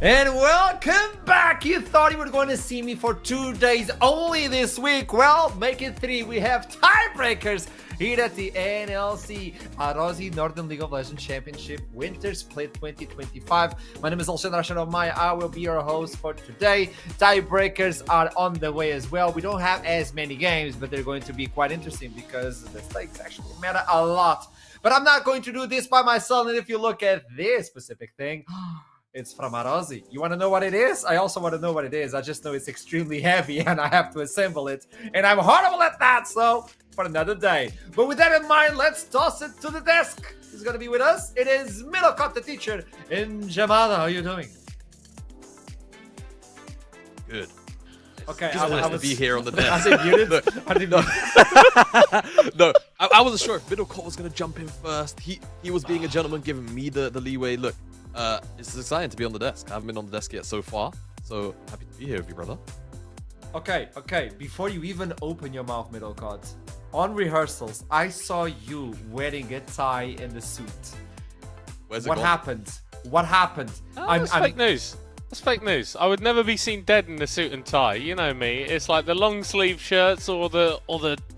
And welcome back! You thought you were going to see me for 2 days only this week. Well, make it 3. We have tiebreakers here at the NLC Arozzi Northern League of Legends Championship Winter Split 2025. My name is Alexander Maya. I will be your host for today. Tiebreakers are on the way as well. We don't have as many games, but they're going to be quite interesting because the stakes actually matter a lot. But I'm not going to do this by myself. And if you look at this specific thing, it's from Arozzi. You want to know what it is? I also want to know what it is. I just know it's extremely heavy and I have to assemble it. And I'm horrible at that, so for another day. But with that in mind, let's toss it to the desk. Who's going to be with us? It is Middlecott, the teacher in Jamada. How are you doing? Good. Okay, I was to be here on the desk. I muted. No, I wasn't sure if Middlecott was going to jump in first. He was being a gentleman, giving me the leeway. Look, it's exciting to be on the desk. I haven't been on the desk yet so far, so happy to be here with you, brother. Okay. Before you even open your mouth, Middlecott, on rehearsals, I saw you wearing a tie and a suit. Where's it What gone? happened? What happened? That's fake news. That's fake news. I would never be seen dead in a suit and tie. You know me. It's like the long sleeve shirts or the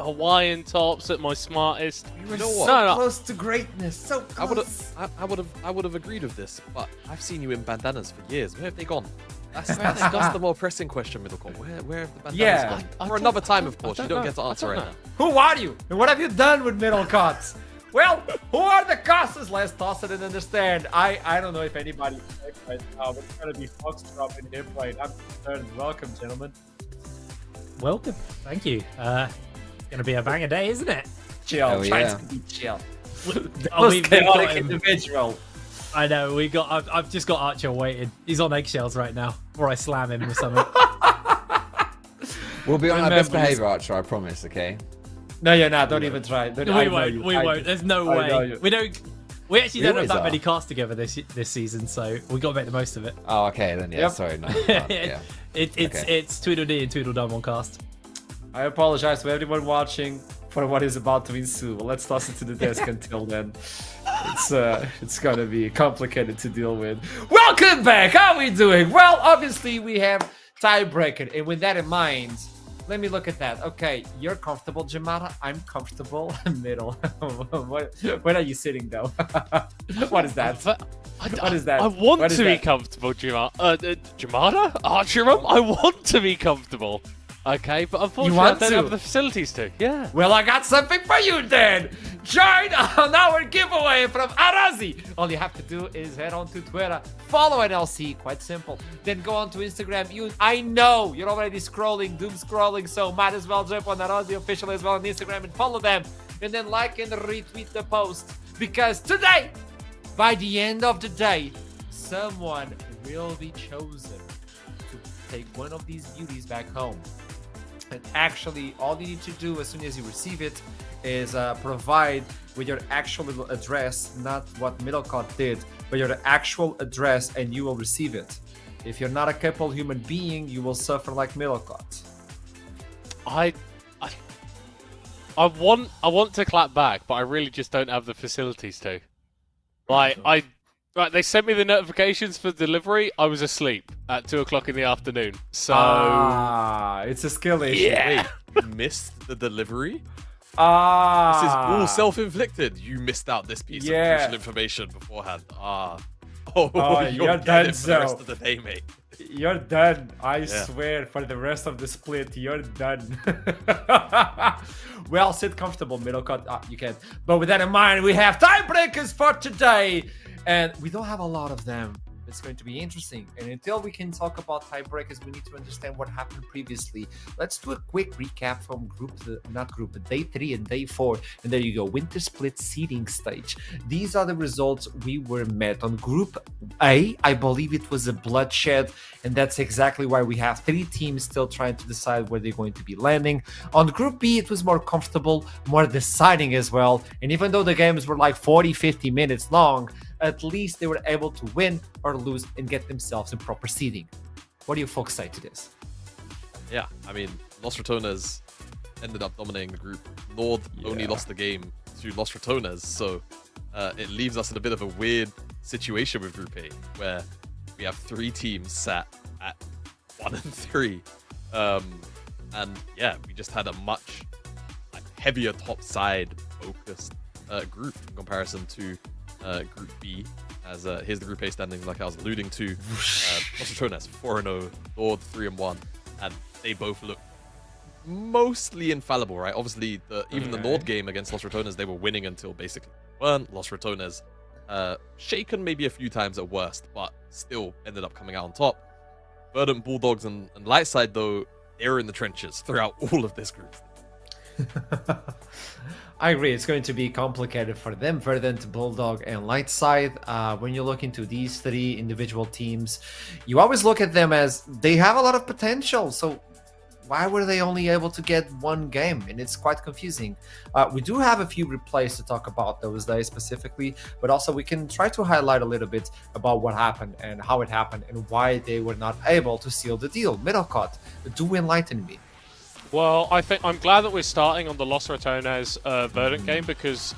Hawaiian tops at my smartest. You know were what? so close to greatness. So close. I would have agreed with this, but I've seen you in bandanas for years. Where have they gone? That's the more pressing question, Middlecott. Where have the bandanas gone? For another time, of course. You don't get to answer right now. Who are you? And what have you done with Middlecott? Well, who are the casters? Let's toss it and understand. I don't know if anybody right now, but it's gonna be Foxtrot in here playing. I'm concerned. Welcome, gentlemen. Welcome. Thank you. It's gonna be a banger day, isn't it? Chill. Oh, Try yeah. to be chill. We've got Chaotic him. individual. I know. I've just got Archer waiting. He's on eggshells right now, before I slam him or something. We'll be on our best Remember, behavior, Archer, I promise, okay? No, you're not. Don't even try. We won't. There's no way. We actually don't have that many casts together this season, so we got to make the most of it. Oh, okay, then, yeah, Yep. sorry, no. Yeah. It's Tweedledee and Tweedledum on cast. I apologize to everyone watching for what is about to ensue. Let's toss it to the desk until then. It's gonna be complicated to deal with. Welcome back. How are we doing? Well, obviously we have tiebreaker, and with that in mind, let me look at that. Okay, you're comfortable, Jamada. I'm comfortable. Middle. Where are you sitting though? What is that? What is that? I want What is to be that? comfortable, Jamada? Archer room? I want to be comfortable. Okay, but unfortunately I want don't to? have the facilities to. Yeah. Well, I got something for you then. Join on our giveaway from Arozzi. All you have to do is head on to Twitter, follow NLC, quite simple. Then go on to Instagram. I know you're already scrolling, doom scrolling, so might as well jump on Arozzi official as well on Instagram and follow them. And then like and retweet the post. Because today, by the end of the day, someone will be chosen to take one of these beauties back home. And actually, all you need to do as soon as you receive it is provide with your actual address, not what Middlecott did, but your actual address, and you will receive it. If you're not a capable human being, you will suffer like Middlecott. I want to clap back, but I really just don't have the facilities to. Right, they sent me the notifications for delivery. I was asleep at 2 o'clock in the afternoon. So it's a skill issue. yeah. Wait, you missed the delivery? This is all self-inflicted. You missed out this piece of crucial information beforehand. Oh, you're dead done, for the rest so. of the day, mate. You're done. I Yeah. swear, for the rest of the split, you're done. Well, sit comfortable, middle cut. You can. But with that in mind, we have tiebreakers for today. And we don't have a lot of them. It's going to be interesting. And until we can talk about tiebreakers, we need to understand what happened previously. Let's do a quick recap from day 3 and day 4. And there you go, winter split seeding stage. These are the results we were met. On Group A, I believe it was a bloodshed. And that's exactly why we have 3 teams still trying to decide where they're going to be landing. On Group B, it was more comfortable, more deciding as well. And even though the games were like 40-50 minutes long, at least they were able to win or lose and get themselves in proper seeding. What do you folks say to this? Yeah, I mean, Los Ratones ended up dominating the group. Nord only lost the game to Los Ratones, so it leaves us in a bit of a weird situation with Group A, where we have 3 teams sat at 1 and 3. And yeah, we just had a much heavier top side focused group in comparison to Group B, as here's the Group A standings, like I was alluding to. Los Ratones 4-0, Nord 3-1, and they both look mostly infallible, right? Obviously, even the Nord game against Los Ratones, they were winning until basically weren't. Los Ratones shaken maybe a few times at worst, but still ended up coming out on top. Verdant, Bulldogs, and Lightside, though, they were in the trenches throughout all of this group. I agree. It's going to be complicated for them, Verdant, Bulldog, and Lightside. When you look into these 3 individual teams, you always look at them as they have a lot of potential. So why were they only able to get 1 game? And it's quite confusing. We do have a few replays to talk about those days specifically, but also we can try to highlight a little bit about what happened and how it happened and why they were not able to seal the deal. Middlecott, do enlighten me. Well, I'm glad that we're starting on the Los Ratones Verdant game, because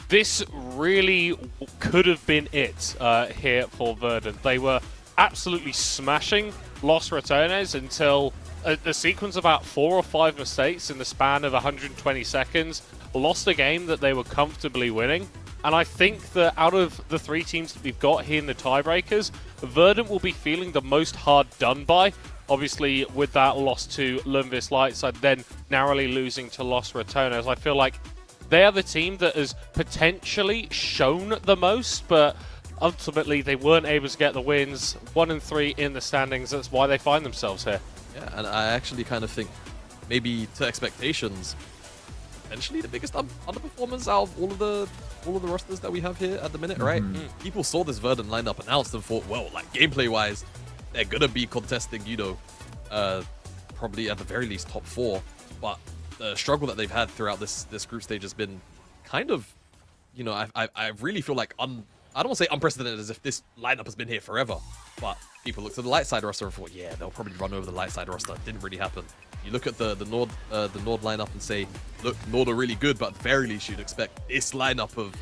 this really could have been it here for Verdant. They were absolutely smashing Los Ratones until a sequence of about 4 or 5 mistakes in the span of 120 seconds lost a game that they were comfortably winning. And I think that out of the 3 teams that we've got here in the tiebreakers, Verdant will be feeling the most hard done by. Obviously, with that loss to Lumbus Lightside, then narrowly losing to Los Ratones, I feel like they are the team that has potentially shown the most, but ultimately they weren't able to get the wins. 1 and 3 in the standings. That's why they find themselves here. Yeah, and I actually kind of think maybe to expectations, potentially the biggest underperformers out of all of the rosters that we have here at the minute, right? People saw this Verdant lineup announced and thought, well, like gameplay-wise, they're gonna be contesting, probably at the very least top 4. But the struggle that they've had throughout this group stage has been kind of, I really feel like I don't want to say unprecedented as if this lineup has been here forever. But people looked at the Lightside roster and thought, yeah, they'll probably run over the Lightside roster. It didn't really happen. You look at the Nord lineup and say, look, Nord are really good, but at the very least you'd expect this lineup of,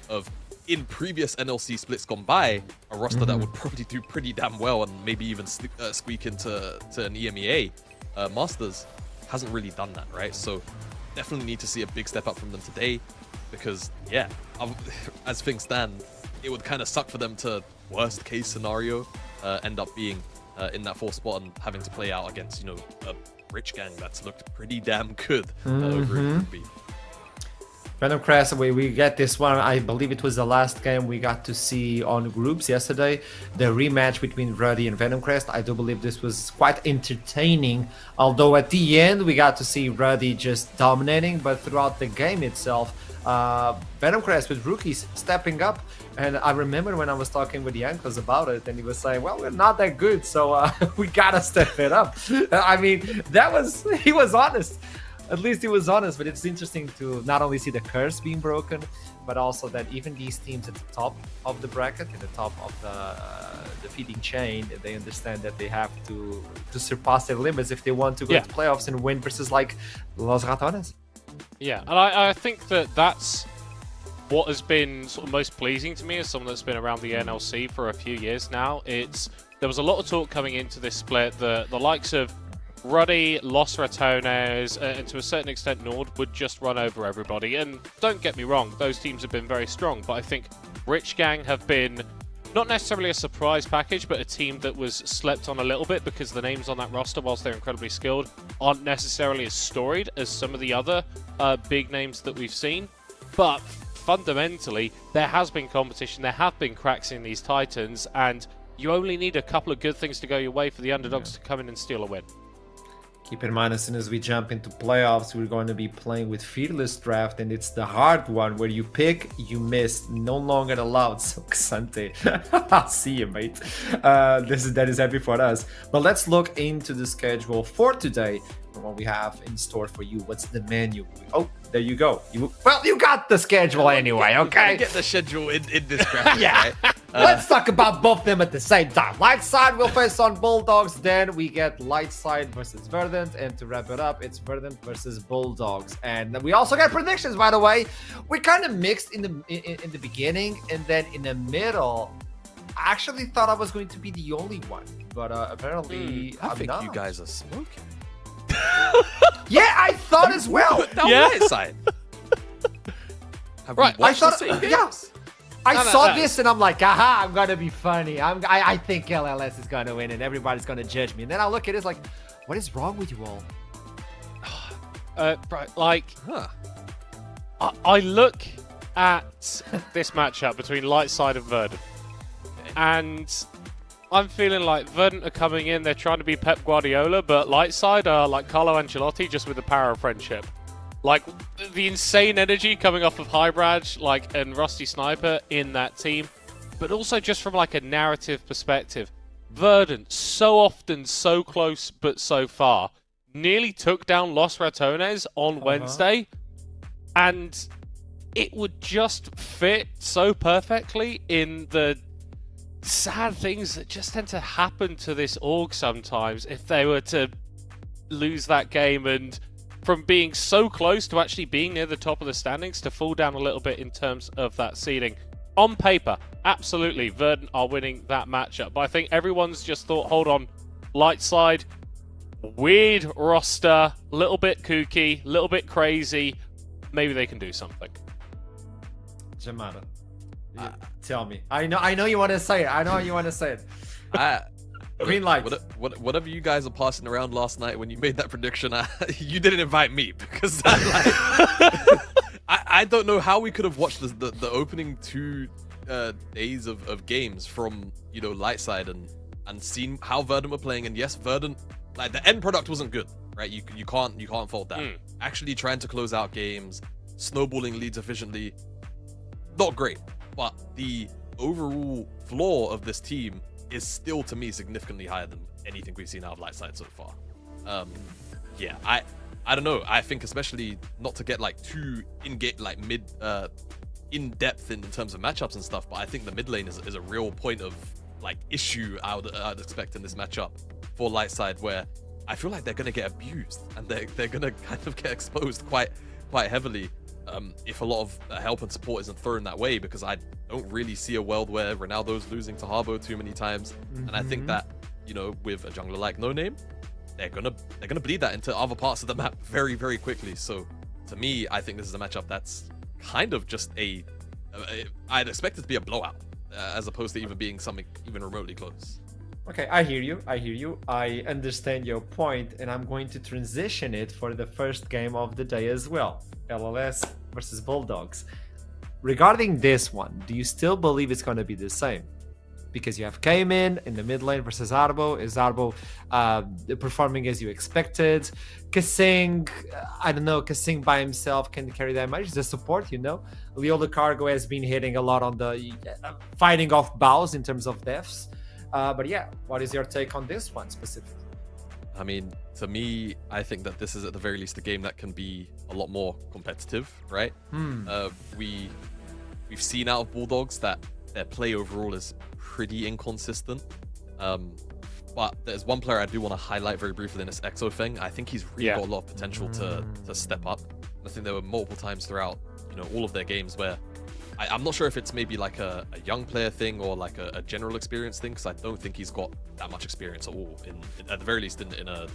of in previous NLC splits gone by, a roster that would probably do pretty damn well and maybe even squeak into an EMEA Masters, hasn't really done that, right? So definitely need to see a big step up from them today, because yeah, as things stand, it would kind of suck for them to, worst case scenario, end up being in that 4th spot and having to play out against, a rich gang that's looked pretty damn good over in Group B. Venom Crest, we get this one. I believe it was the last game we got to see on groups yesterday. The rematch between Ruddy and Venom Crest. I do believe this was quite entertaining. Although at the end we got to see Ruddy just dominating, but throughout the game itself, Venom Crest with rookies stepping up. And I remember when I was talking with Yankos about it, and he was saying, well, we're not that good, so we gotta step it up. I mean, he was honest. At least he was honest, but it's interesting to not only see the curse being broken, but also that even these teams at the top of the bracket, at the top of the feeding chain, they understand that they have to surpass their limits if they want to go to playoffs and win versus like Los Ratones. Yeah, and I think that's what has been sort of most pleasing to me as someone that's been around the NLC for a few years now. There was a lot of talk coming into this split, the likes of Ruddy, Los Ratones, and to a certain extent Nord would just run over everybody. And don't get me wrong, those teams have been very strong, but I think Rich Gang have been not necessarily a surprise package, but a team that was slept on a little bit because the names on that roster, whilst they're incredibly skilled, aren't necessarily as storied as some of the other big names that we've seen. But fundamentally, there has been competition, there have been cracks in these Titans, and you only need a couple of good things to go your way for the underdogs to come in and steal a win. Keep in mind, as soon as we jump into playoffs, we're going to be playing with Fearless Draft, and it's the hard one where you pick, you miss, no longer allowed. So, Xante, I'll see you, mate. That is happy for us. But let's look into the schedule for today and what we have in store for you. What's the menu? Oh, there you go. You got the schedule anyway, okay? Get the schedule in this graphic. Yeah. Let's talk about both of them at the same time. Light side will face on Bulldogs. Then we get Light side versus Verdant. And to wrap it up, it's Verdant versus Bulldogs. And we also got predictions, by the way. We kind of mixed in the beginning. And then in the middle, I actually thought I was going to be the only one. But apparently, I I'm think not. you guys are smoking. Yeah, I thought as well. Put down Yeah. Light side. Have Right, we I watched thought, the same yeah. games? I No, saw no. this and I'm like, aha, I'm gonna be funny. I think LLS is gonna win and everybody's gonna judge me. And then I look at it, it's like, what is wrong with you all? Right, like, Huh. I look at this matchup between Lightside and Verdant, and I'm feeling like Verdant are coming in, they're trying to be Pep Guardiola, but Lightside are like Carlo Ancelotti, just with the power of friendship. Like, the insane energy coming off of Hybrad, like, and Rusty Sniper in that team, but also just from like a narrative perspective. Verdant, so often so close but so far, nearly took down Los Ratones on Wednesday, and it would just fit so perfectly in the sad things that just tend to happen to this org sometimes if they were to lose that game, and from being so close to actually being near the top of the standings to fall down a little bit in terms of that seeding. On paper, absolutely, Verdant are winning that matchup, but I think everyone's just thought, hold on, Lightside, weird roster, little bit kooky, little bit crazy, maybe they can do something. Jamada, tell me. I know you want to say it. I know you want to say it. Green light. Whatever you guys are passing around last night when you made that prediction, you didn't invite me because I don't know how we could have watched the opening 2 days of games from Lightside and seen how Verdant were playing. And yes, Verdant, like, the end product wasn't good, right? You can't fault that. Actually trying to close out games, snowballing leads efficiently, not great. But the overall floor of this team is still, to me, significantly higher than anything we've seen out of Lightside so far. Yeah, I don't know. I think especially not to get like too in depth in terms of matchups and stuff, but I think the mid lane is a real point of like issue I'd expect in this matchup for Lightside, where I feel like they're gonna get abused and they're gonna kind of get exposed quite heavily if a lot of help and support isn't thrown that way, because I don't really see a world where Ronaldo's losing to Harbo too many times. And I think that, with a jungler like No Name, they're gonna bleed that into other parts of the map very, very quickly. So to me, I think this is a matchup that's kind of just I'd expect it to be a blowout as opposed to even being something even remotely close. Okay, I hear you. I understand your point, and I'm going to transition it for the first game of the day as well. LLS versus Bulldogs. Regarding this one, do you still believe it's going to be the same? Because you have Cayman in the mid lane versus Arbo. Is Arbo performing as you expected? Kasing, I don't know, Kasing by himself can carry that much. The support, Leola Cargo has been hitting a lot on the fighting off bows in terms of deaths. But yeah, what is your take on this one specifically? I mean, to me, I think that this is at the very least a game that can be a lot more competitive, right? We've seen out of Bulldogs that their play overall is pretty inconsistent. But there's one player I do want to highlight very briefly in this Exo thing. I think he's really got a lot of potential to step up. I think there were multiple times throughout, all of their games where I'm not sure if it's maybe like a young player thing or like a general experience thing, because I don't think he's got that much experience at all, at the very least in a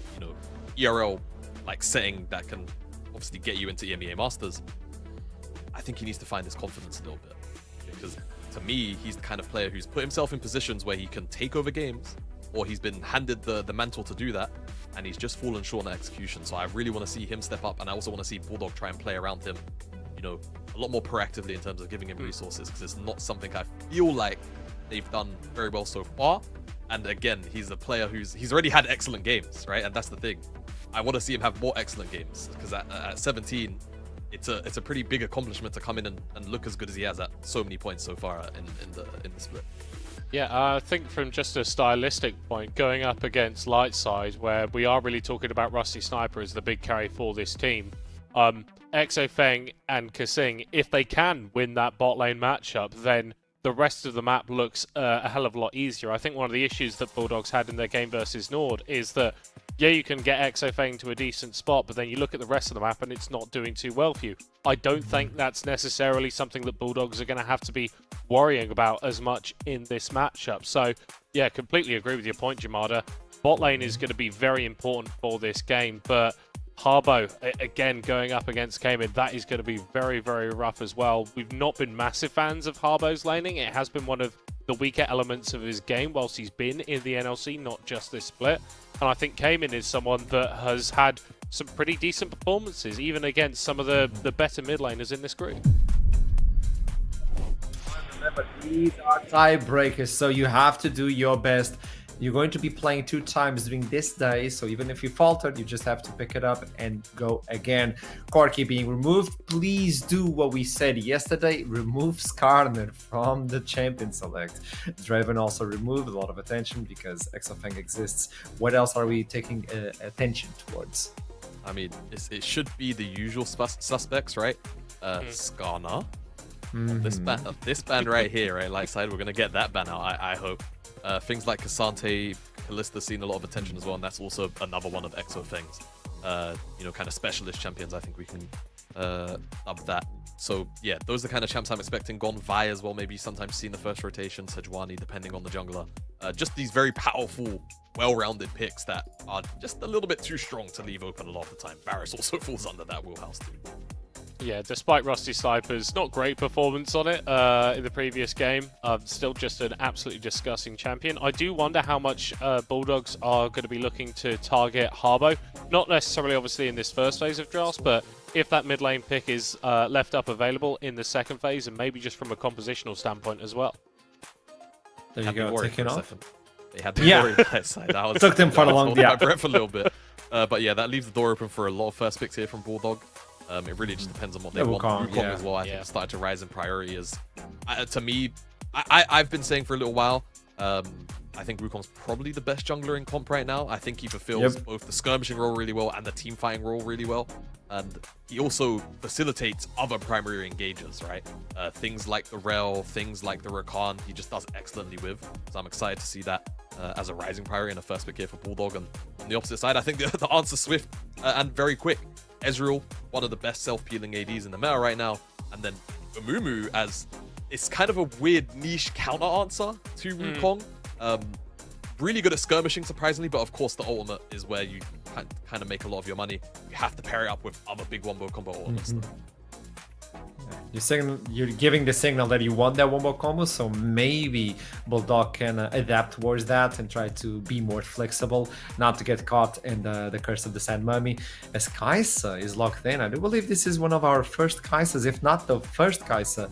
ERL like setting that can obviously get you into EMEA Masters. I think he needs to find his confidence a little bit, because to me, he's the kind of player who's put himself in positions where he can take over games, or he's been handed the mantle to do that, and he's just fallen short on execution. So I really want to see him step up, and I also want to see Bulldog try and play around him, you know, a lot more proactively in terms of giving him resources, because it's not something I feel like they've done very well so far. And again, he's a player he's already had excellent games, right? And that's the thing. I want to see him have more excellent games, because at 17, it's a pretty big accomplishment to come in and look as good as he has at so many points so far in the split. Yeah, I think from just a stylistic point, going up against Lightside, where we are really talking about Rusty Sniper as the big carry for this team, Exofeng and Kasing, if they can win that bot lane matchup, then the rest of the map looks a hell of a lot easier. I think one of the issues that Bulldogs had in their game versus Nord is that, yeah, you can get Exofeng to a decent spot, but then you look at the rest of the map and it's not doing too well for you. I don't think that's necessarily something that Bulldogs are going to have to be worrying about as much in this matchup. So, yeah, completely agree with your point, Jamada. Bot lane is going to be very important for this game, but Harbo, again, going up against Cayman, that is going to be very, very rough as well. We've not been massive fans of Harbo's laning. It has been one of the weaker elements of his game whilst he's been in the NLC, not just this split. And I think Cayman is someone that has had some pretty decent performances, even against some of the better mid laners in this group. Remember, these are tiebreakers, so you have to do your best. You're going to be playing 2 times during this day, so even if you faltered, you just have to pick it up and go again. Corki being removed, please do what we said yesterday, remove Skarner from the champion select. Draven also removed, a lot of attention because Exofeng exists. What else are we taking attention towards? I mean, it should be the usual suspects, right? Skarner. This ban right here, right? Lightside, we're going to get that ban out, I hope. Things like Cassante, Kalista seen a lot of attention as well, and that's also another one of Exofeng's, you know, kind of specialist champions. I think we can up that. So yeah, those are the kind of champs I'm expecting. Gone Vi as well, maybe sometimes seen the first rotation, Sejuani, depending on the jungler. Just these very powerful, well-rounded picks that are just a little bit too strong to leave open a lot of the time. Varus also falls under that wheelhouse too. Yeah, despite Rusty Sniper's not great performance on it in the previous game, still just an absolutely disgusting champion. I do wonder how much Bulldogs are going to be looking to target Harbo. Not necessarily, obviously, in this first phase of drafts, but if that mid lane pick is left up available in the second phase, and maybe just from a compositional standpoint as well. There you go, taking off. They had the warrior side. That was, took them for a long my breath a little bit. But yeah, that leaves the door open for a lot of first picks here from Bulldog. It really just depends on what they want. Wukong as well, I think, started to rise in priority as, to me, I've been saying for a little while, I think Wukong's probably the best jungler in comp right now. I think he fulfills both the skirmishing role really well and the team fighting role really well. And he also facilitates other primary engagers, right? Things like the Rel, things like the Rakan, he just does excellently with. So I'm excited to see that as a rising priority and a first pick here for Bulldog. And on the opposite side, I think the answer's swift and very quick. Ezreal, one of the best self-peeling ADs in the meta right now. And then Amumu as, it's kind of a weird niche counter answer to Wukong. Really good at skirmishing, surprisingly, but of course the ultimate is where you kind of make a lot of your money. You have to pair it up with other big wombo combo ultimates. You're giving the signal that you want that wombo combo, so maybe Bulldog can adapt towards that and try to be more flexible, not to get caught in the curse of the Sand Mummy. As Kai'Sa is locked in, I do believe this is one of our first Kai'Sas, if not the first Kai'Sa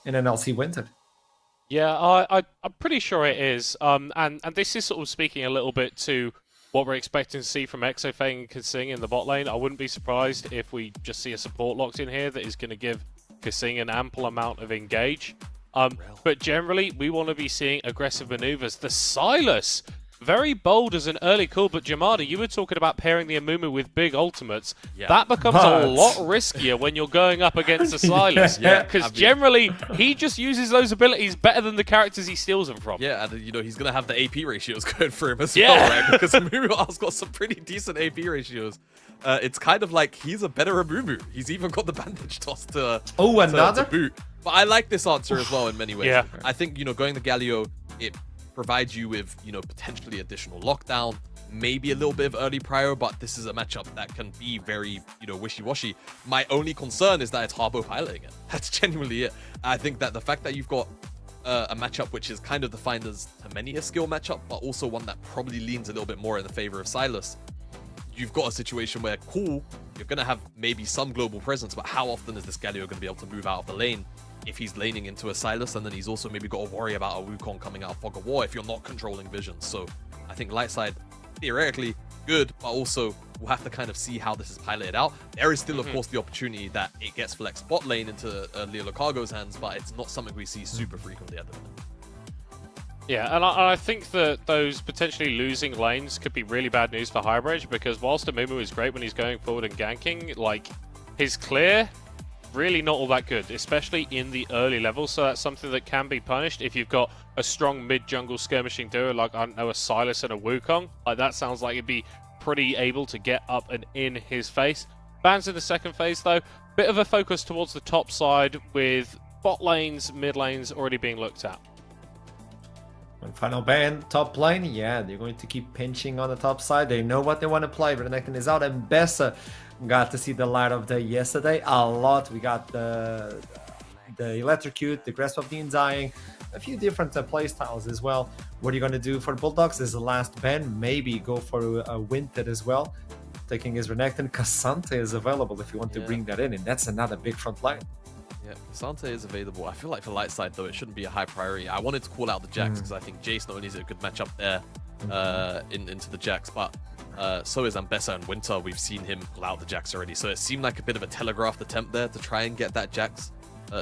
in NLC Winter. Yeah, I'm pretty sure it is. And this is sort of speaking a little bit to what we're expecting to see from Exofeng and Kasing in the bot lane. I wouldn't be surprised if we just see a support locked in here that is going to give Kasing an ample amount of engage. But generally, we want to be seeing aggressive maneuvers. The Silas, very bold as an early call, but Jamada, you were talking about pairing the Amumu with big ultimates. Yeah. That becomes a lot riskier when you're going up against the Silas. Because generally, he just uses those abilities better than the characters he steals them from. Yeah, and you know, he's going to have the AP ratios going for him as well, right? Because Amumu has got some pretty decent AP ratios. It's kind of like he's a better Amumu. He's even got the bandage toss to another boot. But I like this answer as well in many ways. Yeah. I think, you know, going the Galio, it provide you with, you know, potentially additional lockdown, maybe a little bit of early prio, but this is a matchup that can be very, you know, wishy-washy. My only concern is that it's Harbo piloting it. That's genuinely it. I think that the fact that you've got a matchup which is kind of defined as to many a skill matchup, but also one that probably leans a little bit more in the favor of Silas, you've got a situation where, cool, you're going to have maybe some global presence, but how often is this Galio going to be able to move out of the lane if he's laning into a Silas? And then he's also maybe got to worry about a Wukong coming out of Fog of War if you're not controlling vision. So I think light side, theoretically, good, but also we'll have to kind of see how this is piloted out. There is still, of course, the opportunity that it gets flexed bot lane into Leo Lucago's hands, but it's not something we see super frequently at the minute. Yeah, and I think that those potentially losing lanes could be really bad news for Highbridge, because whilst Amumu is great when he's going forward and ganking, like, his clear, really not all that good, especially in the early levels, so that's something that can be punished if you've got a strong mid-jungle skirmishing duo, like, I don't know, a Silas and a Wukong. Like, that sounds like it'd be pretty able to get up and in his face. Bans in the second phase, though, bit of a focus towards the top side, with bot lanes, mid lanes already being looked at. One final ban, top lane, yeah, they're going to keep pinching on the top side. They know what they want to play. Renekton is out, and Bessa got to see the light of day yesterday a lot. We got the Electrocute, the Grasp of the Undying, a few different play styles as well. What are you going to do for Bulldogs as the last ban? Maybe go for a Winter as well. Taking his Renekton, Cassante is available if you want to bring that in, and that's another big front line. Yeah, Cassante is available. I feel like for light side, though, it shouldn't be a high priority. I wanted to call out the Jax because I think Jace not only is it a good matchup there into the Jax, but so is Ambessa and Winter. We've seen him pull out the Jax already, so it seemed like a bit of a telegraphed attempt there to try and get that Jax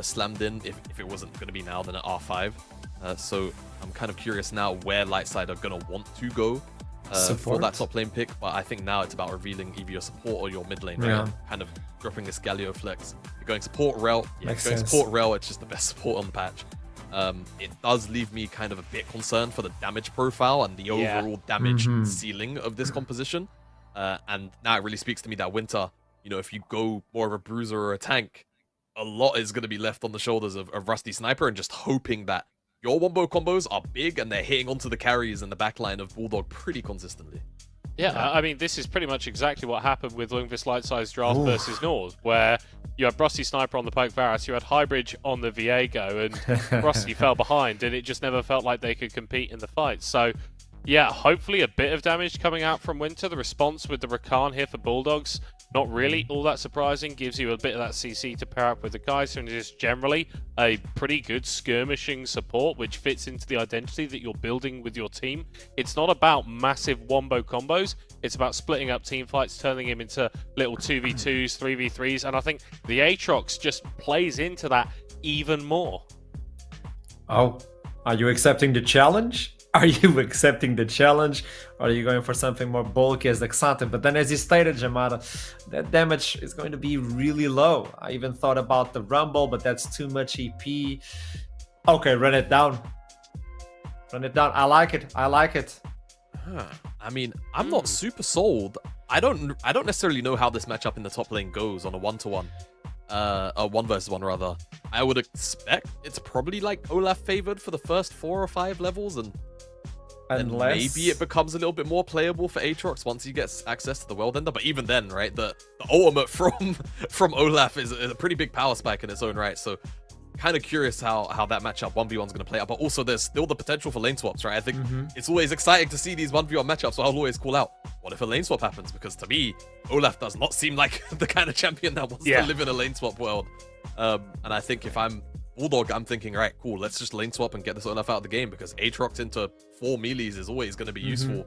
slammed in. If it wasn't going to be now, then at R5. So I'm kind of curious now where light side are going to want to go for that top lane pick, but I think now it's about revealing either your support or your mid lane, right? Yeah. Kind of dropping this Galio flex. You're going support Rel. Yeah, Makes going sense. support Rel, it's just the best support on the patch. It does leave me kind of a bit concerned for the damage profile and the overall damage ceiling of this composition. And now it really speaks to me that Winter, you know, if you go more of a bruiser or a tank, a lot is going to be left on the shoulders of Rusty Sniper, and just hoping that your wombo combos are big and they're hitting onto the carries in the backline of Bulldog pretty consistently. Yeah, I mean, this is pretty much exactly what happened with Lungvis Light Size Draft versus Nord, where you had Rusty Sniper on the Poke Varus, you had Highbridge on the Viego, and Rusty fell behind, and it just never felt like they could compete in the fight. So, yeah, hopefully a bit of damage coming out from Winter. The response with the Rakan here for Bulldogs, not really all that surprising. Gives you a bit of that CC to pair up with the guys, and just generally a pretty good skirmishing support, which fits into the identity that you're building with your team. It's not about massive wombo combos. It's about splitting up team fights, turning him into little 2v2s, 3v3s, and I think the Aatrox just plays into that even more. Oh, are you accepting the challenge? Are you accepting the challenge? Or are you going for something more bulky as the Xante? But then, as you stated, Jamada, that damage is going to be really low. I even thought about the Rumble, but that's too much EP. Okay, run it down. Run it down. I like it. I like it. I mean, I'm not super sold. I don't necessarily know how this matchup in the top lane goes on a 1-to-1. A 1 versus 1 rather. I would expect it's probably like Olaf favored for the first 4 or 5 levels, and maybe it becomes a little bit more playable for Aatrox once he gets access to the World Ender. But even then, right, the ultimate from Olaf is a pretty big power spike in its own right. So kind of curious how that matchup 1v1 is going to play out. But also there's still the potential for lane swaps, right? I think it's always exciting to see these 1v1 matchups, so I'll always call out, what if a lane swap happens? Because to me, Olaf does not seem like the kind of champion that wants to live in a lane swap world. And I think if I'm Bulldog, I'm thinking, right, cool, let's just lane swap and get this Olaf out of the game, because Aatrox into 4 melees is always going to be useful.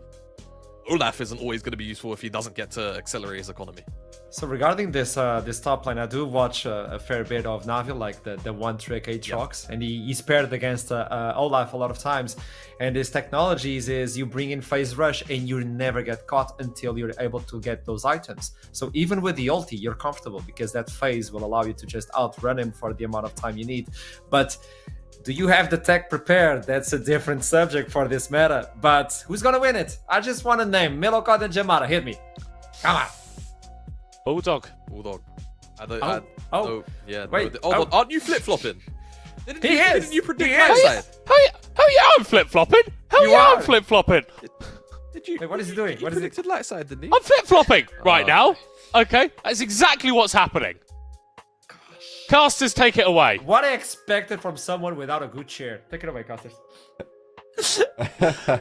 Olaf isn't always going to be useful if he doesn't get to accelerate his economy. So regarding this this top lane, I do watch a fair bit of Navi, like the one-trick Aatrox, and he's paired against Olaf a lot of times. And his technologies is you bring in phase rush and you never get caught until you're able to get those items. So even with the ulti, you're comfortable because that phase will allow you to just outrun him for the amount of time you need. But do you have the tech prepared? That's a different subject for this meta. But who's gonna win it? I just want to name Milokot and Jamada. Hit me. Come on. Bulldog. Yeah. Wait. Aren't you flip-flopping? Didn't you predict He light is. side? Oh yeah, I'm flip-flopping. Hell You yeah, are. I'm flip-flopping. Did you? Wait, what is he doing? He What is it? predicted light side, didn't he? I'm flip-flopping right now. Okay, that's exactly what's happening. Casters, take it away. What I expected from someone without a good chair. Take it away, Casters.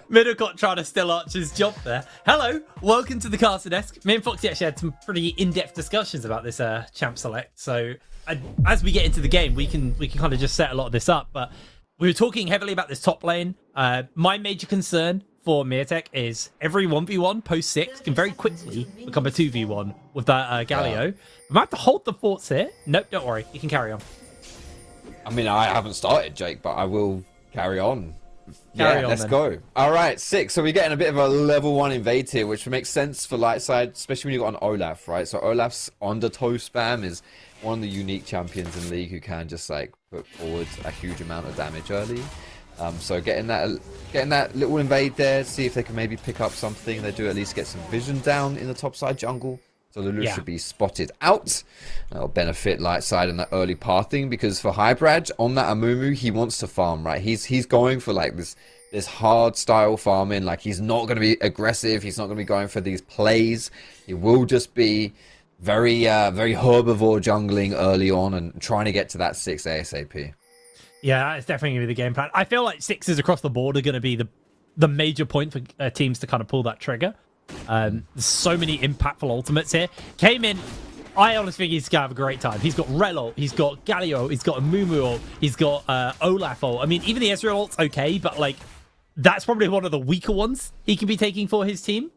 Middlecott trying to steal Archer's job there. Hello, welcome to the Caster Desk. Me and Foxy actually had some pretty in-depth discussions about this champ select. So as we get into the game, we can kind of just set a lot of this up. But we were talking heavily about this top lane. My major concern for Mirtek is every 1v1 post 6 can very quickly become a 2v1 with that Galio. We might have to hold the forts here. Nope, don't worry. You can carry on. I mean, I haven't started, Jake, but I will carry on. Carry on, let's then. go. All right, 6. So we're getting a bit of a level 1 invade here, which makes sense for light side, especially when you got an Olaf, right? So Olaf's undertow spam is one of the unique champions in League who can just like put forward a huge amount of damage early. So getting that little invade there, see if they can maybe pick up something. They do at least get some vision down in the top side jungle. So Lulu should be spotted out. That'll benefit light side in that early pathing, because for Hybrad on that Amumu, he wants to farm, right? He's going for like this hard style farming. Like he's not going to be aggressive. He's not going to be going for these plays. He will just be very herbivore jungling early on and trying to get to that 6 ASAP. Yeah, it's definitely going to be the game plan. I feel like 6s across the board are going to be the major point for teams to kind of pull that trigger. There's so many impactful ultimates here. Came in, I honestly think he's going to have a great time. He's got Relo, he's got Galio, he's got a Mumu ult, he's got Olaf ult. I mean, even the Ezreal ult's okay, but like, that's probably one of the weaker ones he can be taking for his team.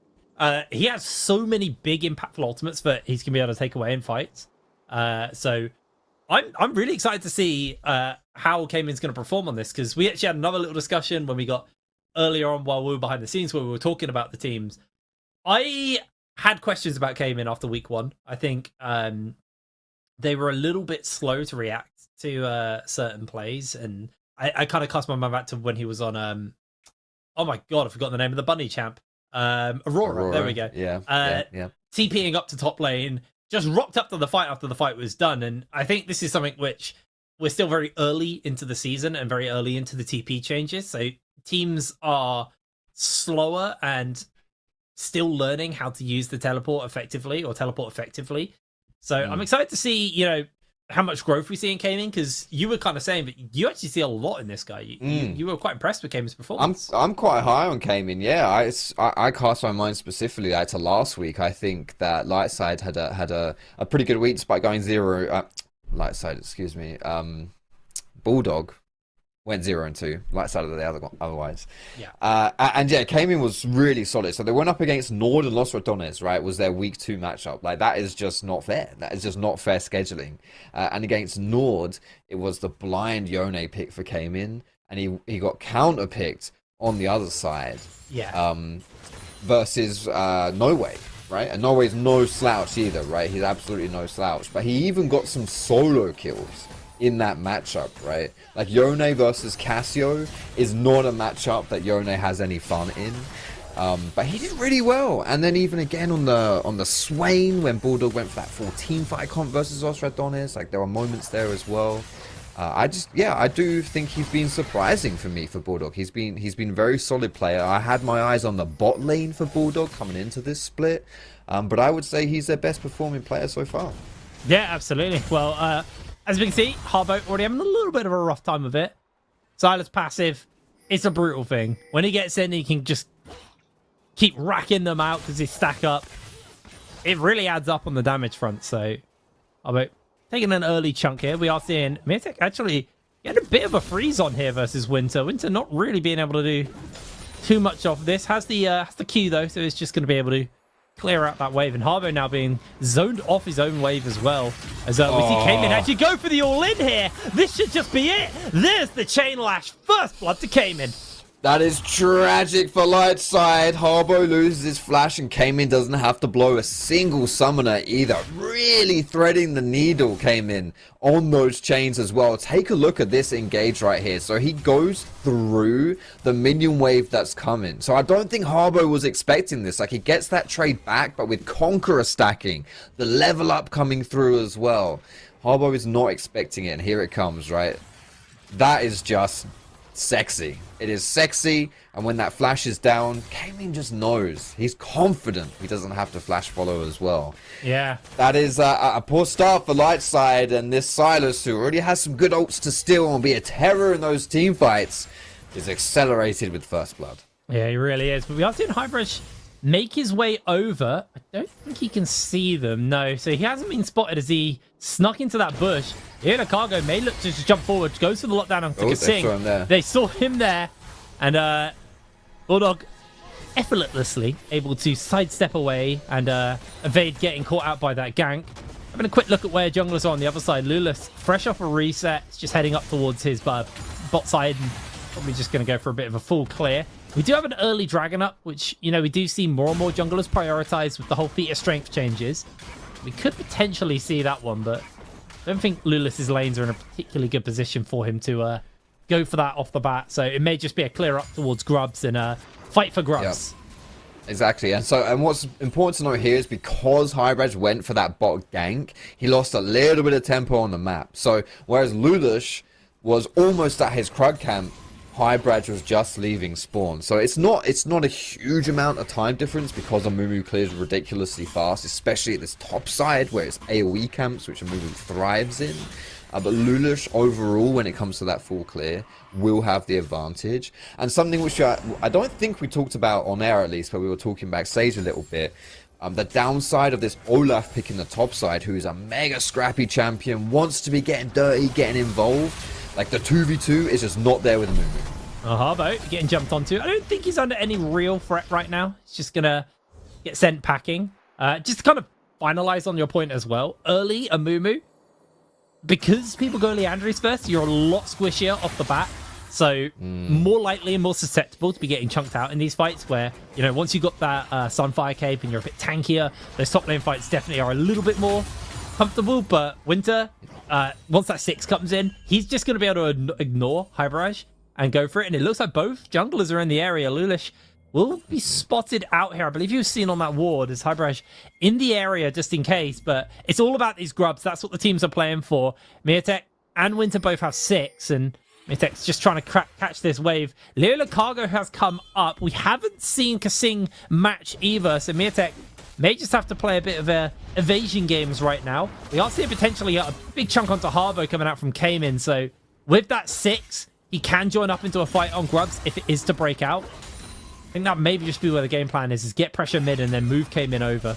He has so many big impactful ultimates that he's going to be able to take away in fights. So I'm really excited to see how Cayman's going to perform on this, because we actually had another little discussion when we got earlier on while we were behind the scenes where we were talking about the teams. I had questions about Cayman after week 1. I think they were a little bit slow to react to certain plays, and I kind of cast my mind back to when he was on oh my god, I forgot the name of the bunny champ. Aurora. There we go. Yeah. TPing up to top lane, just rocked up to the fight after the fight was done. And I think this is something which we're still very early into the season and very early into the TP changes. So teams are slower and still learning how to use the teleport effectively. So I'm excited to see, how much growth we see in Cayman, because you were kind of saying that you actually see a lot in this guy. You were quite impressed with Cayman's performance. I'm quite high on Cayman. Yeah, I cast my mind specifically to last week. I think that Lightside had a pretty good week despite going 0. Lightside, excuse me. Bulldog went 0-2. Lightside of the other one, otherwise. Yeah. And yeah, Cayman was really solid. So they went up against Nord and Los Ratones, right? Was their week 2 matchup. Like, that is just not fair. That is just not fair scheduling. And against Nord, it was the blind Yone pick for Cayman, and he got counter picked on the other side. Yeah. Versus No Way, right? And No Way's no slouch either, right? He's absolutely no slouch. But he even got some solo kills in that matchup, right? Like, Yone versus Cassio is not a matchup that Yone has any fun in. But he did really well. And then even again on the Swain, when Bulldog went for that 14 fight comp versus Osradonis, like, there were moments there as well. I do think he's been surprising for me for Bulldog. He's been a very solid player. I had my eyes on the bot lane for Bulldog coming into this split, but I would say he's their best performing player so far. Yeah, absolutely. Well, as we can see, Harbo already having a little bit of a rough time of it. Silas passive, it's a brutal thing. When he gets in, he can just keep racking them out because they stack up. It really adds up on the damage front. So, Harbo taking an early chunk here. We are seeing Mirtek actually get a bit of a freeze on here versus Winter. Winter not really being able to do too much of this. Has the Q though, so it's just going to be able to clear out that wave. And Harbo now being zoned off his own wave as well. As we see Cayman actually go for the all-in here. This should just be it. There's the chain lash. First blood to Cayman. That is tragic for Lightside. Harbo loses his flash and Cayman doesn't have to blow a single summoner either. Really threading the needle Cayman on those chains as well. Take a look at this engage right here. So he goes through the minion wave that's coming. So I don't think Harbo was expecting this. Like, he gets that trade back, but with Conqueror stacking, the level up coming through as well. Harbo is not expecting it, and here it comes, right? That is just sexy. It is sexy, and when that flash is down, Kamin just knows. He's confident he doesn't have to flash follow as well. Yeah. That is a poor start for Lightside, and this Silas, who already has some good ults to steal and be a terror in those team fights, is accelerated with first blood. Yeah, he really is. But we are seeing Highbrush make his way over. I don't think he can see them. No, so he hasn't been spotted as he snuck into that bush. Here, Cargo may look to just jump forward, goes for the lockdown onto Kasing. They saw him there, and Bulldog effortlessly able to sidestep away and evade getting caught out by that gank. Having a quick look at where junglers are on the other side. Lulis, fresh off a reset, is just heading up towards his bot side and probably just going to go for a bit of a full clear. We do have an early dragon up, which, you know, we do see more and more junglers prioritize with the whole feat of strength changes. We could potentially see that one, but I don't think Lulis's lanes are in a particularly good position for him to go for that off the bat. So it may just be a clear up towards Grubs and fight for Grubs. Yep. Exactly, and what's important to note here is because Highbridge went for that bot gank, he lost a little bit of tempo on the map. So whereas Lulish was almost at his Krug camp, Highbridge was just leaving spawn. So it's not a huge amount of time difference because Amumu clears ridiculously fast, especially at this top side where it's AoE camps, which Amumu thrives in. But Lulish overall, when it comes to that full clear, will have the advantage. And something which I don't think we talked about on air, at least, but we were talking backstage a little bit. The downside of this Olaf picking the top side, who is a mega scrappy champion, wants to be getting dirty, getting involved. Like, the 2v2 is just not there with Amumu. Harbo getting jumped onto. I don't think he's under any real threat right now. He's just going to get sent packing. Just to kind of finalize on your point as well. Early Amumu, because people go Leandris first, you're a lot squishier off the bat. So more likely and more susceptible to be getting chunked out in these fights where, you know, once you got that Sunfire Cape and you're a bit tankier, those top lane fights definitely are a little bit more comfortable. But Winter, once that 6 comes in, he's just going to be able to ignore Hyperage and go for it. And it looks like both junglers are in the area. Lulish will be spotted out here. I believe he was seen on that ward as Hyperage in the area just in case. But it's all about these grubs. That's what the teams are playing for. Miatek and Winter both have 6, and Miatek's just trying to catch this wave. Leola Cargo has come up. We haven't seen Kasing match either, so Miatek may just have to play a bit of evasion games right now. We are seeing potentially a big chunk onto Harbo coming out from Kamin, so with that 6, he can join up into a fight on Grubs if it is to break out. I think that maybe just be where the game plan is get pressure mid and then move Kamin over.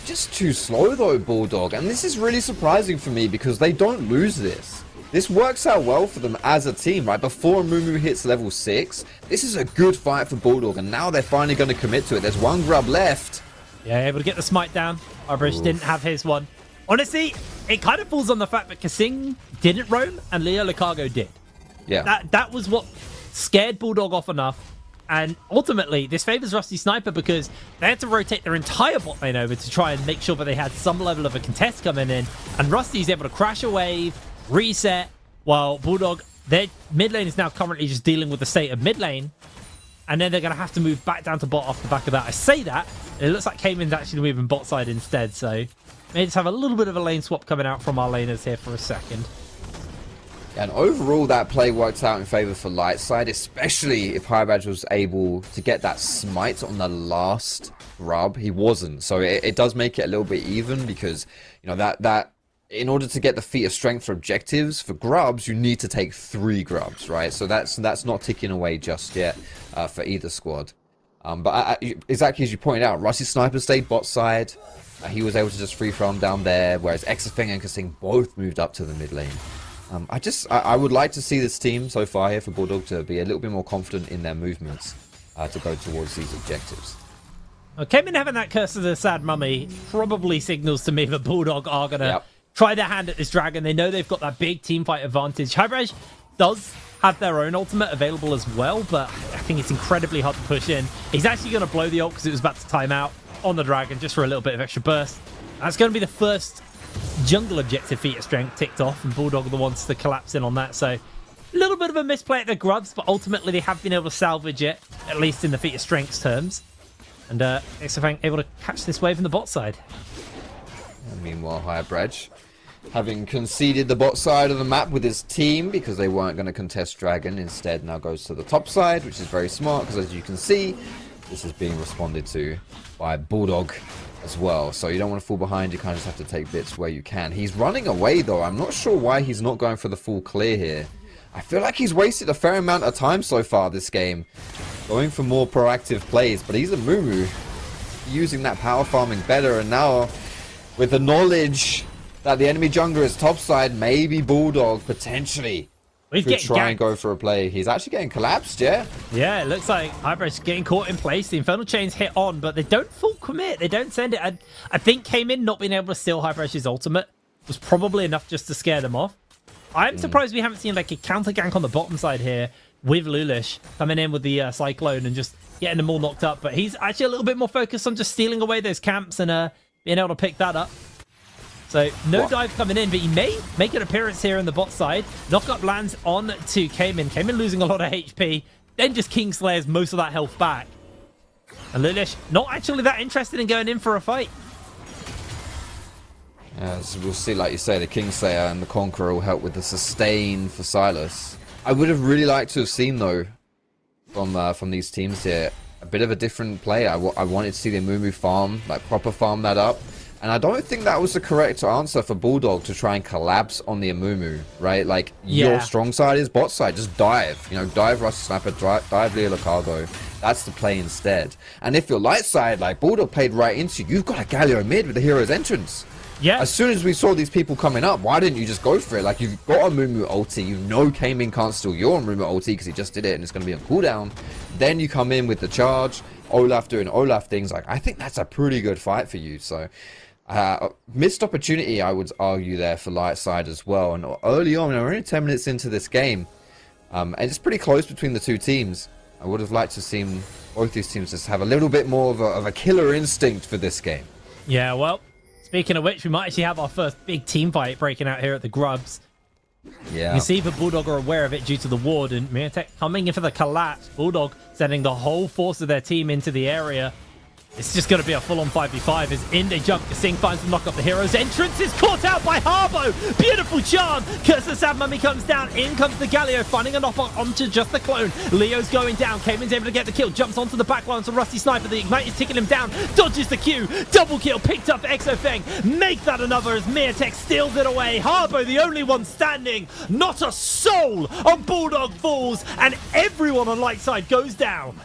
Just too slow though, Bulldog, and this is really surprising for me because they don't lose this. This works out well for them as a team, right? Before Mumu hits level 6, this is a good fight for Bulldog, and now they're finally going to commit to it. There's one grub left. Yeah, able to get the smite down. Arbridge didn't have his one. Honestly, it kind of falls on the fact that Kasing didn't roam and Leo Lucago did. Yeah. That was what scared Bulldog off enough. And ultimately, this favors Rusty Sniper because they had to rotate their entire bot lane over to try and make sure that they had some level of a contest coming in. And Rusty's able to crash a wave, reset, while Bulldog, their mid lane is now currently just dealing with the state of mid lane. And then they're going to have to move back down to bot off the back of that. I say that, it looks like Kamin's actually moving bot side instead. So maybe just have a little bit of a lane swap coming out from our laners here for a second. And overall, that play worked out in favor for Lightside, especially if Highbadge was able to get that smite on the last grub. He wasn't, so it does make it a little bit even because, you know, that in order to get the feat of strength for objectives for grubs, you need to take 3 grubs, right? So that's not ticking away just yet for either squad. But exactly as you pointed out, Rusty Sniper stayed bot side. He was able to just free farm down there, whereas Exafeng and Kasing both moved up to the mid lane. I would like to see this team so far here for Bulldog to be a little bit more confident in their movements to go towards these objectives. Kamin having that curse of the sad mummy probably signals to me that Bulldog are going to try their hand at this dragon. They know they've got that big team fight advantage. Highbridge does have their own ultimate available as well, but I think it's incredibly hard to push in. He's actually going to blow the ult because it was about to time out on the dragon just for a little bit of extra burst. That's going to be the first jungle objective feat of strength ticked off, and Bulldog are the ones to collapse in on that. So a little bit of a misplay at the grubs, but ultimately they have been able to salvage it, at least in the feat of strengths terms. And Exafang able to catch this wave in the bot side. And meanwhile, Highbridge having conceded the bot side of the map with his team because they weren't going to contest Dragon, instead now goes to the top side, which is very smart because as you can see, this is being responded to by Bulldog as well. So you don't want to fall behind, you kind of just have to take bits where you can. He's running away though. I'm not sure why he's not going for the full clear here. I feel like he's wasted a fair amount of time so far this game, going for more proactive plays, but he's a Mumu, using that power farming better, and now with the knowledge that the enemy jungler is topside, maybe Bulldog potentially could try and go for a play. He's actually getting collapsed, yeah? Yeah, it looks like Hybrid's getting caught in place. The Infernal Chains hit on, but they don't full commit. They don't send it. I think came in not being able to steal Hybrid's ultimate was probably enough just to scare them off. I'm surprised we haven't seen like a counter gank on the bottom side here with Lulish coming in with the Cyclone and just getting them all knocked up. But he's actually a little bit more focused on just stealing away those camps and being able to pick that up. So no dive coming in, but he may make an appearance here on the bot side. Knockup lands on to Cayman. Cayman losing a lot of HP. Then just Kingslayers most of that health back. And Lulish not actually that interested in going in for a fight. As we'll see, like you say, the Kingslayer and the Conqueror will help with the sustain for Silas. I would have really liked to have seen, though, from these teams here, a bit of a different play. I wanted to see the Mumu farm, like proper farm that up. And I don't think that was the correct answer for Bulldog to try and collapse on the Amumu, right? Like, your strong side is bot side. Just dive. You know, dive Rusty Sniper, dive Leo Cargo. That's the play instead. And if you're light side, like Bulldog played right into you, you've got a Galio mid with the hero's entrance. Yeah. As soon as we saw these people coming up, why didn't you just go for it? Like, you've got a Mumu ulti, you know Cayman can't steal your Mumu ulti because he just did it and it's going to be on cooldown. Then you come in with the charge, Olaf doing Olaf things. Like, I think that's a pretty good fight for you. So, missed opportunity, I would argue, there for light side as well. And early on, we're only 10 minutes into this game, and it's pretty close between the two teams. I would have liked to have seen both these teams just have a little bit more of a killer instinct for this game. Yeah, well, speaking of which, we might actually have our first big team fight breaking out here at the Grubs. Yeah. You can see the Bulldog are aware of it due to the ward, and Miratech coming in for the collapse. Bulldog sending the whole force of their team into the area. It's just going to be a full-on 5v5 as in they jump. Sing finds to knock up the hero's entrance. Is caught out by Harbo. Beautiful charm. Curse of Sad Mummy comes down. In comes the Galio, finding an offer onto just the clone. Leo's going down. Cayman's able to get the kill. Jumps onto the back line to Rusty Sniper. The Ignite is ticking him down. Dodges the Q. Double kill. Picked up Exofeng. Make that another as Miratech steals it away. Harbo, the only one standing. Not a soul on Bulldog falls. And everyone on light side goes down.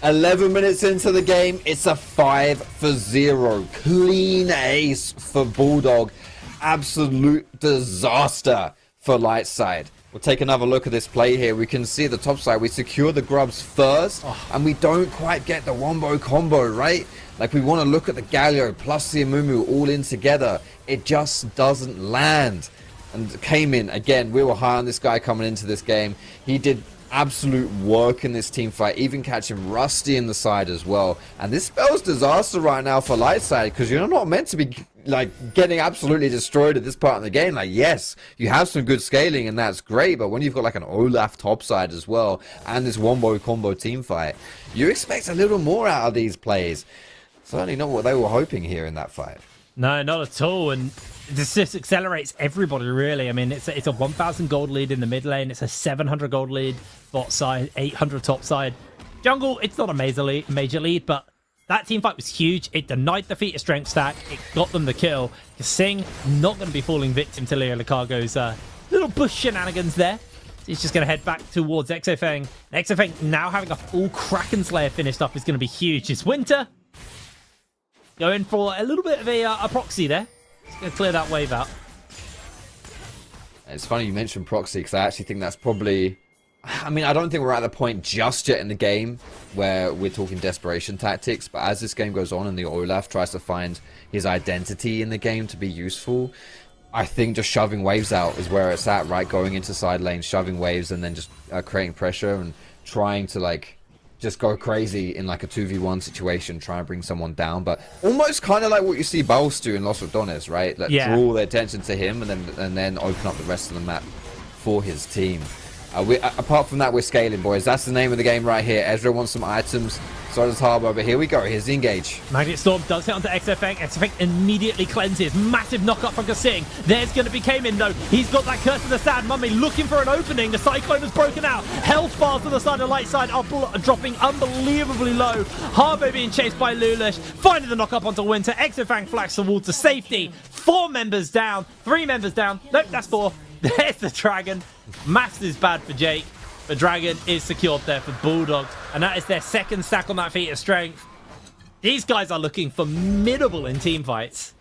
11 minutes into the game, it's a 5-0. Clean ace for Bulldog. Absolute disaster for light side. We'll take another look at this play here. We can see the top side. We secure the Grubs first, and we don't quite get the wombo combo, right? Like, we want to look at the Galio plus the Amumu all in together. It just doesn't land. And Cayman, again, we were high on this guy coming into this game. He did absolute work in this team fight, even catching Rusty in the side as well. And this spells disaster right now for light side, because you're not meant to be like getting absolutely destroyed at this part of the game. Like, yes, you have some good scaling and that's great, but when you've got like an Olaf top side as well and this wombo combo team fight, you expect a little more out of these plays. Certainly not what they were hoping here in that fight. No, not at all. And this just accelerates everybody, really. I mean, it's a 1,000 gold lead in the mid lane. It's a 700 gold lead bot side, 800 top side. Jungle, it's not a major lead, but that team fight was huge. It denied the feat of strength stack. It got them the kill. Sing not going to be falling victim to Leo Lucago's little bush shenanigans there. He's just going to head back towards Exofeng. Exofeng now having a full Kraken Slayer finished up is going to be huge. It's Winter going for a little bit of a proxy there. It's going to clear that wave out. It's funny you mentioned proxy, because I actually think that's probably... I mean, I don't think we're at the point just yet in the game where we're talking desperation tactics, but as this game goes on and the Olaf tries to find his identity in the game to be useful, I think just shoving waves out is where it's at, right? Going into side lanes, shoving waves, and then just creating pressure and trying to, like, just go crazy in like a 2v1 situation, try and bring someone down, but almost kind of like what you see Baus do in Los Rodones, right? Like, draw their attention to him and then open up the rest of the map for his team. Apart from that, we're scaling, boys. That's the name of the game right here. Ezra wants some items, So does Harbour, but here we go. Here's the engage. Magnet Storm does hit onto XFX. XFX immediately cleanses. Massive knockup from Kasing. There's going to be Cayman, though. He's got that Curse of the Sad Mummy looking for an opening. The Cyclone has broken out. Health bars to the side of Light Side are dropping unbelievably low. Harbour being chased by Lulish. Finding the knockup onto Winter. XFX flags the wall to safety. 4 members down. 3 members down. Nope, that's 4. There's the Dragon. Mass is bad for Jake. The Dragon is secured there for Bulldogs, and that is their second stack on that feat of strength. These guys are looking formidable in team fights.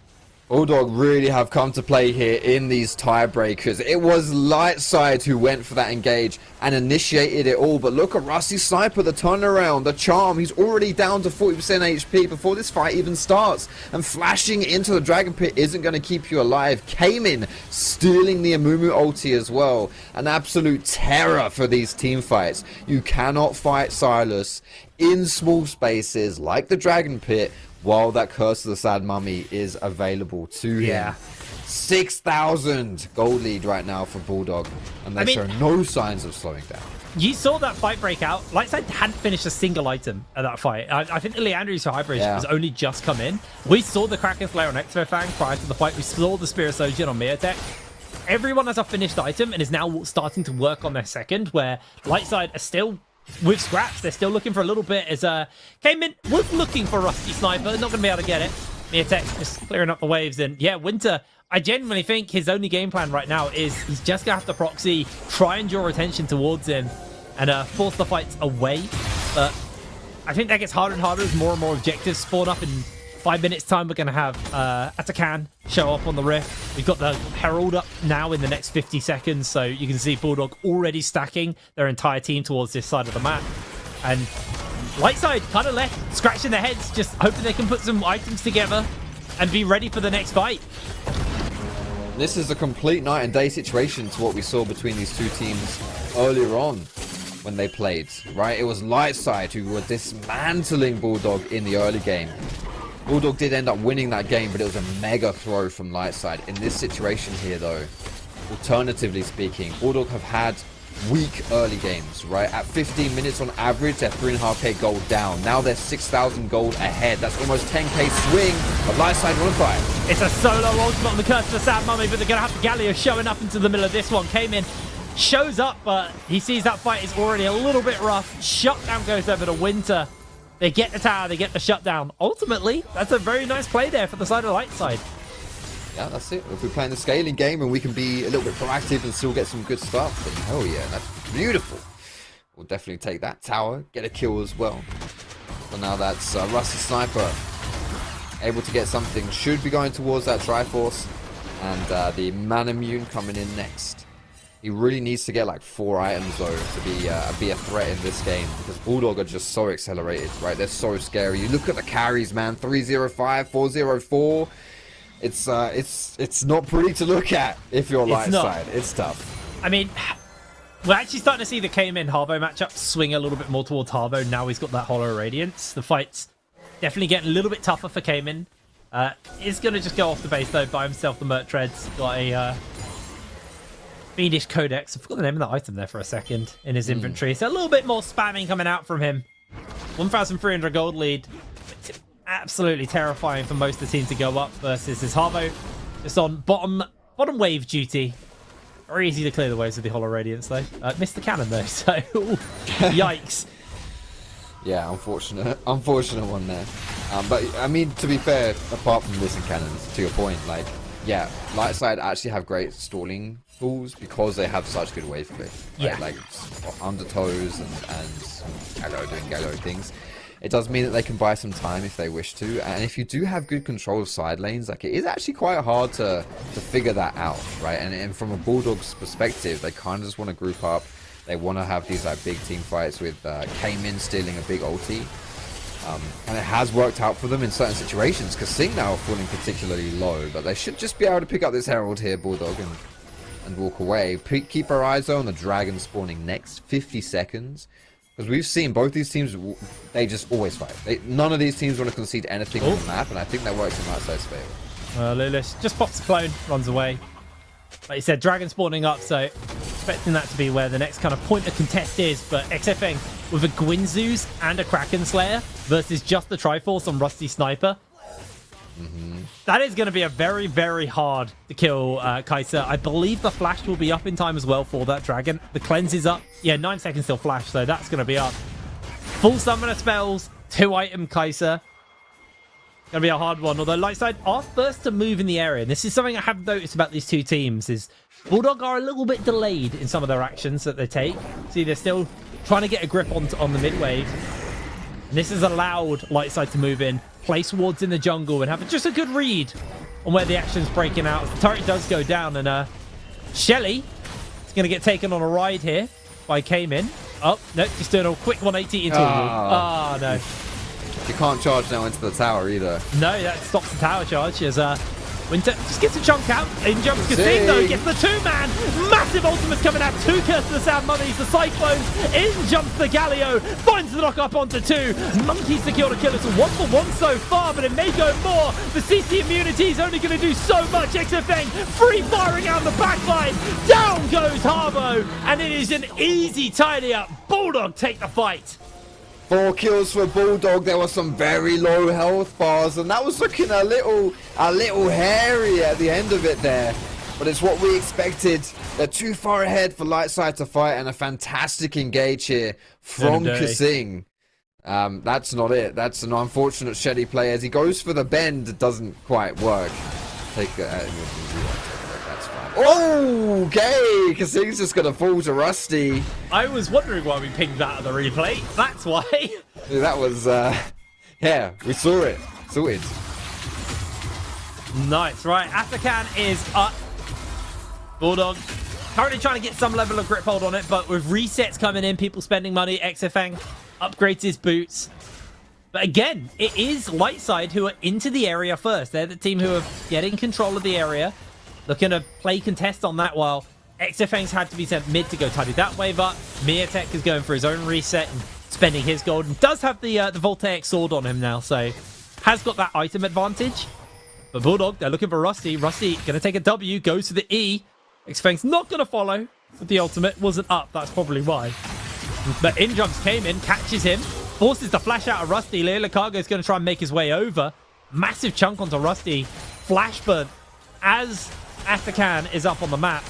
Bulldog really have come to play here in these tiebreakers. It was Lightside who went for that engage and initiated it all. But look at Rusty Sniper, the turnaround, the charm. He's already down to 40% HP before this fight even starts. And flashing into the Dragon Pit isn't going to keep you alive. Cayman stealing the Amumu ulti as well. An absolute terror for these team fights. You cannot fight Silas in small spaces like the Dragon Pit while that Curse of the Sad Mummy is available to him. 6,000 gold lead right now for Bulldog, and they show no signs of slowing down. You saw that fight break out. Lightside hadn't finished a single item at that fight. I think the Leandri's for Hybrid has only just come in. We saw the Kraken Slayer on Exofang prior to the fight. We saw the Spirit Surgeon on Miatek. Everyone has a finished item and is now starting to work on their second, where Lightside are still with scraps. They're still looking for a little bit. As Cayman was looking for Rusty Sniper, not going to be able to get it. Miatek just clearing up the waves, and yeah, Winter, I genuinely think his only game plan right now is he's just gonna have to proxy, try and draw attention towards him, and force the fights away. But I think that gets harder and harder as more and more objectives spawn up. In 5 minutes time, we're gonna have Atakan show up on the Rift. We've got the Herald up now in the next 50 seconds, so you can see Bulldog already stacking their entire team towards this side of the map. And Lightside kind of left scratching their heads, just hoping they can put some items together and be ready for the next fight. This is a complete night and day situation to what we saw between these two teams earlier on when they played, right? It was Lightside who were dismantling Bulldog in the early game. Bulldog did end up winning that game, but it was a mega throw from Lightside. In this situation here, though, alternatively speaking, Bulldog have had weak early games, right? At 15 minutes on average, they're 3.5k gold down. Now they're 6,000 gold ahead. That's almost 10k swing, but Lightside want to fight. It's a solo ultimate on the Curse of the Sad Mummy, but they're going to have Galio showing up into the middle of this one. Came in, shows up, but he sees that fight is already a little bit rough. Shutdown goes over to Winter. They get the tower, they get the shutdown. Ultimately, that's a very nice play there for the side of Lightside. Yeah, that's it. If we're playing the scaling game and we can be a little bit proactive and still get some good stuff, then hell yeah, that's beautiful. We'll definitely take that tower, get a kill as well. So now that's Rusty Sniper able to get something. Should be going towards that Triforce, and the Manamune coming in next. He really needs to get like 4 items though to be a threat in this game, because Bulldog are just so accelerated, right? They're so scary. You look at the carries, man. 305, 404. It's not pretty to look at if you're Lightside. It's tough. I mean, we're actually starting to see the Cayman Harbo matchup swing a little bit more towards Harbo. Now he's got that Hollow Radiance. The fight's definitely getting a little bit tougher for Cayman. He's going to just go off the base though, buy himself the Merc Treads. Got a Fiendish Codex. I forgot the name of that item there for a second in his inventory. So a little bit more spamming coming out from him. 1,300 gold lead. It's absolutely terrifying for most of the team to go up versus his Harbo. Just on bottom wave duty. Very easy to clear the waves with the Hollow Radiance though. Missed the cannon though, so yikes. Yeah, unfortunate one there. But I mean, to be fair, apart from missing cannons, to your point, like, yeah, Lightside actually have great stalling tools because they have such good wave clear. Right? Yeah. Like undertows and Gallo doing Gallo things. It does mean that they can buy some time if they wish to, and if you do have good control of side lanes, like, it is actually quite hard to figure that out, right? And from a Bulldog's perspective, they kind of just want to group up. They want to have these like big team fights with Cayman stealing a big ulti. And it has worked out for them in certain situations, because Sing now are falling particularly low, but they should just be able to pick up this Herald here, Bulldog, and walk away. Keep our eyes on the Dragon spawning next, 50 seconds. Because we've seen both these teams, they just always fight. None of these teams want to concede anything on the map, and I think that works in Lightside's favor. Lulish just pops the clone, runs away. Like you said, Dragon spawning up, so expecting that to be where the next kind of point of contest is, but XFN with a Gwynzeus and a Kraken Slayer versus just the Triforce on Rusty Sniper. That is going to be a very, very hard to kill Kaiser. I believe the flash will be up in time as well for that dragon. The cleanse is up. Yeah, 9 seconds till flash, so that's going to be up. Full summoner spells, 2-item Kaiser. Going to be a hard one. Although Lightside are first to move in the area. And this is something I have noticed about these two teams is Bulldog are a little bit delayed in some of their actions that they take. See, they're still trying to get a grip on the mid wave. And this has allowed Lightside to move in, place wards in the jungle, and have just a good read on where the action's breaking out. The turret does go down, and Shelly is going to get taken on a ride here by Cayman. Oh, no, just doing a quick 180 into a wall. Oh, no. You can't charge now into the tower either. No, that stops the tower charge as Winter just gets a chunk out. In jumps Casino, gets the 2-man. Massive ultimates coming out. 2 Curse to the Sound Mummies, the Cyclones. In jumps the Galio. Finds the knock up onto 2. Monkeys secure to kill us. 1 for 1 so far, but it may go more. The CC immunity is only going to do so much. XFN free firing out the backline. Down goes Harbo. And it is an easy tidy up. Bulldog take the fight. 4 kills for Bulldog. There were some very low health bars, and that was looking a little hairy at the end of it there. But it's what we expected. They're too far ahead for Lightside to fight, and a fantastic engage here from Kasing. That's not it. That's an unfortunate Shelly play. As he goes for the bend, it doesn't quite work. Take that's fine. Oh, okay. Kasing's just gonna fall to Rusty. I was wondering why we pinged that on the replay. That's why. That was, yeah, we saw it. Sorted. Nice, right. Atakan is up. Bulldog currently trying to get some level of grip hold on it, but with resets coming in, people spending money, XFang upgrades his boots. But again, it is Lightside who are into the area first. They're the team who are getting control of the area, looking to play contest on that, while XFang's had to be sent mid to go tidy that wave up. Miatek is going for his own reset and spending his gold, and does have the Voltaic sword on him now, so has got that item advantage. But Bulldog, they're looking for Rusty. Rusty going to take a W, goes to the E. XFang's not going to follow, but the ultimate wasn't up. That's probably why. But in jumps came in, catches him, forces the flash out of Rusty. Leo Cargo is going to try and make his way over. Massive chunk onto Rusty. Flash burn as Atakan is up on the map.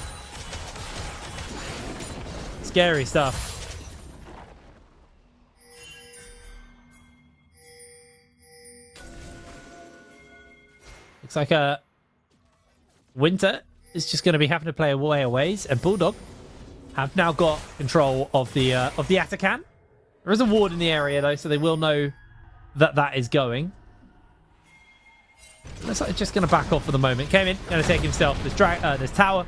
Scary stuff. Looks like Winter is just going to be having to play away a ways, and Bulldog have now got control of the Atakan. There is a ward in the area though, so they will know that that is going. Looks like it's just going to back off for the moment. Came in, going to take himself. There's tower.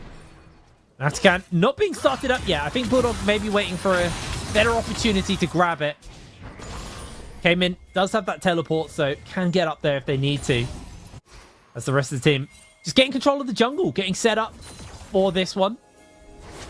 Atakan not being started up yet. I think Bulldog may be waiting for a better opportunity to grab it. Came in, does have that teleport, so can get up there if they need to. As the rest of the team just getting control of the jungle, getting set up for this one.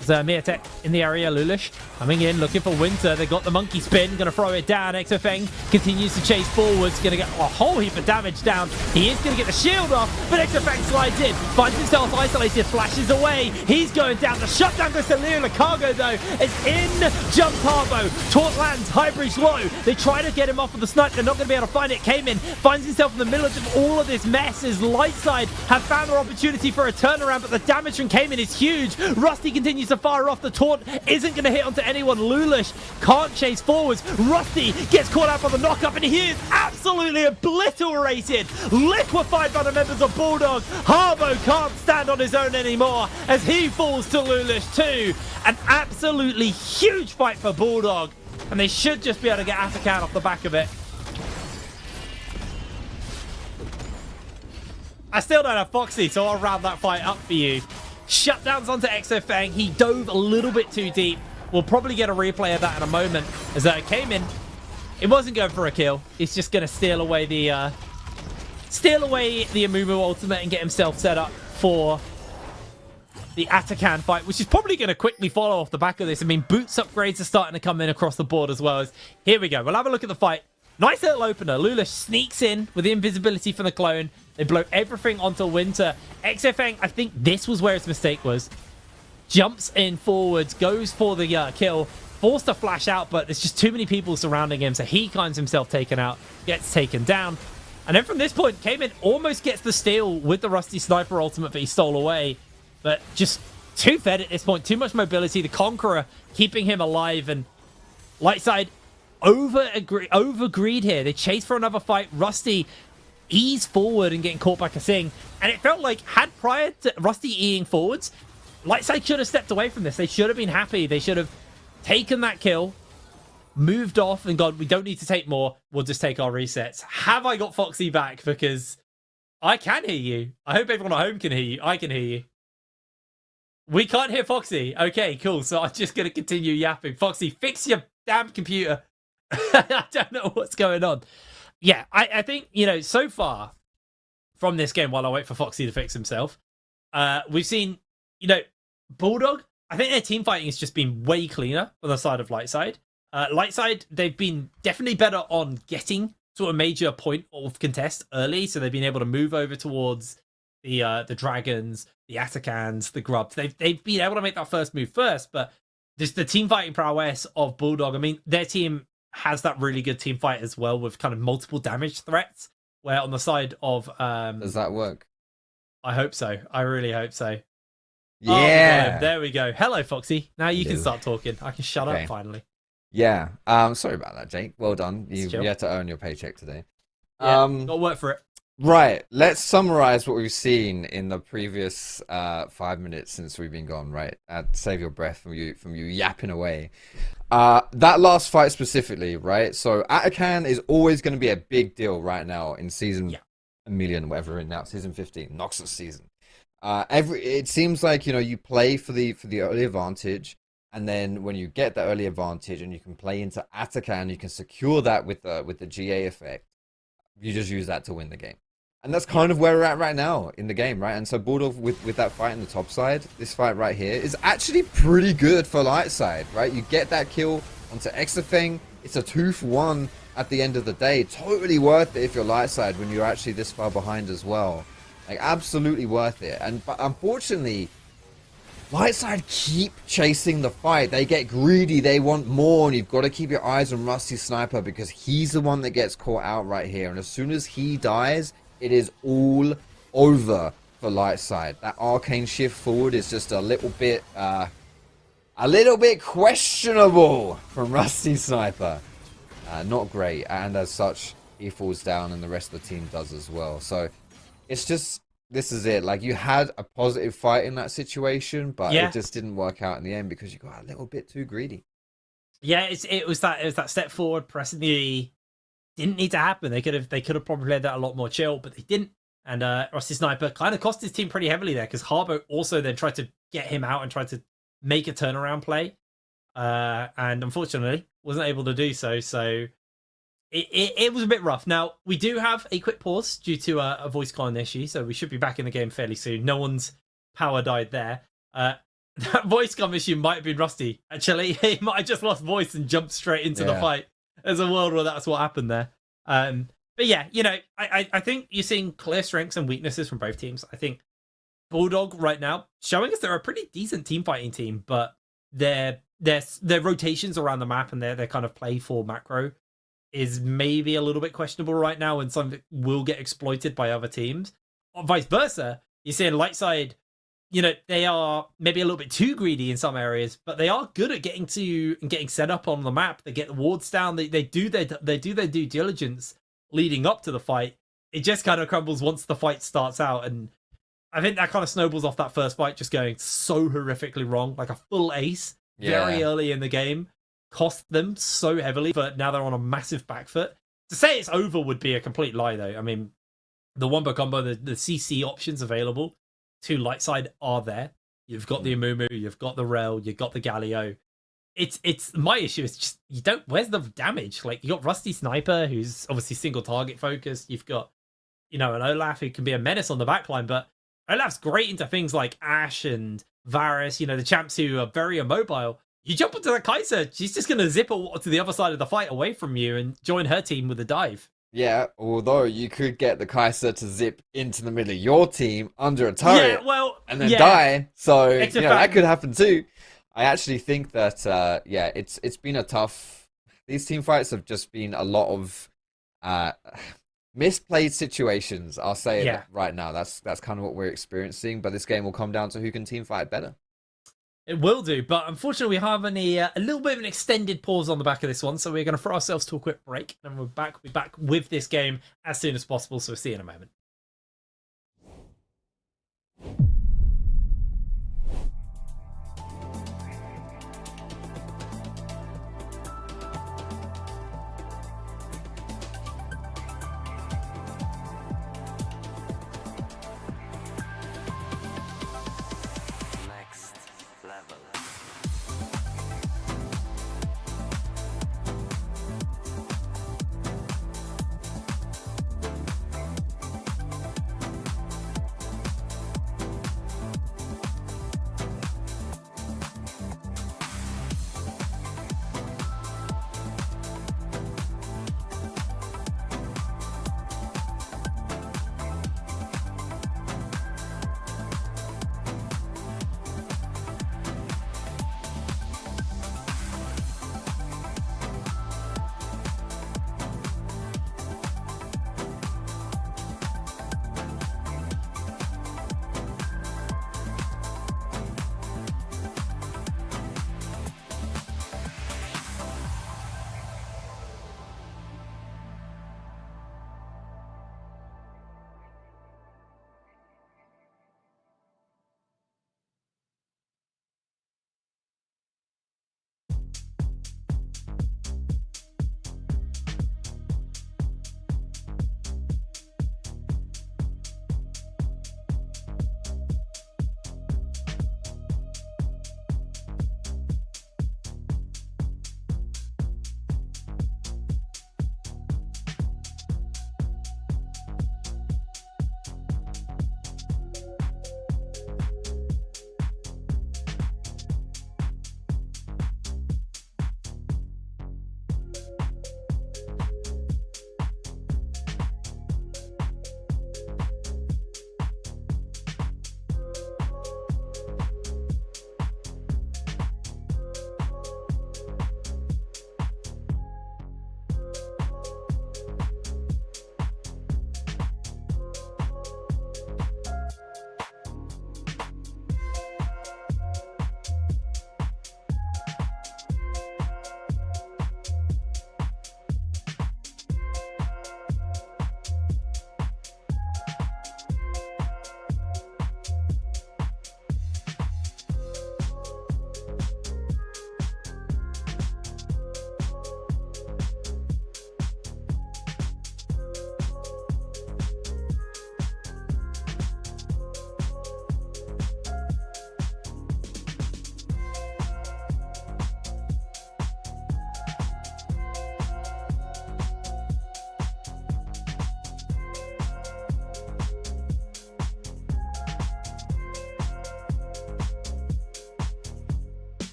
There's Miatek in the area. Lulish coming in, looking for Winter. They got the monkey spin, going to throw it down. XFeng continues to chase forwards, going to get a whole heap of damage down. He is going to get the shield off, but XFeng slides in, finds himself isolated, flashes away. He's going down. The shutdown goes to Leo Cargo though. It's in jump Harbo. Taunt lands, high breach low. They try to get him off with the snipe. They're not going to be able to find it. Came in, finds himself in the middle of all of this mess as Lightside have found their opportunity for a turnaround, but the damage from Cayman is huge. Rusty continues to fire off. The taunt isn't going to hit onto anyone. Lulish can't chase forwards. Rusty gets caught out by the knock-up, and he is absolutely obliterated, liquefied by the members of Bulldog. Harbo can't stand on his own anymore as he falls to Lulish too. An absolutely huge fight for Bulldog, and they should just be able to get Atakan off the back of it. I still don't have Foxy, so I'll round that fight up for you. Shutdowns onto XFang. He dove a little bit too deep. We'll probably get a replay of that in a moment. As that came in, it wasn't going for a kill. He's just going to steal away the Amumu ultimate and get himself set up for the Atakan fight, which is probably going to quickly follow off the back of this. I mean, boots upgrades are starting to come in across the board as well. Here we go. We'll have a look at the fight. Nice little opener. Lulish sneaks in with the invisibility from the clone. They blow everything onto Winter. XFang, I think this was where his mistake was. jumps in forwards, goes for the kill, forced to flash out, but there's just too many people surrounding him, so he finds himself taken out, gets taken down. And then from this point, Cayman almost gets the steal with the Rusty Sniper ultimate that he stole away, but just too fed at this point, too much mobility. The Conqueror keeping him alive, and Lightside over-greed here. They chase for another fight. Rusty ease forward and getting caught by Kasing, and it felt like prior to Rusty eating forwards, Lightside should have stepped away from this. They should have been happy. They should have taken that kill, moved off, and gone, we don't need to take more. We'll just take our resets. Have I got Foxy back? Because I can hear you. I hope everyone at home can hear you. I can hear you. We can't hear Foxy. Okay, cool. So I'm just going to continue yapping. Foxy, fix your damn computer. I don't know what's going on. Yeah, I think, so far from this game, while I wait for Foxy to fix himself, we've seen, Bulldog, I think their team fighting has just been way cleaner on the side of Lightside. Lightside, they've been definitely better on getting to a major point of contest early, so they've been able to move over towards the Dragons, the Atacans, the Grubs. They've been able to make that first move first, but just the team fighting prowess of Bulldog, I mean, their team has that really good team fight as well with kind of multiple damage threats, where on the side of... Does that work? I hope so. I really hope so. Yeah. Oh, there we go. Hello, Foxy. Now you can start talking. I can shut up finally. Yeah. Sorry about that, Jake. Well done. You had to earn your paycheck today. Yeah, got work for it. Right. Let's summarize what we've seen in the previous 5 minutes since we've been gone. Right. Save your breath from you yapping away. That last fight specifically, right? So Atakan is always going to be a big deal right now in season a million, whatever we're in now, season 15, Noxus season. It seems like you play for the early advantage, and then when you get the early advantage and you can play into Atakan, you can secure that with the GA effect. You just use that to win the game. And that's kind of where we're at right now in the game, right? And so Bulldog with that fight on the top side, this fight right here is actually pretty good for Lightside, right? You get that kill onto Exafeng. It's a 2-for-1 at the end of the day. Totally worth it if you're Lightside when you're actually this far behind as well. Like, absolutely worth it. But unfortunately, Lightside keep chasing the fight. They get greedy. They want more. And you've got to keep your eyes on Rusty Sniper because he's the one that gets caught out right here. And as soon as he dies, it is all over for Lightside. That arcane shift forward is just a little bit questionable from Rusty Sniper. Not great. And as such, he falls down and the rest of the team does as well. So it's just, this is it. Like, you had a positive fight in that situation, but it just didn't work out in the end because you got a little bit too greedy. Yeah, it was that step forward, pressing the E. Didn't need to happen. They could have probably played that a lot more chill, but they didn't. And Rusty Sniper kind of cost his team pretty heavily there because Harbo also then tried to get him out and tried to make a turnaround play, and unfortunately wasn't able to do so. So it was a bit rough. Now we do have a quick pause due to a voice con issue, so we should be back in the game fairly soon. No one's power died there. That voice con issue might have been Rusty. Actually, he might have just lost voice and jumped straight into the fight. There's a world where that's what happened there. But yeah, I think you're seeing clear strengths and weaknesses from both teams. I think Bulldog right now showing us they're a pretty decent team fighting team, but their rotations around the map and their kind of play for macro is maybe a little bit questionable right now, and some will get exploited by other teams. Or vice versa, you're seeing Lightside, they are maybe a little bit too greedy in some areas, but they are good at getting set up on the map. They get the wards down. They do their due diligence leading up to the fight. It just kind of crumbles once the fight starts out, and I think that kind of snowballs off that first fight just going so horrifically wrong. Like a full ace very early in the game cost them so heavily, but now they're on a massive back foot. To say it's over would be a complete lie, though. I mean, the Wombo combo, the CC options available to Lightside are there. You've got the Amumu, you've got the Rel, you've got the Galio. It's my issue is just where's the damage? Like, you got Rusty Sniper, who's obviously single target focused. You've got an Olaf who can be a menace on the backline, but Olaf's great into things like Ashe and Varus, the champs who are very immobile. You jump onto that Kai'Sa, she's just going to zip to the other side of the fight away from you and join her team with a dive. Yeah, although you could get the Kaiser to zip into the middle of your team under a turret and then die. So that could happen too. I actually think that it's been a tough. These team fights have just been a lot of misplayed situations. I'll say that right now. That's kind of what we're experiencing. But this game will come down to who can team fight better. It will do, but unfortunately we have a little bit of an extended pause on the back of this one, so we're going to throw ourselves to a quick break, and we'll be back with this game as soon as possible, so we'll see you in a moment.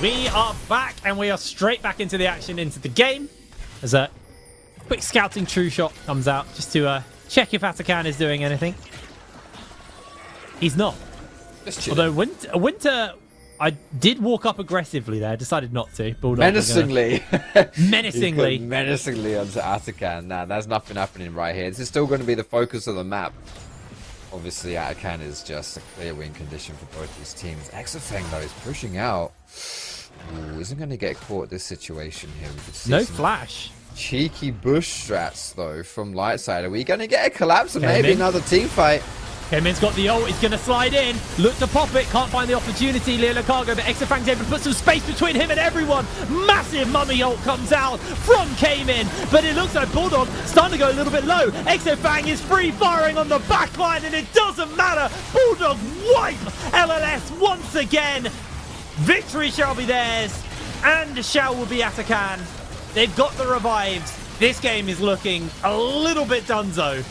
We are back, and we are straight back into the action, into the game. As a quick scouting true shot comes out, just to check if Atakan is doing anything. He's not. Although Winter, I did walk up aggressively there, decided not to. Bulldog Menacingly. menacingly. Menacingly onto Atakan. Nah, there's nothing happening right here. This is still going to be the focus of the map. Obviously, Atakan is just a clear win condition for both these teams. Exafeng, though, is pushing out. Ooh, isn't going to get caught in this situation here. We could see No some flash. cheeky bush strats, though, from Lightside. Are we going to get a collapse and maybe another team fight? Kemin's got the ult, he's going to slide in. Look to pop it, can't find the opportunity. Leo Cargo, but Exafang's able to put some space between him and everyone. Massive mummy ult comes out from Kemin, but it looks like Bulldog starting to go a little bit low. Exafang is free firing on the back line, and it doesn't matter. Bulldog wipe LLS once again. Victory shall be theirs, and shall will be Atakan. They've got the revives. This game is looking a little bit donezo.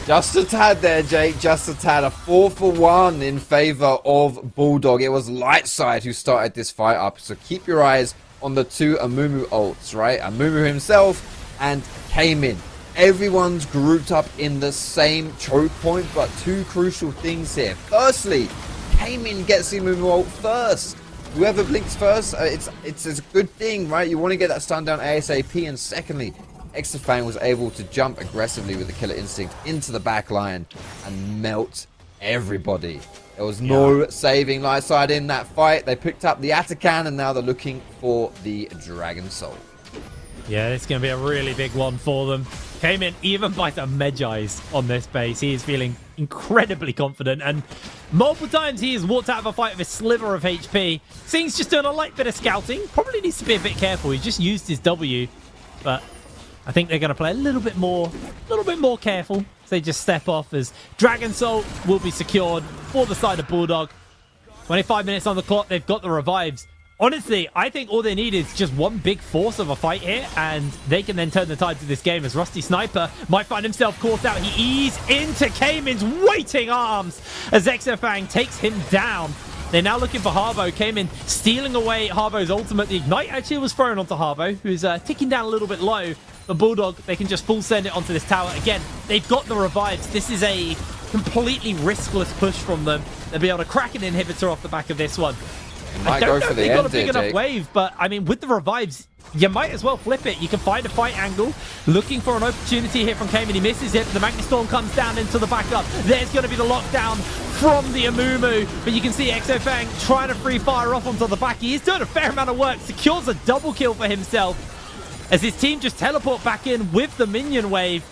Just a tad there, Jake. Just a tad. A 4-for-1 in favor of Bulldog. It was Lightside who started this fight up. So keep your eyes on the two Amumu ults, right? Amumu himself and Kemin. Everyone's grouped up in the same choke point, but two crucial things here. Firstly, Kemin gets the Amumu ult first. Whoever blinks first, it's a good thing, right? You want to get that stun down ASAP. And secondly, Exafang was able to jump aggressively with the Killer Instinct into the back line and melt everybody. There was no saving Lightside in that fight. They picked up the Atakan, and now they're looking for the Dragon Soul. Yeah, it's going to be a really big one for them. Came in even by the Medjais on this base. He is feeling incredibly confident, and multiple times he has walked out of a fight with a sliver of HP. Sing's just doing a light bit of scouting. Probably needs to be a bit careful. He just used his W, but I think they're going to play a little bit more careful. So they just step off, as Dragon Soul will be secured for the side of Bulldog. 25 minutes on the clock. They've got the revives. Honestly, I think all they need is just one big force of a fight here, and they can then turn the tides of this game, as Rusty Sniper might find himself caught out. He eased into Kamen's waiting arms as Exafang takes him down. They're now looking for Harbo. Kemin stealing away Harbo's ultimate. The Ignite actually was thrown onto Harbo, who's ticking down a little bit low. The Bulldog, they can just full send it onto this tower. Again, they've got the revives. This is a completely riskless push from them. They'll be able to crack an inhibitor off the back of this one. I don't know if they've got a big enough wave, but I mean, with the revives, you might as well flip it. You can find a fight angle, looking for an opportunity here from Kemin. He misses it, but the Magnet Storm comes down into the backup. There's going to be the lockdown from the Amumu, but you can see Exafang trying to free fire off onto the back. He's doing a fair amount of work, secures a double kill for himself, as his team just teleport back in with the minion wave.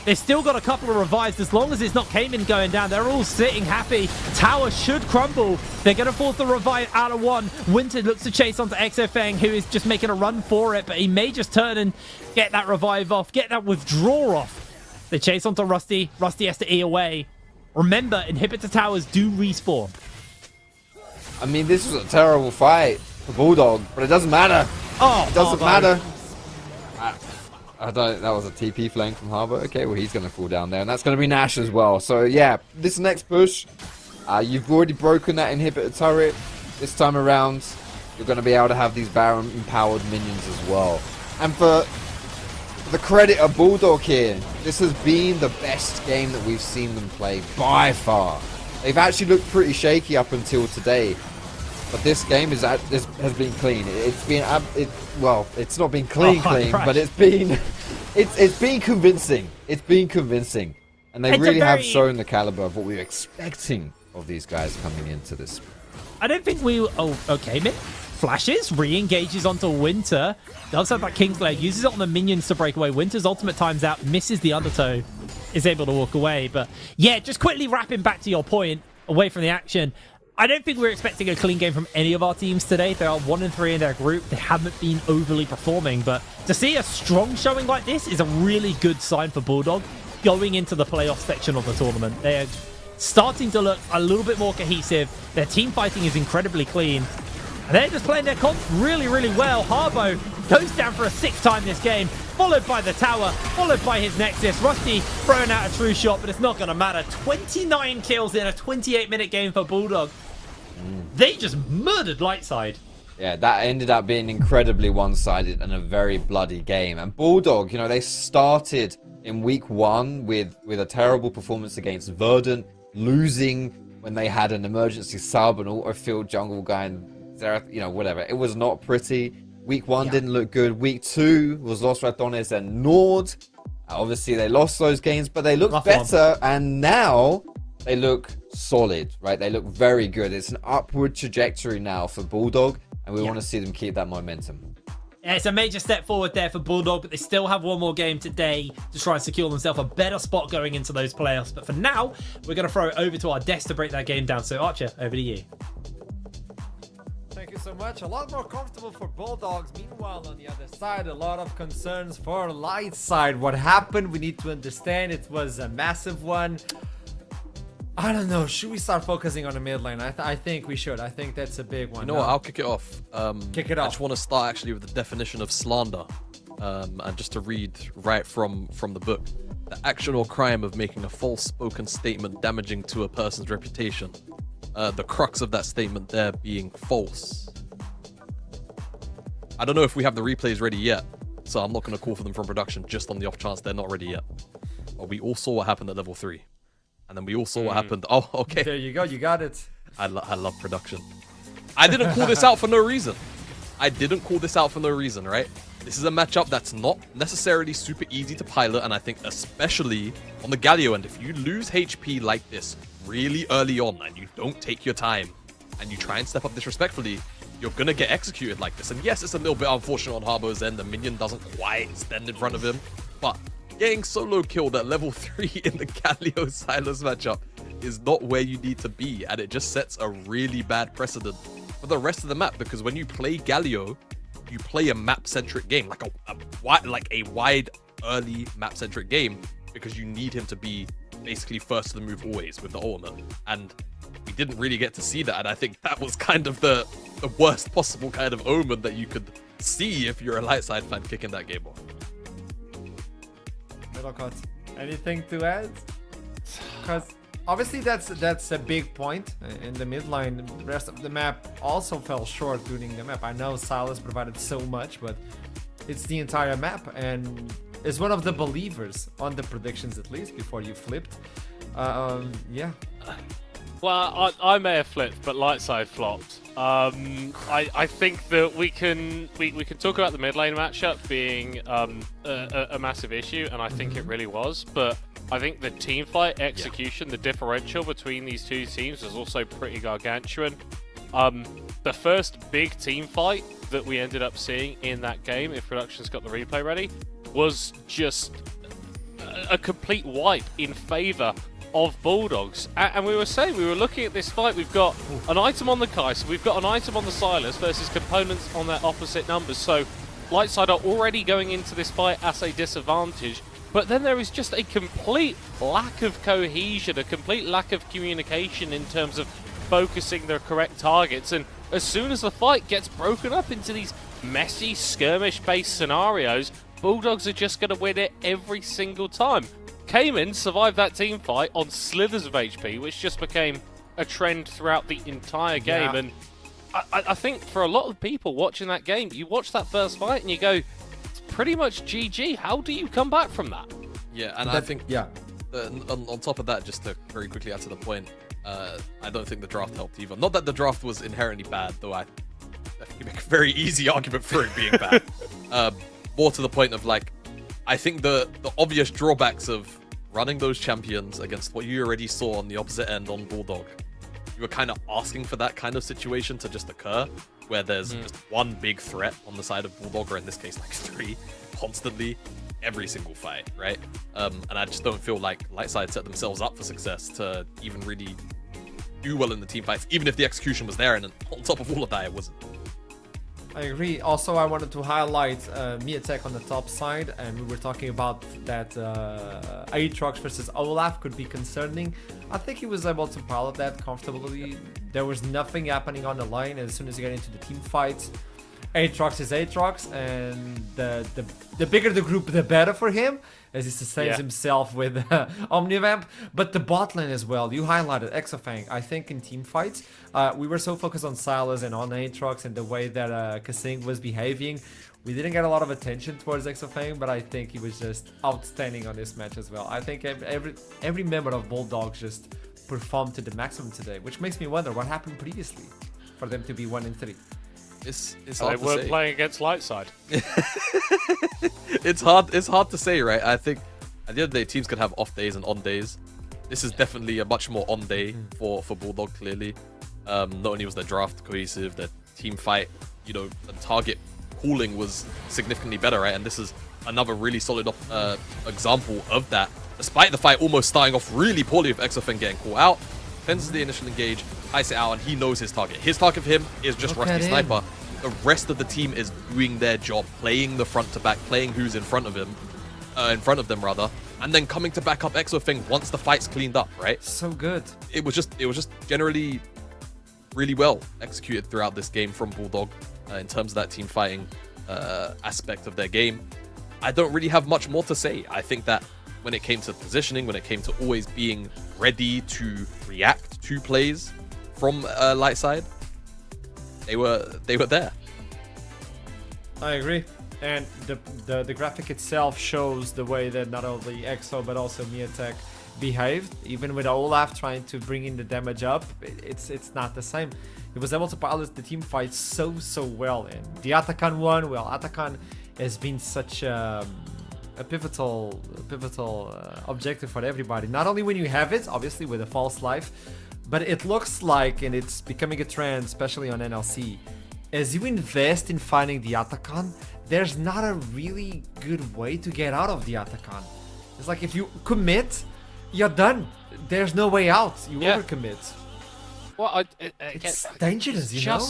They've still got a couple of revives. As long as it's not Kemin going down, they're all sitting happy. Tower should crumble. They're going to force the revive out of one. Winter looks to chase onto Exafang, who is just making a run for it, but he may just turn and get that revive off, get that withdraw off. They chase onto Rusty. Rusty has to E away. Remember, inhibitor towers do respawn. I mean, this was a terrible fight for Bulldog, but it doesn't matter. Oh, it doesn't matter. I don't. That was a TP flank from Harbour. Okay, well, he's going to fall down there, and that's going to be Nash as well. So yeah, this next push, you've already broken that inhibitor turret. This time around, you're going to be able to have these Baron empowered minions as well. And for the credit of Bulldog here, this has been the best game that we've seen them play by far. They've actually looked pretty shaky up until today, but this game has been clean. It's been well, it's not been clean, but it's been convincing. It's been convincing, and they really have shown the caliber of what we were expecting of these guys coming into this. I don't think we... Oh, okay, flashes, re-engages onto Winter. Does have that Kingslayer, uses it on the minions to break away. Winter's ultimate times out, misses the undertow, is able to walk away. But yeah, just quickly wrapping back to your point, away from the action, I don't think we're expecting a clean game from any of our teams today. They are 1-3 in their group. They haven't been overly performing, but to see a strong showing like this is a really good sign for Bulldog going into the playoff section of the tournament. They're starting to look a little bit more cohesive. Their team fighting is incredibly clean, and they're just playing their comp really, really well. Harbo goes down for a 6th time this game, followed by the tower, followed by his Nexus. Rusty throwing out a true shot, but it's not going to matter. 29 kills in a 28-minute game for Bulldog. They just murdered Lightside. Yeah, that ended up being incredibly one-sided and a very bloody game. And Bulldog, you know, they started in week 1 with a terrible performance against Verdant, losing when they had an emergency sub, an auto-field jungle guy, and you know, whatever. It was not pretty. Week 1 didn't look good. Week 2 was Los Ratones and Nord. Obviously, they lost those games, but they looked better, and now they look solid, right? They look very good. It's an upward trajectory now for Bulldog, and we want to see them keep that momentum. Yeah, it's a major step forward there for Bulldog, but they still have one more game today to try and secure themselves a better spot going into those playoffs. But for now, we're going to throw it over to our desk to break that game down. So, Archer, over to you. Thank you so much. A lot more comfortable for Bulldogs. Meanwhile, on the other side, a lot of concerns for Light side. What happened? We need to understand. It was a massive one. I don't know. Should we start focusing on the mid lane? I think we should. I think that's a big one. You know what? I'll kick it off. Kick it off. I just want to start actually with the definition of slander. And just to read right from the book. The action or crime of making a false spoken statement damaging to a person's reputation. The crux of that statement there being false. I don't know if we have the replays ready yet, so I'm not going to call for them from production just on the off chance they're not ready yet. But we all saw what happened at level 3. And then we all saw what happened. Oh, okay. There you go. You got it. I love production. I didn't call this out for no reason. I didn't call this out for no reason, right? This is a matchup that's not necessarily super easy to pilot, and I think especially on the Galio end, if you lose HP like this really early on and you don't take your time and you try and step up disrespectfully, you're gonna get executed like this. And yes, it's a little bit unfortunate on Harbo's end. The minion doesn't quite stand in front of him, but getting solo killed at level 3 in the Galio Silas matchup is not where you need to be, and it just sets a really bad precedent for the rest of the map, because when you play Galio, you play a map-centric game, like a wide early map-centric game, because you need him to be basically first to the move always with the ultimate. And we didn't really get to see that, and I think that was kind of the worst possible kind of omen that you could see if you're a light side fan kicking that game off. Middle cut. Anything to add? Because obviously that's a big point in the mid line. The rest of the map also fell short during the map. I know Silas provided so much, but it's the entire map, and is one of the believers on the predictions, at least before you flipped. Yeah. Well, I may have flipped, but Lightside flopped. I think that we can talk about the mid lane matchup being a massive issue, and I think it really was. But I think the team fight execution, the differential between these two teams was also pretty gargantuan. The first big team fight that we ended up seeing in that game, if production's got the replay ready, was just a complete wipe in favor of Bulldogs. And we were looking at this fight, we've got an item on the Kai'Sa, we've got an item on the Silas versus components on their opposite numbers, so Lightside are already going into this fight at a disadvantage, but then there is just a complete lack of cohesion, a complete lack of communication in terms of focusing their correct targets, and as soon as the fight gets broken up into these messy skirmish-based scenarios, Bulldogs are just going to win it every single time. Cayman survived that team fight on slithers of HP, which just became a trend throughout the entire game. And I think for a lot of people watching that game, you watch that first fight and you go, it's pretty much GG. How do you come back from that? Yeah, and I think on top of that, just to very quickly add to the point, I don't think the draft helped either. Not that the draft was inherently bad, though I think you make a very easy argument for it being bad. More to the point of, like, I think the obvious drawbacks of running those champions against what you already saw on the opposite end on Bulldog, you were kind of asking for that kind of situation to just occur, where there's just one big threat on the side of Bulldog, or in this case, like 3, constantly, every single fight, right? And I just don't feel like Lightside set themselves up for success to even really do well in the team fights, even if the execution was there, and on top of all of that, it wasn't. I agree. Also, I wanted to highlight Miatek on the top side, and we were talking about that Aatrox versus Olaf could be concerning. I think he was able to pilot that comfortably. There was nothing happening on the line, and as soon as you get into the team fights, Aatrox is Aatrox, and the bigger the group, the better for him, as he sustains himself with Omnivamp. But the bot lane as well, you highlighted Exofang. I think in team fights, we were so focused on Sylas and on Aatrox and the way that Kasing was behaving. We didn't get a lot of attention towards Exofang, but I think he was just outstanding on this match as well. I think every member of Bulldogs just performed to the maximum today, which makes me wonder what happened previously for them to be 1-3. It's They hard to weren't say. playing against Lightside. It's hard to say, right? I think at the end of the day, teams can have off days and on days. This is definitely a much more on day for Bulldog, clearly. Not only was their draft cohesive, their team fight, you know, the target calling was significantly better, right? And this is another really solid example of that. Despite the fight almost starting off really poorly with Exofeng getting caught out, fences the initial engage, ice it out, and he knows his target. His target for him is just Rusty Sniper. The rest of the team is doing their job, playing the front to back, playing who's in front of him, and then coming to back up Exofeng once the fight's cleaned up, right? So good. It was just generally really well executed throughout this game from Bulldog in terms of that team fighting aspect of their game. I don't really have much more to say. I think that when it came to positioning, when it came to always being ready to react to plays from Lightside, they were there. I agree. And the graphic itself shows the way that not only EXO but also Miatek behaved. Even with Olaf trying to bring in the damage up, it's not the same. He was able to pilot the team fight so well. And the Atakan one, well, Atakan has been such a pivotal objective for everybody. Not only when you have it, obviously with a false life, but it looks like, and it's becoming a trend, especially on NLC, as you invest in finding the Atakan, there's not a really good way to get out of the Atakan. It's like if you commit, you're done. There's no way out. You overcommit. Well, It's dangerous, you know?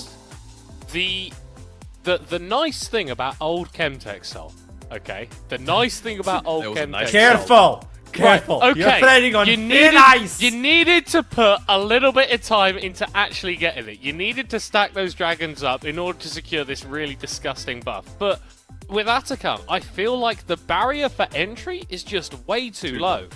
The nice thing about old Chemtextile, okay? The nice thing about old That was a nice- Chemtextile. Careful! Okay, You're treading on you thin ice! needed to put a little bit of time into actually getting it. You needed to stack those dragons up in order to secure this really disgusting buff. But with Atakan, I feel like the barrier for entry is just way too low.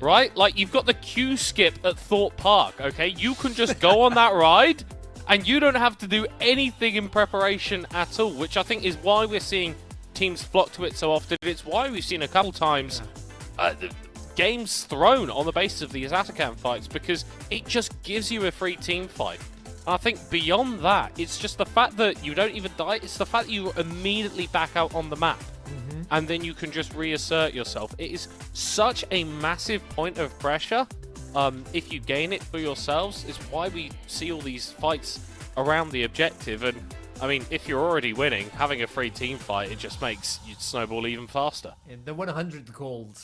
Right? Like, you've got the Q skip at Thorpe Park, okay? You can just go on that ride, and you don't have to do anything in preparation at all, which I think is why we're seeing teams flock to it so often. It's why we've seen a couple times games thrown on the basis of these Atakan fights, because it just gives you a free team fight. And I think beyond that, it's just the fact that you don't even die, it's the fact that you immediately back out on the map. And then you can just reassert yourself. It is such a massive point of pressure if you gain it for yourselves. It's why we see all these fights around the objective. And I mean, if you're already winning, having a free team fight, it just makes you snowball even faster. And the 100 gold,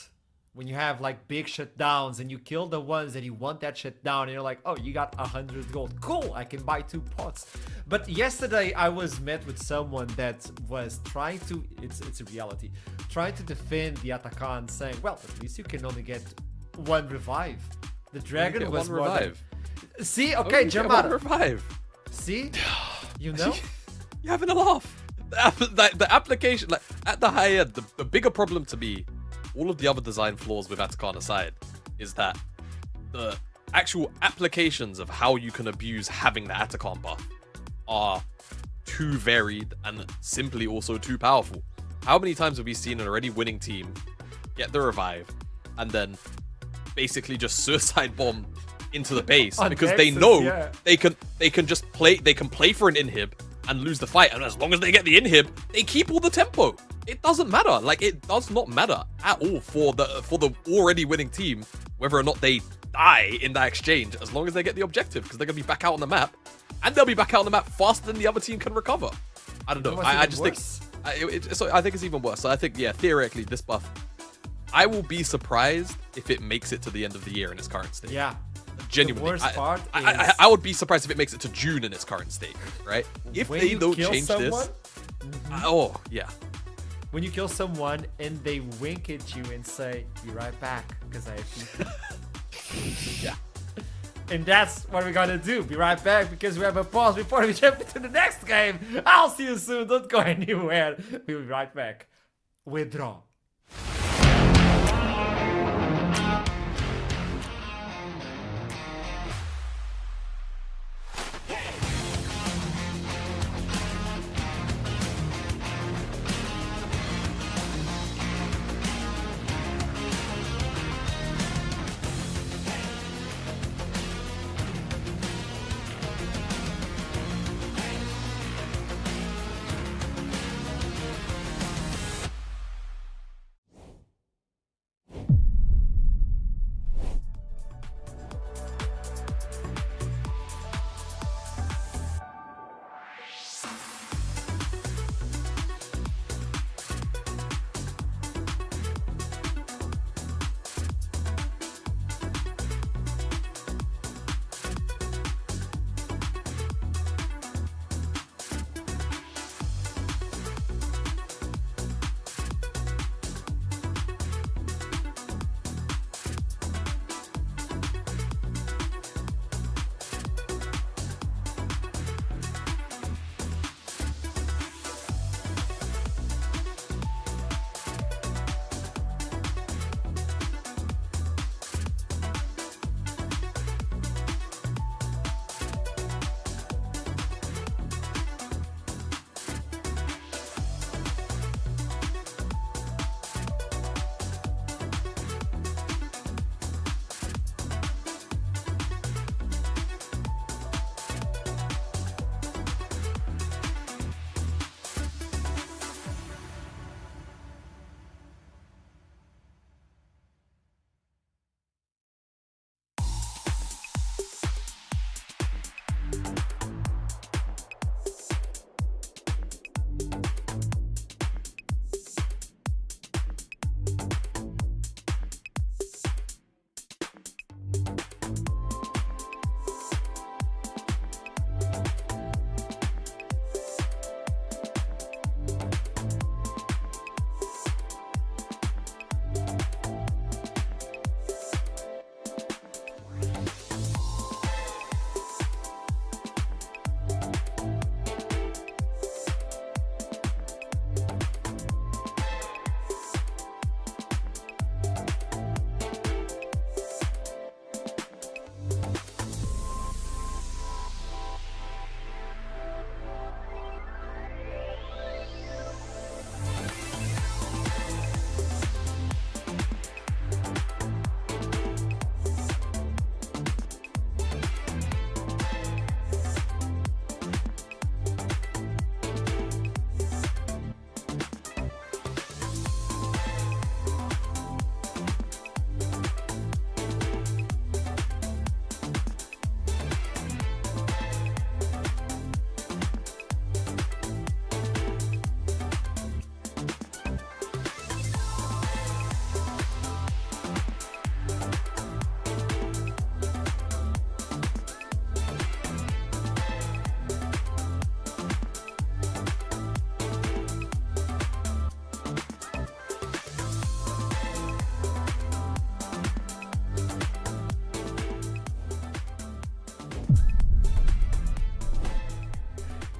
when you have like big shutdowns and you kill the ones that you want that shutdown, and you're like, oh, you got 100 gold. Cool, I can buy 2 pots. But yesterday I was met with someone that was trying to, it's a reality, trying to defend the Atakan, saying, well, at least you can only get 1 revive. The dragon was one revive. See, okay, Jamada. Revive. See, you know. You're having a laugh. The application, like at the high end, the bigger problem to me, all of the other design flaws with Atakan aside, is that the actual applications of how you can abuse having the Atakan buff are too varied and simply also too powerful. How many times have we seen an already winning team get the revive and then basically just suicide bomb into the base because they know they can just play, they can play for an inhib and lose the fight, and as long as they get the inhib, they keep all the tempo. It doesn't matter. Like, it does not matter at all for the already winning team whether or not they die in that exchange, as long as they get the objective, because they're gonna be back out on the map, and they'll be back out on the map faster than the other team can recover. I don't know. I just think I think it's even worse. So I think, yeah, theoretically, this buff, I will be surprised if it makes it to the end of the year in its current state. Yeah. Genuinely, The worst part I would be surprised if it makes it to June in its current state, right? If when they you don't kill change someone, this, oh yeah, when you kill someone and they wink at you and say, "Be right back," because I have people. yeah. And that's what we're gonna do. Be right back because we have a pause before we jump into the next game. I'll see you soon. Don't go anywhere. We'll be right back. Withdraw.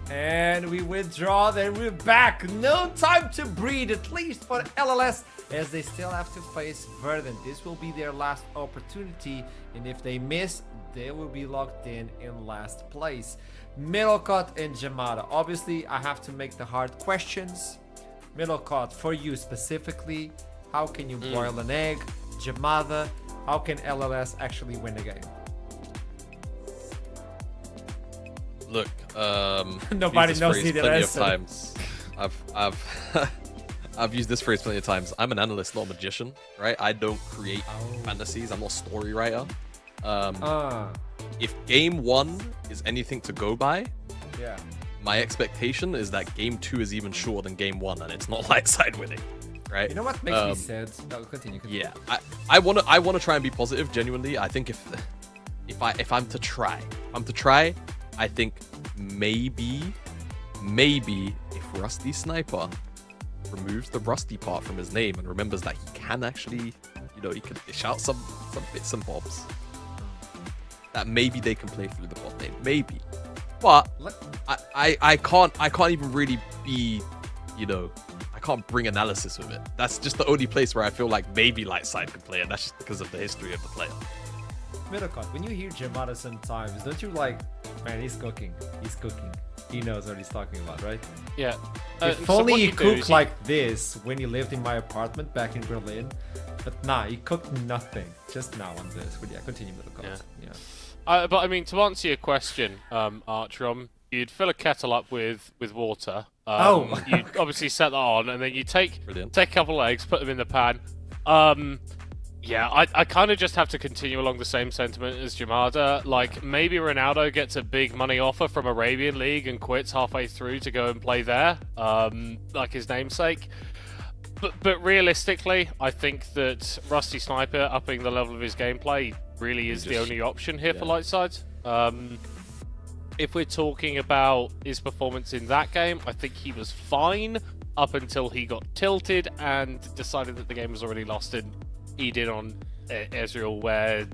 And we withdraw, then we're back. No time to breathe, at least for LLS, as they still have to face Verdant. This will be their last opportunity, and if they miss, they will be locked in last place. Middlecott and Jamada. Obviously, I have to make the hard questions. Middlecott, for you specifically, how can you boil an egg? Jamada, how can LLS actually win the game? Look, Nobody used this knows phrase either plenty answer. of times. I've used this phrase plenty of times. I'm an analyst, not a magician, right? I don't create fantasies. I'm not a story writer. If game 1 is anything to go by, Yeah. my expectation is that game 2 is even shorter than game 1, and it's not light side winning, right? You know what makes me sad? No, continue. Yeah, I wanna try and be positive. Genuinely, I think if I'm to try, I think maybe if Rusty Sniper removes the Rusty part from his name and remembers that he can actually, he can dish out some bits and bobs. that maybe they can play through the bot lane, maybe. But I can't even really be, you know, I can't bring analysis with it. That's just the only place where I feel like maybe light side can play, and that's just because of the history of the player. Middlecon, when you hear Jamada sometimes, don't you like, man, he's cooking. He's cooking. He knows what he's talking about, right? Yeah. If so only what he you do cooked is like this when he lived in my apartment back in Berlin. But nah, he cooked nothing. Just now on this. But yeah, continue Middlecon. Yeah. But I mean, to answer your question, Archrom, you'd fill a kettle up with water. You'd obviously set that on, and then you take a couple of eggs, put them in the pan. Yeah, I kind of just have to continue along the same sentiment as Jamada. Like, maybe Ronaldo gets a big money offer from Arabian League and quits halfway through to go and play there, like his namesake. But realistically, I think that Rusty Sniper upping the level of his gameplay really is the only option here for Lightside. If we're talking about his performance in that game, I think he was fine up until he got tilted and decided that the game was already lost, and he did on Ezreal where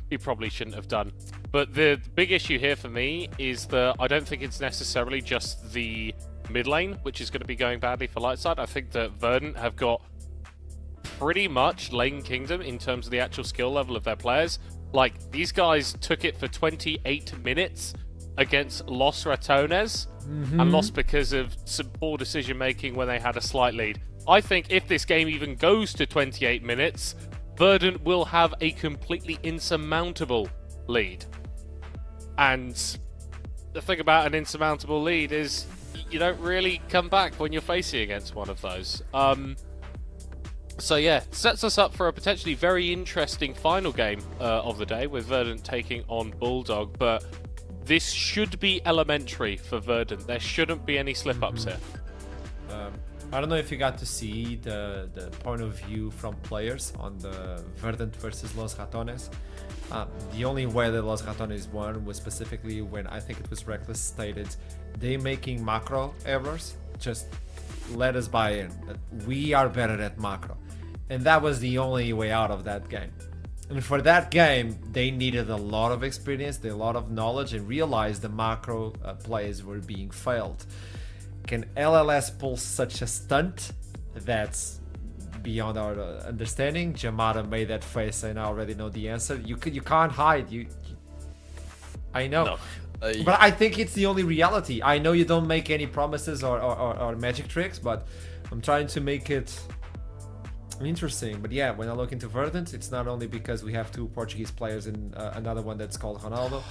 he probably shouldn't have done. But the big issue here for me is that I don't think it's necessarily just the mid lane which is going to be going badly for Lightside. I think that Verdant have got pretty much lane kingdom in terms of the actual skill level of their players. Like, these guys took it for 28 minutes against Los Ratones and lost because of some poor decision making when they had a slight lead. I think if this game even goes to 28 minutes, Verdant will have a completely insurmountable lead. And the thing about an insurmountable lead is you don't really come back when you're facing against one of those. So yeah, sets us up for a potentially very interesting final game of the day, with Verdant taking on Bulldog, but this should be elementary for Verdant. There shouldn't be any slip-ups here. I don't know if you got to see the point of view from players on the Verdant versus Los Ratones. The only way that Los Ratones won was specifically when, I think it was Reckless, stated they making macro errors. Just let us buy in. We are better at macro. And that was the only way out of that game. And for that game, they needed a lot of experience, a lot of knowledge, and realized the macro plays were being failed. Can LLS pull such a stunt? That's beyond our understanding. Jamada made that face, and I already know the answer. You can't hide. I know. No. But I think it's the only reality. I know you don't make any promises or magic tricks, but I'm trying to make it interesting. But yeah, when I look into Verdant, it's not only because we have two Portuguese players and another one that's called Ronaldo,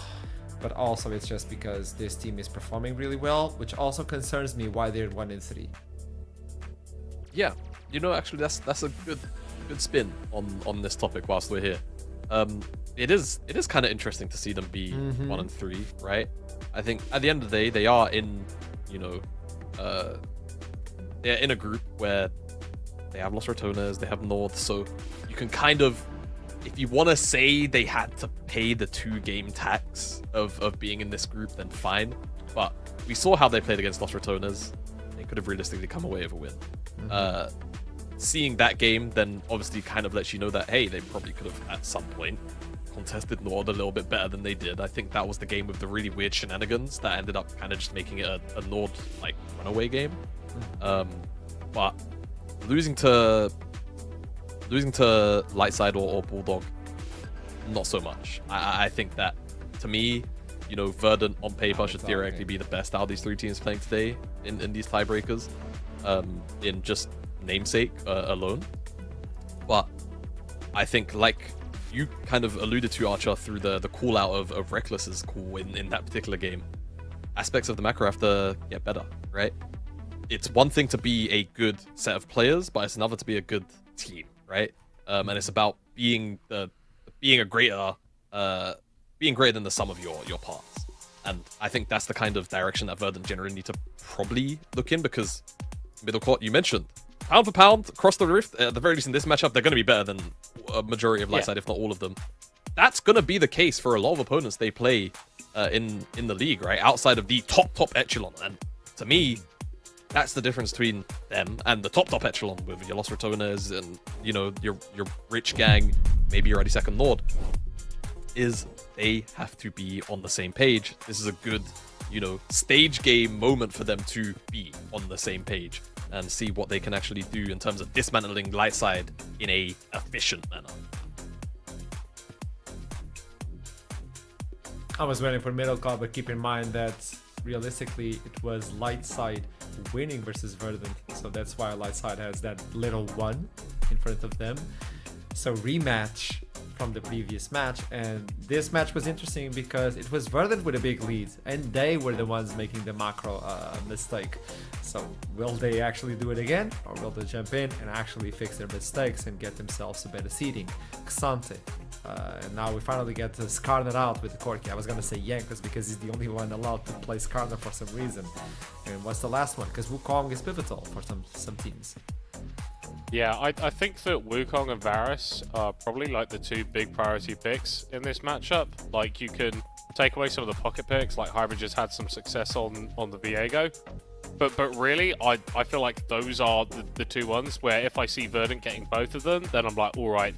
but also it's just because this team is performing really well, which also concerns me why they're 1-3. Yeah, you know, actually that's a good spin on this topic whilst we're here. It is kind of interesting to see them be 1-3, right? I think at the end of the day, they are in, you know, they're in a group where they have Los Ratones, they have North, so you can kind of, if you want to say they had to pay the 2-game tax of being in this group, then fine. But we saw how they played against Los Ratones. They could have realistically come away with a win. Seeing that game then obviously kind of lets you know that, hey, they probably could have at some point contested Nord a little bit better than they did. I think that was the game with the really weird shenanigans that ended up kind of just making it a Nord like runaway game. But losing to Lightside or Bulldog, not so much. I think that, to me, you know, Verdant on paper should theoretically be the best out of these 3 teams playing today in these tiebreakers, in just namesake alone. But I think, like you kind of alluded to, Archer, through the call out of Reckless's call in that particular game, aspects of the macro have to get better, right? It's one thing to be a good set of players, but it's another to be a good team, right? And it's about being greater than the sum of your parts. And I think that's the kind of direction that Verdant generally need to probably look in, because middle court, you mentioned, pound for pound, across the rift, at the very least in this matchup, they're going to be better than a majority of Lightside, if not all of them. That's going to be the case for a lot of opponents they play in the league, right? Outside of the top echelon. And to me, that's the difference between them and the top echelon with your Los Ratones and, you know, your rich gang, maybe your already second Lord. is they have to be on the same page. This is a good, you know, stage game moment for them to be on the same page and see what they can actually do in terms of dismantling Lightside in a efficient manner. I was waiting for middle call, but keep in mind that realistically it was Lightside winning versus Verdant, so that's why Lightside has that little one in front of them. So rematch from the previous match, and this match was interesting because it was Verdant with a big lead and they were the ones making the macro mistake. So will they actually do it again, or will they jump in and actually fix their mistakes and get themselves a better seeding? Xante. And now we finally get to Skarner out with the Corki. I was gonna say Yankees because he's the only one allowed to play Skarner for some reason. And what's the last one? Because Wukong is pivotal for some teams. Yeah, I think that Wukong and Varus are probably like the two big priority picks in this matchup. Like, you can take away some of the pocket picks, like Hybrid just had some success on the Viego. But really, I feel like those are the two ones where if I see Verdant getting both of them, then I'm like, all right,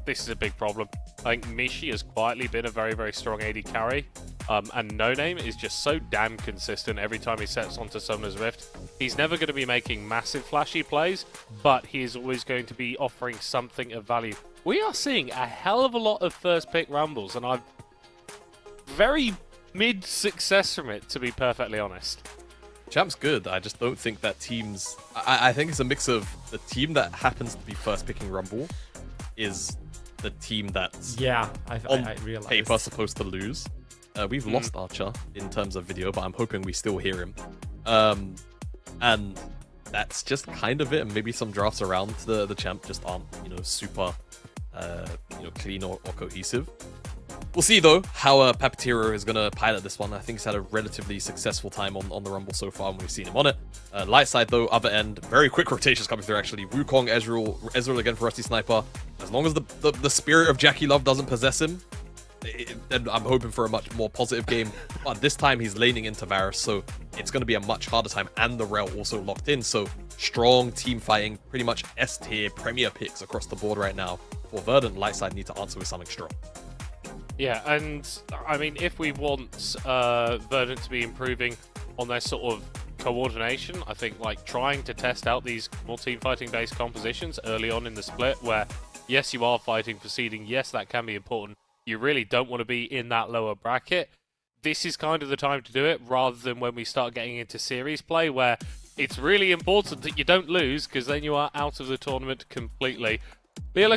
this is a big problem. I think Mishi has quietly been a very, very strong AD carry. And No Name is just so damn consistent every time he sets onto Summoner's Rift. He's never going to be making massive flashy plays, but he is always going to be offering something of value. We are seeing a hell of a lot of first pick rumbles, and I've very mid success from it, to be perfectly honest. Champ's good. I just don't think that teams... I think it's a mix of the team that happens to be first picking Rumble is the team that's I realized. paper supposed to lose. We've lost Archer in terms of video, but I'm hoping we still hear him. And that's just kind of it. And maybe some drafts around the champ just aren't, you know, super, clean or cohesive. We'll see, though, how Papatero is going to pilot this one. I think he's had a relatively successful time on the Rumble so far, and we've seen him on it. Lightside, though, other end, very quick rotations coming through, actually. Wukong, Ezreal again for Rusty Sniper. As long as the spirit of Jackie Love doesn't possess him, then I'm hoping for a much more positive game. But this time, he's laning into Varus, so it's going to be a much harder time, and the Rel also locked in. So strong team fighting, pretty much S-tier premier picks across the board right now. For Verdant, Lightside need to answer with something strong. Yeah, and I mean, if we want Verdant to be improving on their sort of coordination, I think like trying to test out these more team fighting based compositions early on in the split where, yes, you are fighting for seeding, yes, that can be important. You really don't want to be in that lower bracket. This is kind of the time to do it, rather than when we start getting into series play where it's really important that you don't lose because then you are out of the tournament completely.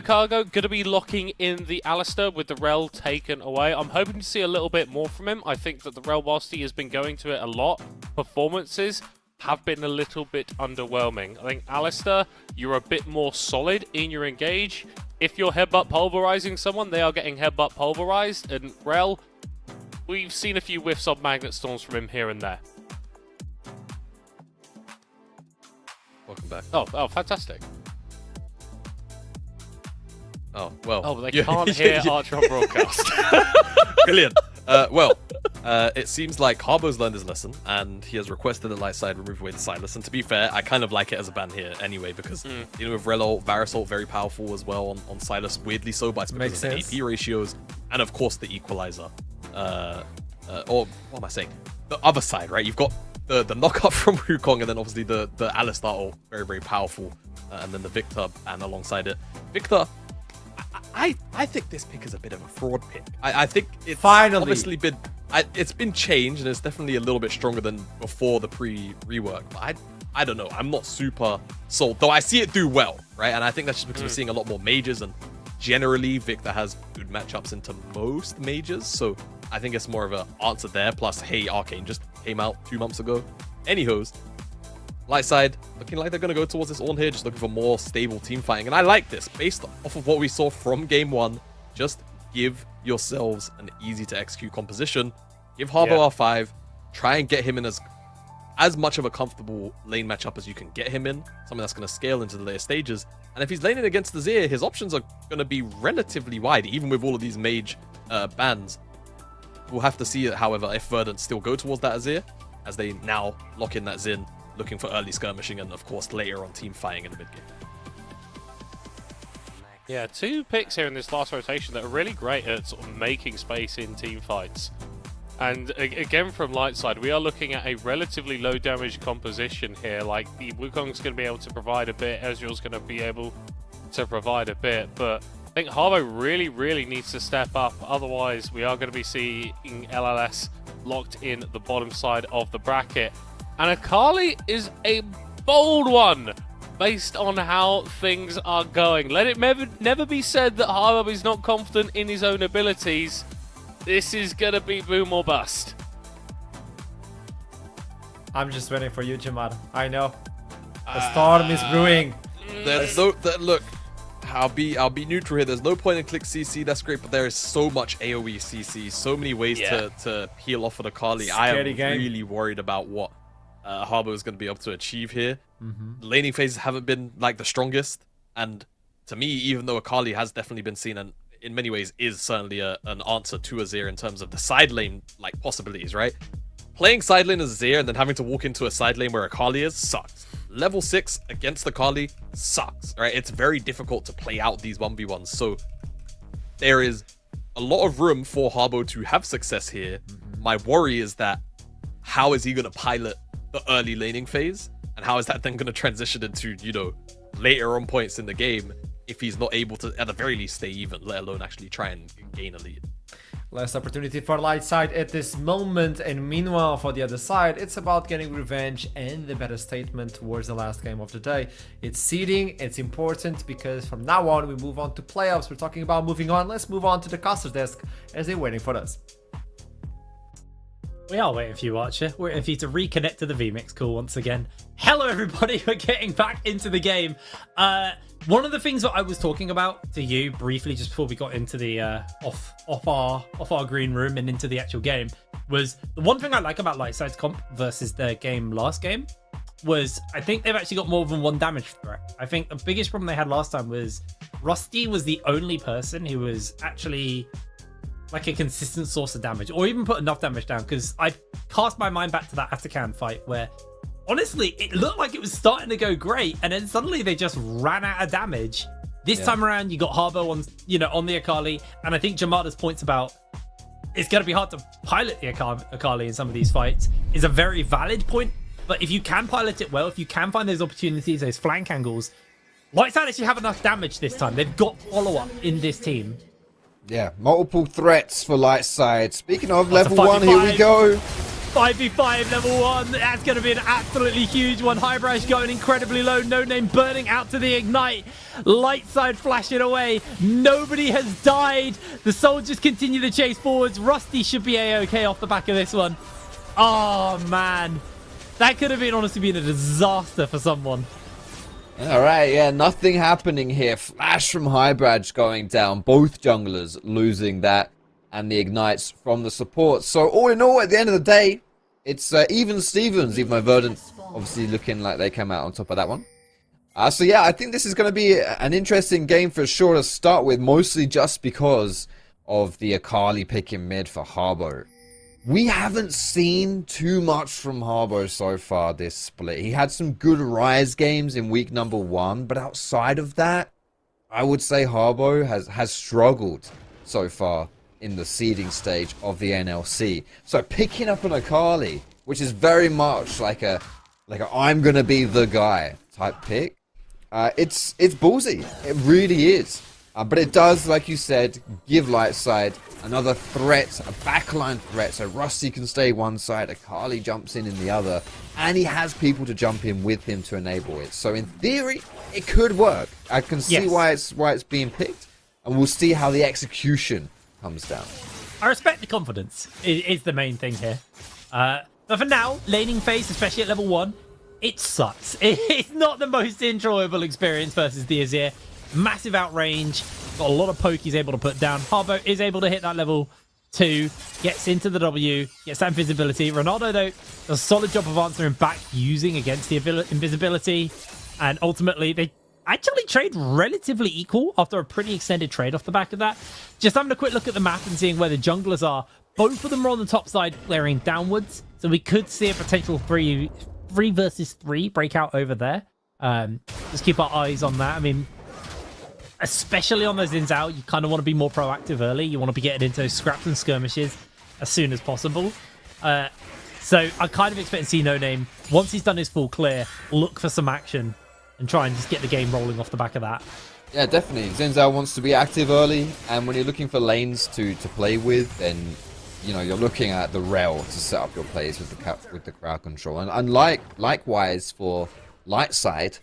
Cargo going to be locking in the Alistair with the Rel taken away. I'm hoping to see a little bit more from him. I think that the Rel, whilst he has been going to it a lot, performances have been a little bit underwhelming. I think Alistair, you're a bit more solid in your engage. If you're headbutt pulverizing someone, they are getting headbutt pulverized. And Rel, we've seen a few whiffs of Magnet Storms from him here and there. Welcome back. Oh, fantastic. Oh, well. Oh, they can't hear Archer on broadcast. Brilliant. It seems like Harbo's learned his lesson, and he has requested that Lightside remove away the Silas. And to be fair, I kind of like it as a ban here anyway, because, you know, with Rel ult, Varus ult, very powerful as well on Silas, weirdly so, but it's because of the AP ratios, and of course the equalizer. Or, what am I saying? The other side, right? You've got the knockup from Wukong, and then obviously the Alistar ult, very, very powerful. And then the Victor ban alongside it. Victor... I think this pick is a bit of a fraud pick. I think it's obviously been it's been changed, and it's definitely a little bit stronger than before the pre-rework. But I don't know. I'm not super sold, though I see it do well, right? And I think that's just because we're seeing a lot more mages, and generally Victor has good matchups into most mages. So I think it's more of an answer there. Plus, hey, Arcane just came out 2 months ago. Anyhows, Lightside looking like they're going to go towards this Ornn here, just looking for more stable team fighting. And I like this. Based off of what we saw from game 1, just give yourselves an easy-to-execute composition. Give Harbo R5. Try and get him in as much of a comfortable lane matchup as you can get him in. Something that's going to scale into the later stages. And if he's laning against the Azir, his options are going to be relatively wide, even with all of these mage bans. We'll have to see, however, if Verdant still go towards that Azir, as they now lock in that Xin, looking for early skirmishing and, of course, later on team fighting in the mid game. Yeah, 2 picks here in this last rotation that are really great at sort of making space in team fights. And again, from light side, we are looking at a relatively low damage composition here. Like, the Wukong's going to be able to provide a bit, Ezreal's going to be able to provide a bit, but I think Harbo really, really needs to step up. Otherwise, we are going to be seeing LLS locked in the bottom side of the bracket. And Akali is a bold one based on how things are going. Let it never be said that Harbo is not confident in his own abilities. This is going to be boom or bust. I'm just waiting for you, Jamad. I know. The storm is brewing. There's no look. I'll be neutral here. There's no point in click CC. That's great, but there is so much AOE CC, so many ways to peel off of the Akali. I am really worried about what Harbo is going to be able to achieve here. The laning phases haven't been like the strongest, and to me, even though Akali has definitely been seen and in many ways is certainly an answer to Azir in terms of the side lane like possibilities, right? Playing side lane as Azir and then having to walk into a side lane where Akali is sucks. Level 6 against Akali sucks, right? It's very difficult to play out these 1v1s, so there is a lot of room for Harbo to have success here. My worry is that how is he going to pilot the early laning phase, and how is that then going to transition into, you know, later on points in the game if he's not able to, at the very least, stay even, let alone actually try and gain a lead. Last opportunity for light side at this moment, and meanwhile for the other side, it's about getting revenge and the better statement towards the last game of the day. It's seeding, it's important because from now on we move on to playoffs. We're talking about moving on. Let's move on to the caster's desk as they're waiting for us. We are waiting for you, Archer. We're waiting for you to reconnect to the VMix call once again. Hello, everybody. We're getting back into the game. One of the things that I was talking about to you briefly just before we got into the off our green room and into the actual game was the one thing I like about Lightside's comp versus their game last game was I think they've actually got more than one damage threat. I think the biggest problem they had last time was Rusty was the only person who was actually like a consistent source of damage, or even put enough damage down, because I cast my mind back to that Atakan fight where honestly it looked like it was starting to go great and then suddenly they just ran out of damage. This time around you got Harbo on, you know, on the Akali, and I think Jamada's points about it's going to be hard to pilot the Akali in some of these fights is a very valid point. But if you can pilot it well, if you can find those opportunities, those flank angles, Lightside actually have enough damage this time. They've got follow-up in this team. Yeah, multiple threats for Lightside. Speaking of level 1, here we go. 5v5 level 1. That's going to be an absolutely huge one. Highbrush going incredibly low. No Name burning out to the ignite. Lightside flashing away. Nobody has died. The soldiers continue the chase forwards. Rusty should be a-okay off the back of this one. Oh, man. That could have been honestly been a disaster for someone. Alright, yeah, nothing happening here. Flash from Highbridge going down. Both junglers losing that. And the ignites from the support. So all in all, at the end of the day, it's even Stevens, even though Verdant obviously looking like they came out on top of that one. So yeah, I think this is going to be an interesting game for sure to start with, mostly just because of the Akali picking mid for Harbo. We haven't seen too much from Harbo so far this split. He had some good Rise games in week number 1, but outside of that, I would say Harbo has struggled so far in the seeding stage of the NLC. So picking up an Akali, which is very much like a I'm gonna be the guy type pick, it's ballsy. It really is. But it does, like you said, give Lightside another threat, a backline threat, so Rusty can stay one side, Akali jumps in the other, and he has people to jump in with him to enable it. So in theory, it could work. I can see why it's being picked, and we'll see how the execution comes down. I respect the confidence is the main thing here. But for now, laning phase, especially at level 1, it sucks. It's not the most enjoyable experience versus the Azir. Massive outrange, got a lot of poke he's able to put down. Harbo is able to hit that level 2, gets into the W, gets that invisibility. Ronaldo, though, does a solid job of answering back using against the invisibility. And ultimately, they actually trade relatively equal after a pretty extended trade off the back of that. Just having a quick look at the map and seeing where the junglers are. Both of them are on the top side, clearing downwards. So we could see a potential 3 versus 3 breakout over there. Just keep our eyes on that. I mean, especially on those ins out, you kind of want to be more proactive early. You want to be getting into those scraps and skirmishes as soon as possible. So I kind of expect to see No Name, once he's done his full clear, look for some action and try and just get the game rolling off the back of that. Yeah, definitely. Xin Zhao wants to be active early, and when you're looking for lanes to play with, then you know you're looking at the rail to set up your plays with the crowd control. And likewise for light side,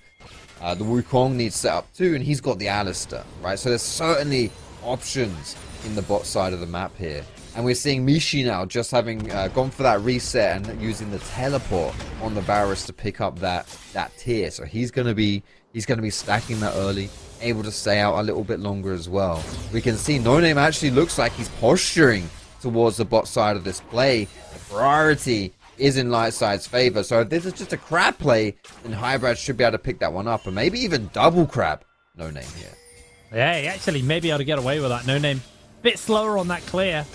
the Wukong needs setup too, and he's got the Alistair, right? So there's certainly options in the bot side of the map here. And we're seeing Mishi now just having gone for that reset and using the teleport on the Varus to pick up that tier. So he's gonna be stacking that early, able to stay out a little bit longer as well. We can see No Name actually looks like he's posturing towards the bot side of this play. The priority is in light side's favor. So if this is just a crab play, then Hybrid should be able to pick that one up, and maybe even double crab No Name here. Yeah, he actually may be able to get away with that. No Name, bit slower on that clear.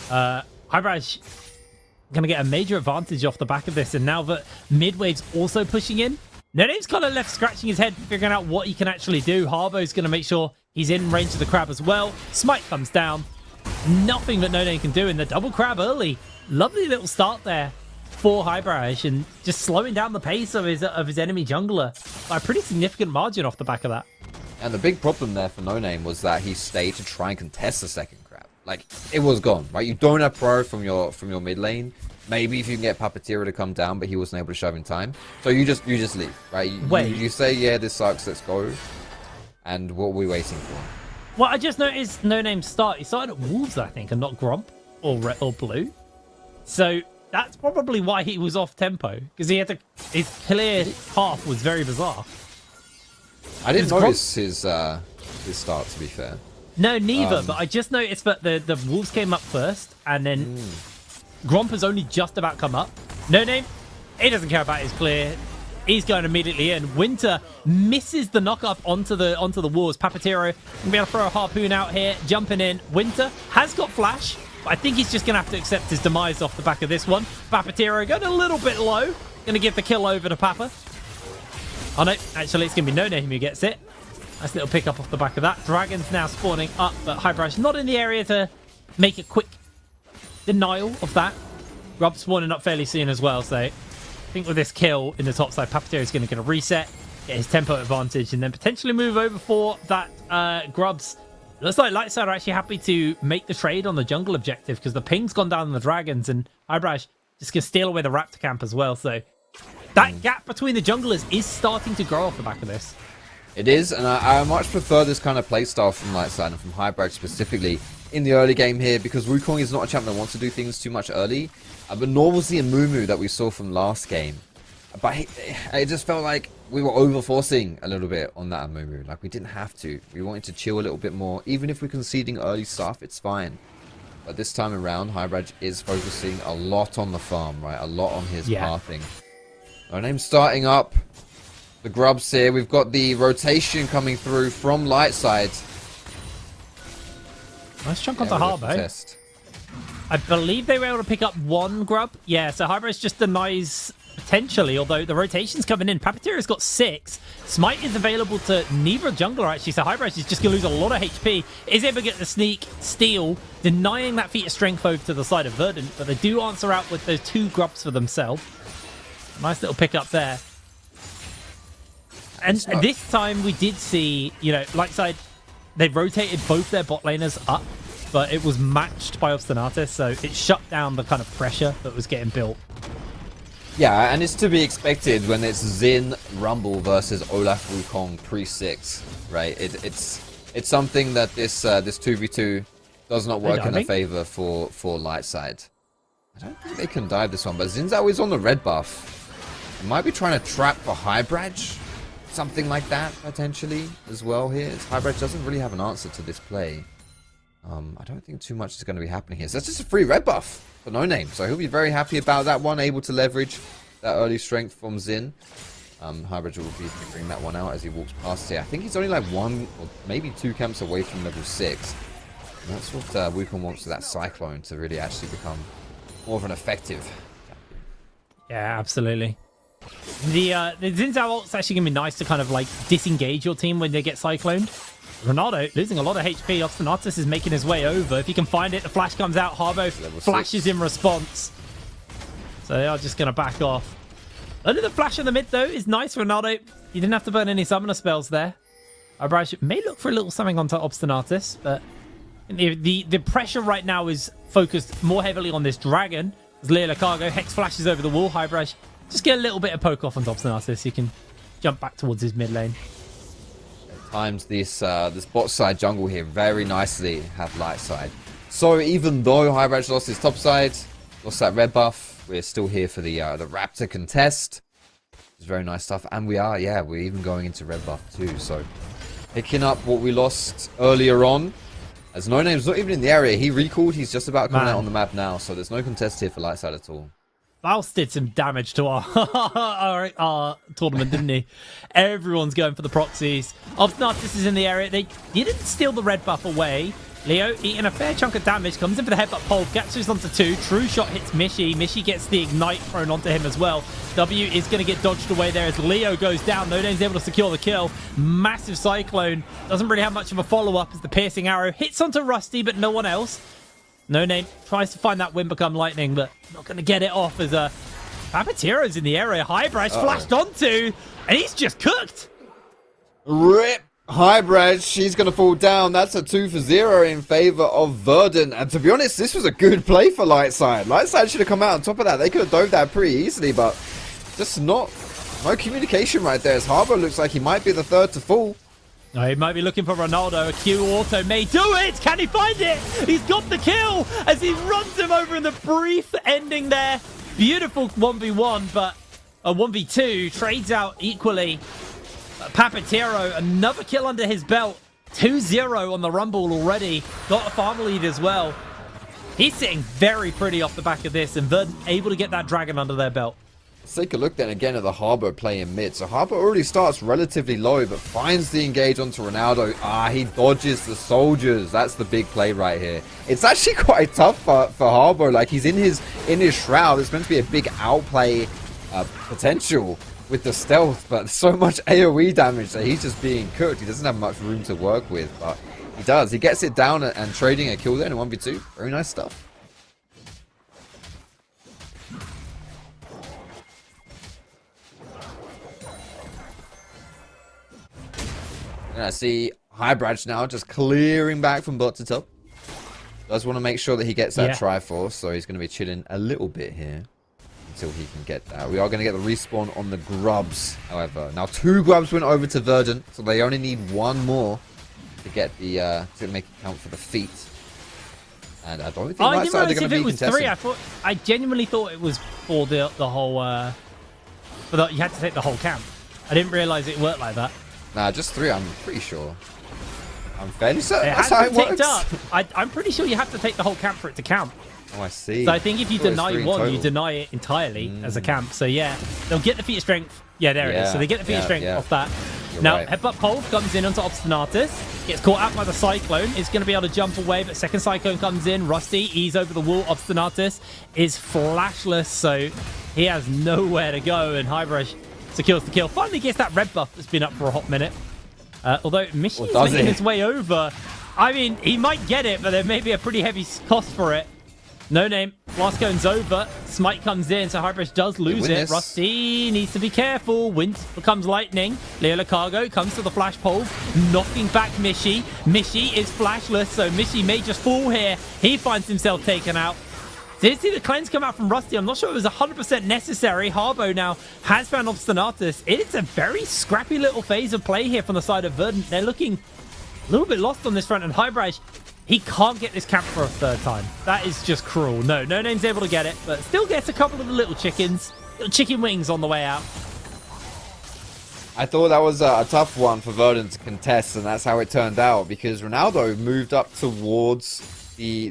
Hybrid going to get a major advantage off the back of this, and now that Midwave's also pushing in, No Name's kind of left scratching his head, figuring out what he can actually do. Harbo's going to make sure he's in range of the crab as well. Smite comes down. Nothing that No Name can do in the double crab early. Lovely little start there for Hybrid, and just slowing down the pace of his enemy jungler by a pretty significant margin off the back of that. And the big problem there for No Name was that he stayed to try and contest the second crab. Like, it was gone, right? You don't have pro from your mid lane. Maybe if you can get Puppeteer to come down, but he wasn't able to shove in time. So you just leave, right? You say, yeah, this sucks, let's go. And what are we waiting for? Well, I just noticed No Name start. He started at Wolves, I think, and not Gromp or red or blue. So that's probably why he was off tempo, because he had to. His clear path was very bizarre. I didn't notice his start, to be fair. No, neither. But I just noticed that the Wolves came up first, and then Gromp has only just about come up. No Name, he doesn't care about his clear. He's going immediately in. Winter misses the knock up onto the walls. Papatero can be able to throw a harpoon out here, jumping in. Winter has got flash, but I think he's just going to have to accept his demise off the back of this one. Papatero going a little bit low. Going to give the kill over to Papa. Oh no, actually it's going to be No Name who gets it. Nice little pick up off the back of that. Dragon's now spawning up, but Hybrid's not in the area to make a quick denial of that. Grub spawning up fairly soon as well, so I think with this kill in the top side, Papatero is going to get a reset, get his tempo advantage, and then potentially move over for that Grubs. Looks like Lightside are actually happy to make the trade on the jungle objective, because the ping's gone down on the Dragons, and Hybrid just going to steal away the Raptor camp as well, so that gap between the junglers is starting to grow off the back of this. It is, and I much prefer this kind of playstyle from Lightside and from Hybrid specifically in the early game here, because Wukong is not a champ that wants to do things too much early. But nor was the Amumu that we saw from last game. But it just felt like we were over-forcing a little bit on that Amumu. Like, we didn't have to. We wanted to chill a little bit more. Even if we're conceding early stuff, it's fine. But this time around, Hybrid is focusing a lot on the farm, right? A lot on his pathing. No Name starting up. The Grubs here. We've got the rotation coming through from Lightside. Nice chunk onto Harbo. I believe they were able to pick up one Grub. Yeah, so Hybrid's just denies potentially, although the rotation's coming in. Papatero's got 6. Smite is available to neither jungler, actually, so Hybrid is just going to lose a lot of HP. Is able to get the sneak, steal, denying that feat of strength over to the side of Verdant, but they do answer out with those 2 Grubs for themselves. Nice little pick up there. And this time we did see, you know, Lightside, they rotated both their bot laners up, but it was matched by Obstinatus, so it shut down the kind of pressure that was getting built. Yeah, and it's to be expected when it's Xin Rumble versus Olaf Wukong pre-6, right? It's something that this 2v2 does not work in their favor for Lightside. I don't think they can dive this one, but Xin Zhao is on the red buff. They might be trying to trap for Hybrid, something like that potentially as well here. Hybrid doesn't really have an answer to this play. I don't think too much is going to be happening here. So that's just a free red buff for No Name. So he'll be very happy about that one, able to leverage that early strength from Xin. Hybrid will be figuring that one out as he walks past here. I think he's only like 1 or maybe 2 camps away from level 6. And that's what Wukong wants with that Cyclone to really actually become more of an effective champion. Yeah, absolutely. The Xin Zhao ult's actually going to be nice to kind of like disengage your team when they get Cycloned. Ronaldo losing a lot of HP. Obstinatus is making his way over. If he can find it, the flash comes out. Harbo flashes in response. So they are just going to back off. Under the flash in the mid, though, is nice. Ronaldo, you didn't have to burn any summoner spells there. Highbridge may look for a little something onto Obstinatus, but the pressure right now is focused more heavily on this dragon. As Leo Cargo, Hex flashes over the wall. Highbridge, just get a little bit of poke off onto Obstinatus. He can jump back towards his mid lane. Times this bot side jungle here very nicely have light side. So even though Highbridge lost his top side, lost that red buff, we're still here for the Raptor contest. It's very nice stuff, and we're even going into red buff too. So picking up what we lost earlier on. As No Name's not even in the area, he recalled. He's just about coming out on the map now, so there's no contest here for light side at all. Faust did some damage to our tournament, didn't he? Everyone's going for the proxies. Obstinatus is in the area. They didn't steal the red buff away. Leo eating a fair chunk of damage, comes in for the headbutt pole, catches onto 2. True shot hits Mishi. Mishi gets the ignite thrown onto him as well. W is going to get dodged away there as Leo goes down. No Name's able to secure the kill. Massive cyclone. Doesn't really have much of a follow-up as the piercing arrow hits onto Rusty, but no one else. No Name tries to find that wind become lightning, but not going to get it off as Papatero's in the area. Highbridge flashed onto, and he's just cooked. RIP Highbridge, she's going to fall down. That's a 2 for 0 in favor of Verdant. And to be honest, this was a good play for Lightside. Lightside should have come out on top of that. They could have dove that pretty easily, but just no communication right there. As Harbo looks like he might be the third to fall. Oh, he might be looking for Ronaldo. A Q auto may do it. Can he find it? He's got the kill as he runs him over in the brief ending there. Beautiful 1v1, but a 1v2 trades out equally. Papatero, another kill under his belt. 2-0 on the Rumble already. Got a farm lead as well. He's sitting very pretty off the back of this, and Verdant able to get that dragon under their belt. Let's take a look then again at the Harbo play in mid. So Harbo already starts relatively low, but finds the engage onto Ronaldo. He dodges the soldiers. That's the big play right here. It's actually quite tough for Harbo. Like, he's in his shroud. It's meant to be a big outplay potential with the stealth, but so much AoE damage that he's just being cooked. He doesn't have much room to work with, but he does. He gets it down and trading a kill there in a 1v2. Very nice stuff. And I see Highbridge now just clearing back from bot to top. Does want to make sure that he gets that Triforce, so he's going to be chilling a little bit here until he can get that. We are going to get the respawn on the Grubs, however. Now 2 Grubs went over to Verdant, so they only need 1 more to get the to make it count for the feat. And I don't think I didn't realize if it was 3. I genuinely thought it was for the whole. You had to take the whole camp. I didn't realize it worked like that. Nah, just 3. I'm pretty sure. I'm fairly certain that's how it works. I'm pretty sure you have to take the whole camp for it to count. Oh, I see. So I think if you deny 1, you deny it entirely as a camp. So yeah, they'll get the feat of strength. Yeah, there it is. So they get the feat of strength off that. You're now, right. headbutt pole comes in onto Obstinatus. Gets caught out by the Cyclone. Is going to be able to jump away, but second Cyclone comes in. Rusty, ease over the wall. Obstinatus is flashless, so he has nowhere to go. And Highbridge secures the kill. Finally gets that red buff that's been up for a hot minute. Although Mishi is making his way over. I mean, he might get it, but there may be a pretty heavy cost for it. No Name. Blast cone's over. Smite comes in, so Highbridge does lose it. Rusty needs to be careful. Wind becomes lightning. Leo Cargo comes to the flash pole, knocking back Mishi. Mishi is flashless, so Mishi may just fall here. He finds himself taken out. Did see the cleanse come out from Rusty. I'm not sure it was 100% necessary. Harbo now has found Obstinatus. It's a very scrappy little phase of play here from the side of Verdant. They're looking a little bit lost on this front, and Highbridge, he can't get this camp for a 3rd time. That is just cruel. No Name's able to get it, but still gets a couple of the little chickens. Little chicken wings on the way out. I thought that was a tough one for Verdant to contest, and that's how it turned out, because Ronaldo moved up towards the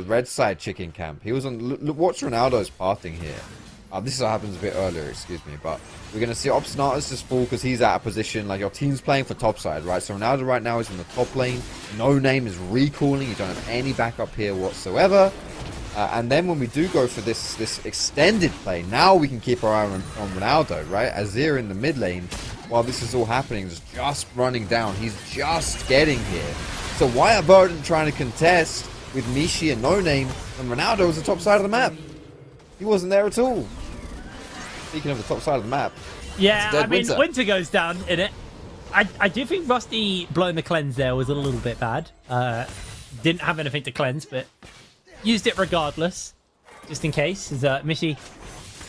red side chicken camp. He was on. Watch Ronaldo's pathing here. This happens a bit earlier, excuse me, but we're going to see Obstinatus just fall because he's out of position. Like, your team's playing for top side, right? So Ronaldo right now is in the top lane. No Name is recalling. You don't have any backup here whatsoever. And then when we do go for this extended play, now we can keep our eye on Ronaldo, right? Azir in the mid lane. while this is all happening, just running down. He's just getting here. So why are Verdant trying to contest with Mishi and No Name when Ronaldo was the top side of the map? He wasn't there at all. Speaking of the top side of the map. Yeah, I mean, Winter. Winter goes down in it. I do think Rusty blowing the cleanse there was a little bit bad. Didn't have anything to cleanse, but used it regardless, just in case. As Mishi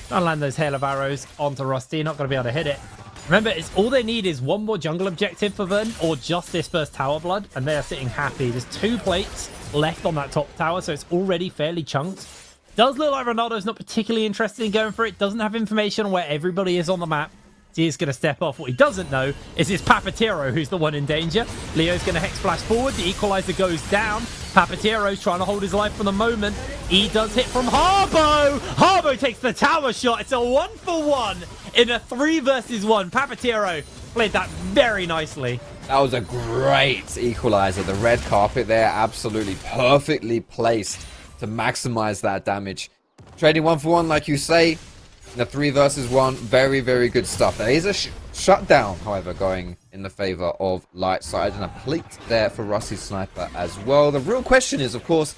trying to land those hail of arrows onto Rusty, not going to be able to hit it. Remember, it's all they need is one more jungle objective for Verdant, or just this first tower blood, and they are sitting happy. There's 2 plates left on that top tower, so it's already fairly chunked. Does look like Ronaldo's not particularly interested in going for it. Doesn't have information on where everybody is on the map. He's going to step off. What he doesn't know is it's Papatero who's the one in danger. Leo's going to hex flash forward. The equalizer goes down. Papatero's trying to hold his life for the moment. He does hit from Harbo. Harbo takes the tower shot. It's a 1-for-1 in a 3 versus 1. Papatero played that very nicely. That was a great equalizer. The red carpet there, absolutely perfectly placed to maximize that damage. Trading 1-for-1, like you say. In a 3 versus 1, very, very good stuff. There is a shutdown, however, going in the favor of Lightside, and a plate there for Rusty Sniper as well. The real question is, of course,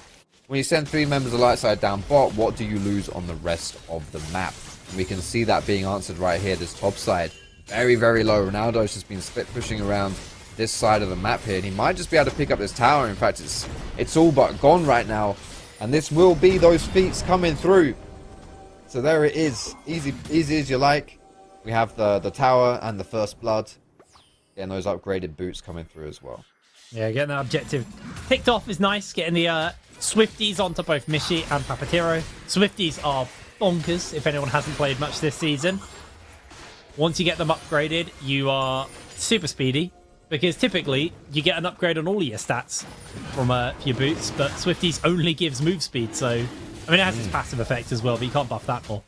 when you send 3 members of Lightside down bot, what do you lose on the rest of the map? And we can see that being answered right here, this top side. Very, very low. Ronaldo's just been split pushing around this side of the map here, and he might just be able to pick up this tower. In fact, it's all but gone right now, and this will be those feats coming through. So there it is, easy as you like. We have the tower and the first blood, and those upgraded boots coming through as well. Yeah, getting that objective ticked off is nice. Getting the Swifties onto both Mishi and Papatero. Swifties are bonkers if anyone hasn't played much this season. Once you get them upgraded, you are super speedy, because typically you get an upgrade on all of your stats from your boots, but Swifties only gives move speed, so I mean, it has its passive effect as well, but you can't buff that more.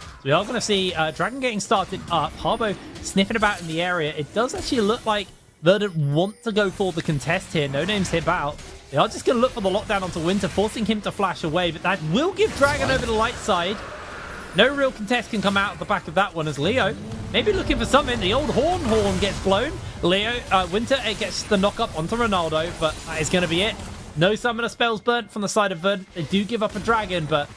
So we are going to see Dragon getting started up. Harbo sniffing about in the area. It does actually look like Verdant want to go for the contest here. No Name's hip out. They are just going to look for the lockdown onto Winter, forcing him to flash away, but that will give Dragon over the light side. No real contest can come out of the back of that one, as Leo maybe looking for something. The old horn gets blown. Winter gets the knock up onto Ronaldo, but that is going to be it. No summoner spells burnt from the side of Verdant. They do give up a dragon, but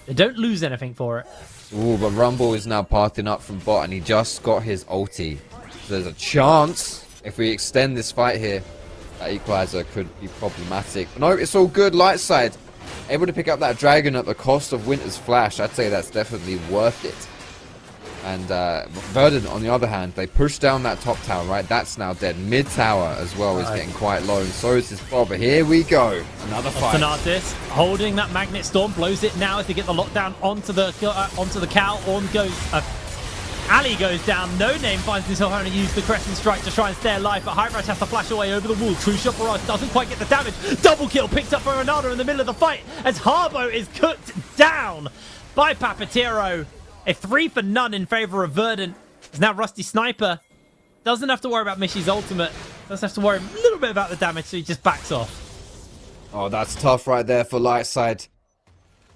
they don't lose anything for it. Ooh, but Rumble is now pathing up from bot, and he just got his ulti. So there's a chance, if we extend this fight here, that equalizer could be problematic. But no, it's all good. Light side able to pick up that dragon at the cost of Winter's flash. I'd say that's definitely worth it. And Verdant, on the other hand, they push down that top tower, right? That's now dead. Mid tower as well is getting quite low, and so is this Bob. But here we go. Another fight. Thanatis holding that Magnet Storm, blows it now as they get the lockdown onto the cow. On goes... Ali goes down. No Name finds himself having to use the Crescent Strike to try and stay alive, but High Rush has to flash away over the wall. True Shot Barrage doesn't quite get the damage. Double kill picked up by Ronaldo in the middle of the fight as Harbo is cooked down by Papatero. A 3 for none in favor of Verdant. As now Rusty Sniper doesn't have to worry about Mishi's ultimate. Doesn't have to worry a little bit about the damage, so he just backs off. Oh, that's tough right there for Lightside.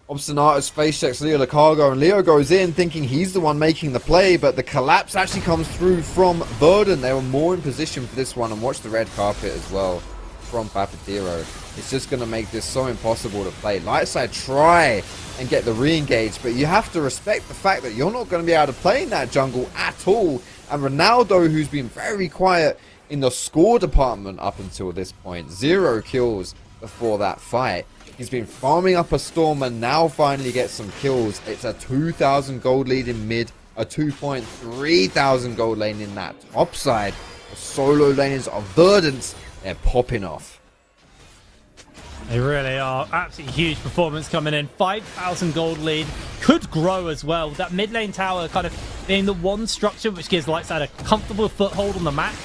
Obstinatus face checks Leo Cargo, and Leo goes in thinking he's the one making the play, but the collapse actually comes through from Verdant. They were more in position for this one, and watch the red carpet as well from Papatero. It's just going to make this so impossible to play. Lightside try and get the re-engage, but you have to respect the fact that you're not going to be able to play in that jungle at all. And Ronaldo, who's been very quiet in the score department up until this point, 0 kills before that fight. He's been farming up a storm and now finally gets some kills. It's a 2,000 gold lead in mid, a 2,300 gold lane in that top side. The solo lanes of Verdant, they're popping off. They really are. Absolutely huge performance coming in. 5,000 gold lead. Could grow as well. That mid lane tower kind of being the one structure which gives Lightside a comfortable foothold on the map.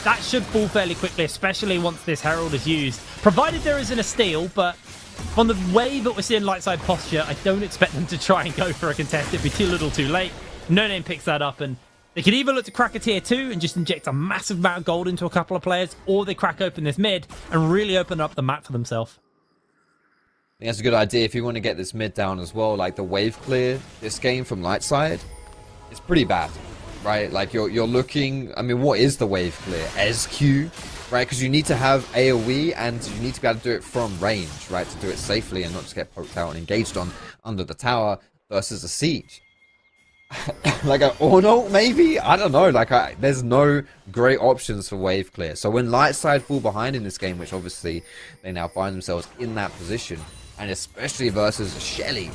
That should fall fairly quickly, especially once this Herald is used. Provided there isn't a steal, but from the way that we're seeing Lightside posture, I don't expect them to try and go for a contest. It'd be too little too late. No Name picks that up, and they could either look to crack a tier 2 and just inject a massive amount of gold into a couple of players, or they crack open this mid and really open up the map for themselves. I think that's a good idea if you want to get this mid down as well. Like the wave clear this game from Lightside, it's pretty bad. right? Like you're looking. I mean, what is the wave clear? SQ, right? Because you need to have AOE and you need to be able to do it from range, right? To do it safely and not just get poked out and engaged on under the tower versus a siege. Like an Orno, maybe? I don't know. Like, there's no great options for wave clear. So when Lightside fall behind in this game, which obviously they now find themselves in that position, and especially versus Shelly,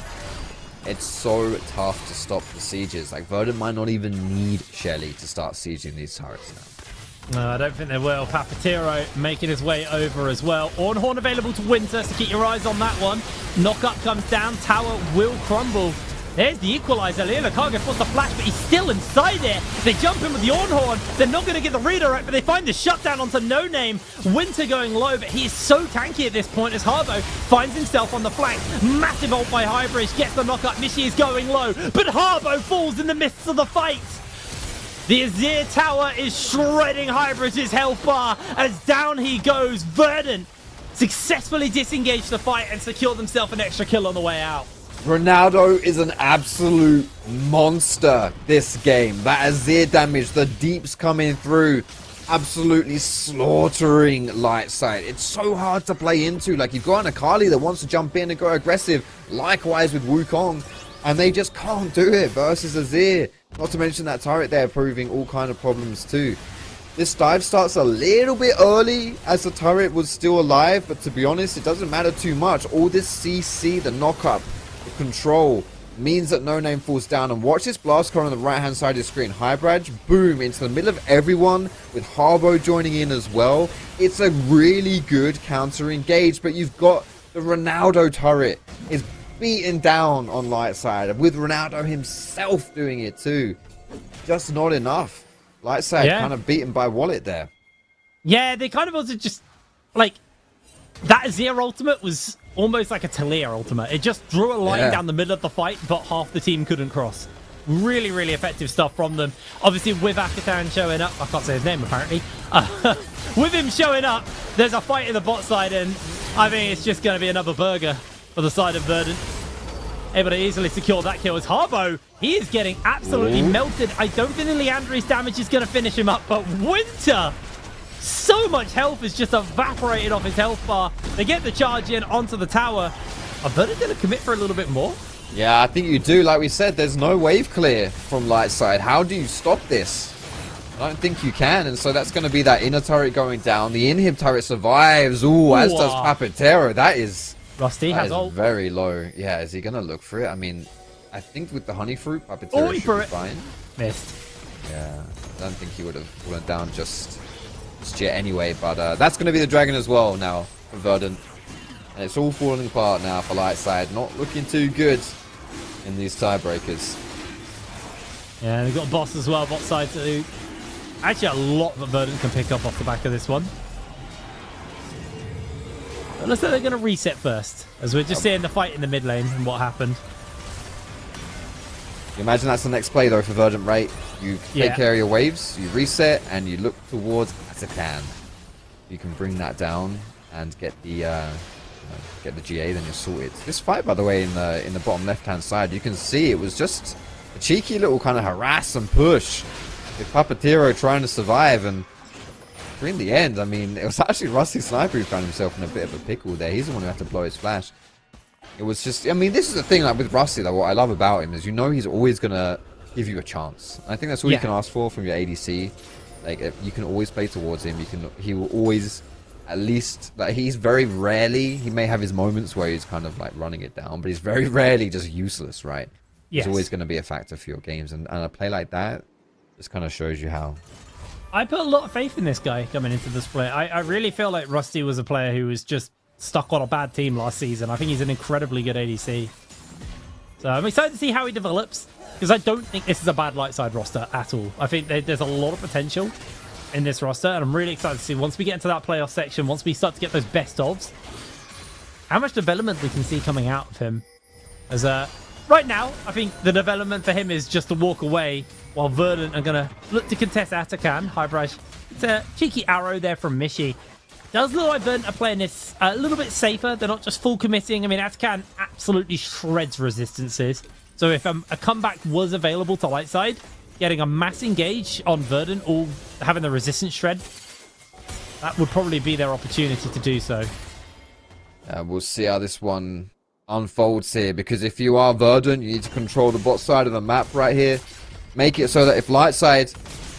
it's so tough to stop the sieges. Like, Verdant might not even need Shelly to start sieging these turrets now. No, I don't think they will. Papatero making his way over as well. Ornhorn available to Winter, so keep your eyes on that one. Knockup comes down. Tower will crumble. There's the equalizer. Leela can't get forced to flash, but he's still inside there. They jump in with the Ornhorn. They're not going to get the redirect, but they find the shutdown onto No Name. Winter going low, but he is so tanky at this point as Harbo finds himself on the flank. Massive ult by Highbridge, gets the knockup. Mishi is going low, but Harbo falls in the midst of the fight. The Azir tower is shredding Highbridge's health bar as down he goes. Verdant successfully disengaged the fight and secured themselves an extra kill on the way out. Ronaldo is an absolute monster this game. That Azir damage, the deeps coming through, absolutely slaughtering Lightside. It's so hard to play into. Like, you've got an Akali that wants to jump in and go aggressive. Likewise with Wukong. And they just can't do it versus Azir. Not to mention that turret there proving all kind of problems too. This dive starts a little bit early as the turret was still alive. But to be honest, it doesn't matter too much. All this CC, the knockup, the control means that No Name falls down. And watch this blast cone on the right hand side of the screen. Highbridge, boom, into the middle of everyone with Harbo joining in as well. It's a really good counter engage, but you've got the Ronaldo turret is beaten down on Lightside with Ronaldo himself doing it too. Just not enough. Lightside kind of beaten by Wallet there. Yeah, they kind of also just like that Azir ultimate was almost like a Talia ultimate. It just drew a line down the middle of the fight, but half the team couldn't cross. Really, really effective stuff from them. Obviously, with Akatan showing up, I can't say his name apparently. With him showing up, there's a fight in the bot side, and I think it's just going to be another burger for the side of Verdant. Able to easily secure that kill as Harbo. He is getting absolutely melted. I don't think the Leandri's damage is going to finish him up, but Winter, so much health is just evaporated off his health bar. They get the charge in onto the tower. Are Verdant going to commit for a little bit more? Yeah, I think you do. Like we said, there's no wave clear from Lightside. How do you stop this? I don't think you can, and so that's going to be that inner turret going down. The inhib turret survives. Ooh, as does Papatero. That is... Rusty has ult. Very low. Yeah, is he going to look for it? I mean, I think with the honey fruit, Papatero should be fine. Missed. Yeah, I don't think he would have fallen down just yet anyway, but that's going to be the dragon as well now for Verdant. And it's all falling apart now for Lightside. Not looking too good in these tiebreakers. Yeah, they've got a boss as well, bot side too. Actually, a lot that Verdant can pick up off the back of this one. But looks like they're going to reset first, as we're just seeing the fight in the mid lane and what happened. You imagine that's the next play though for Verdant, right? You take care of your waves, you reset, and you look towards Atakan. You can bring that down and get the GA, then you're sorted. This fight, by the way, in the bottom left-hand side, you can see it was just a cheeky little kind of harass and push with Papatero trying to survive, and in the end, I mean, it was actually Rusty Sniper who found himself in a bit of a pickle there. He's the one who had to blow his flash. It was just, I mean, this is the thing, like with Rusty, like, what I love about him is, you know, he's always gonna give you a chance. I think that's all you can ask for from your ADC. Like, you can always play towards him. He will always, at least, like, he's very rarely, he may have his moments where he's kind of like running it down, but he's very rarely just useless, right? Yes. He's always going to be a factor for your games, and a play like that just kind of shows you how. I put a lot of faith in this guy coming into this play. I really feel like Rusty was a player who was just stuck on a bad team last season. I think he's an incredibly good ADC. So I'm excited to see how he develops, because I don't think this is a bad Lightside roster at all. I think there's a lot of potential in this roster, and I'm really excited to see once we get into that playoff section, once we start to get those best ofs, how much development we can see coming out of him. As right now, I think the development for him is just to walk away, while Verdant are going to look to contest Atakan. Highbridge. It's a cheeky arrow there from Mishi. Does look like Verdant are playing this a little bit safer. They're not just full committing. I mean, Atakan absolutely shreds resistances. So if a comeback was available to Lightside, getting a mass engage on Verdant, all having the resistance shred. That would probably be their opportunity to do so. We'll see how this one unfolds here, because if you are Verdant, you need to control the bot side of the map right here. Make it so that if light side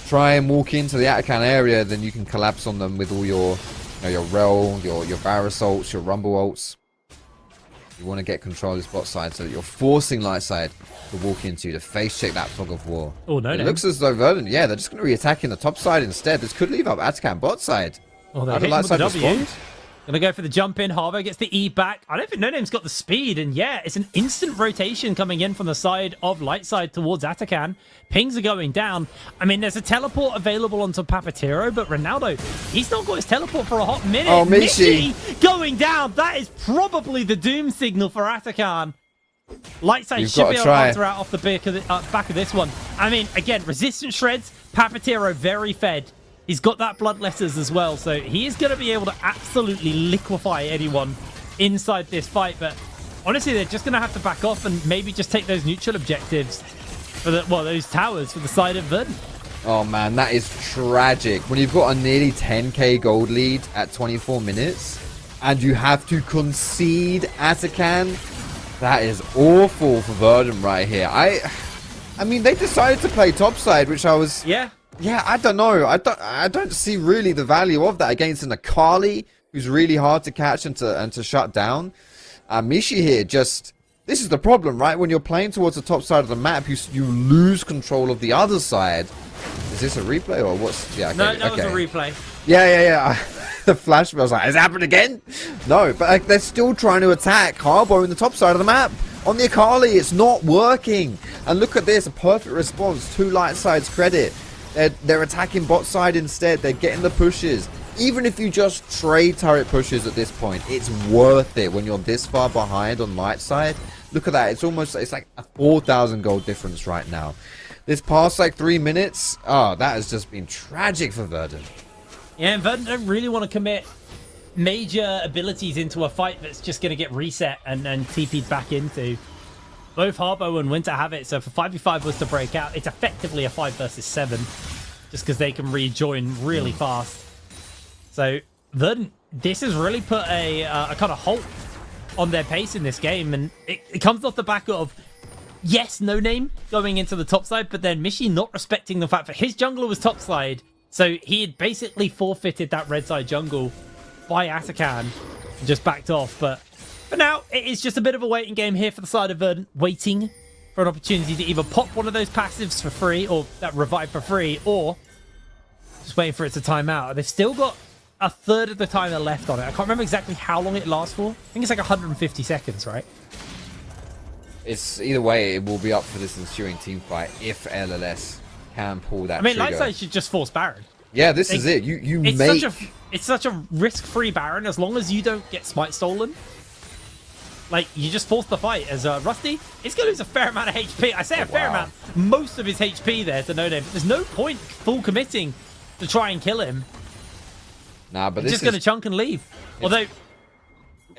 try and walk into the Atakan area, then you can collapse on them with all your, your Rel, your Varus ults, your Rumble ults. You want to get control of this bot side so that you're forcing light side to walk into, to face check that fog of war. Oh, no, it no. looks as though Verdant, yeah, they're just going to be attacking the top side instead. This could leave up Atakan bot side. Oh, they're How did hitting light with the side W. respond? Gonna go for the jump in. Harbo gets the E back. I don't think No Name's got the speed, and yeah, it's an instant rotation coming in from the side of light side towards Atakan. Pings are going down. I mean, there's a teleport available onto Papatero, but Ronaldo, he's not got his teleport for a hot minute. Oh, Mishi going down. That is probably the doom signal for Atakan. Light side You've should got be to able to try. answer out off the back of this one. I mean, again, resistance shreds. Papatero very fed. He's got that bloodletters as well, so he is going to be able to absolutely liquefy anyone inside this fight. But honestly, they're just going to have to back off and maybe just take those neutral objectives for those towers for the side of Verdant. Oh man, that is tragic. When you've got a nearly 10k gold lead at 24 minutes and you have to concede Atakan, that is awful for Verdant right here. I mean, they decided to play topside, which I was... Yeah, I don't know. I don't see really the value of that against an Akali, who's really hard to catch and to shut down. Mishi here, just... This is the problem, right? When you're playing towards the top side of the map, you lose control of the other side. Is this a replay or what's... Yeah, okay, No, that was a replay. Yeah. The flash, I was like, has it happened again? No, but they're still trying to attack Harbo in the top side of the map. On the Akali, it's not working. And look at this, a perfect response to light side's credit. They're attacking bot side instead. They're getting the pushes. Even if you just trade turret pushes at this point, it's worth it when you're this far behind on light side. Look at that. It's like a 4,000 gold difference right now. This past like 3 minutes, that has just been tragic for Verdant. Yeah, and Verdant don't really want to commit major abilities into a fight that's just going to get reset and TP'd back into. Both Harbo and Winter have it, so if a 5v5 was to break out, it's effectively a 5 versus 7, just because they can rejoin really fast. So Verdant, this has really put a kind of halt on their pace in this game, and it comes off the back of, yes, No Name going into the top side, but then Mishi not respecting the fact that his jungler was top side, so he had basically forfeited that red side jungle by Atakan and just backed off. But for now, it is just a bit of a waiting game here for the side of Verdant, waiting for an opportunity to either pop one of those passives for free, or that revive for free, or just waiting for it to time out. They've still got a third of the timer left on it. I can't remember exactly how long it lasts for. I think it's like 150 seconds, right? It's either way, it will be up for this ensuing team fight if LLS can pull that I mean, trigger. Lightside should just force Baron. Yeah, this is it. It's such a risk-free Baron as long as you don't get smite stolen. Like, you just force the fight. As Rusty, he's going to lose a fair amount of HP. I say a fair amount. Most of his HP there to No Name. But there's no point full committing to try and kill him. Nah, but He's this just going to chunk and leave. Although,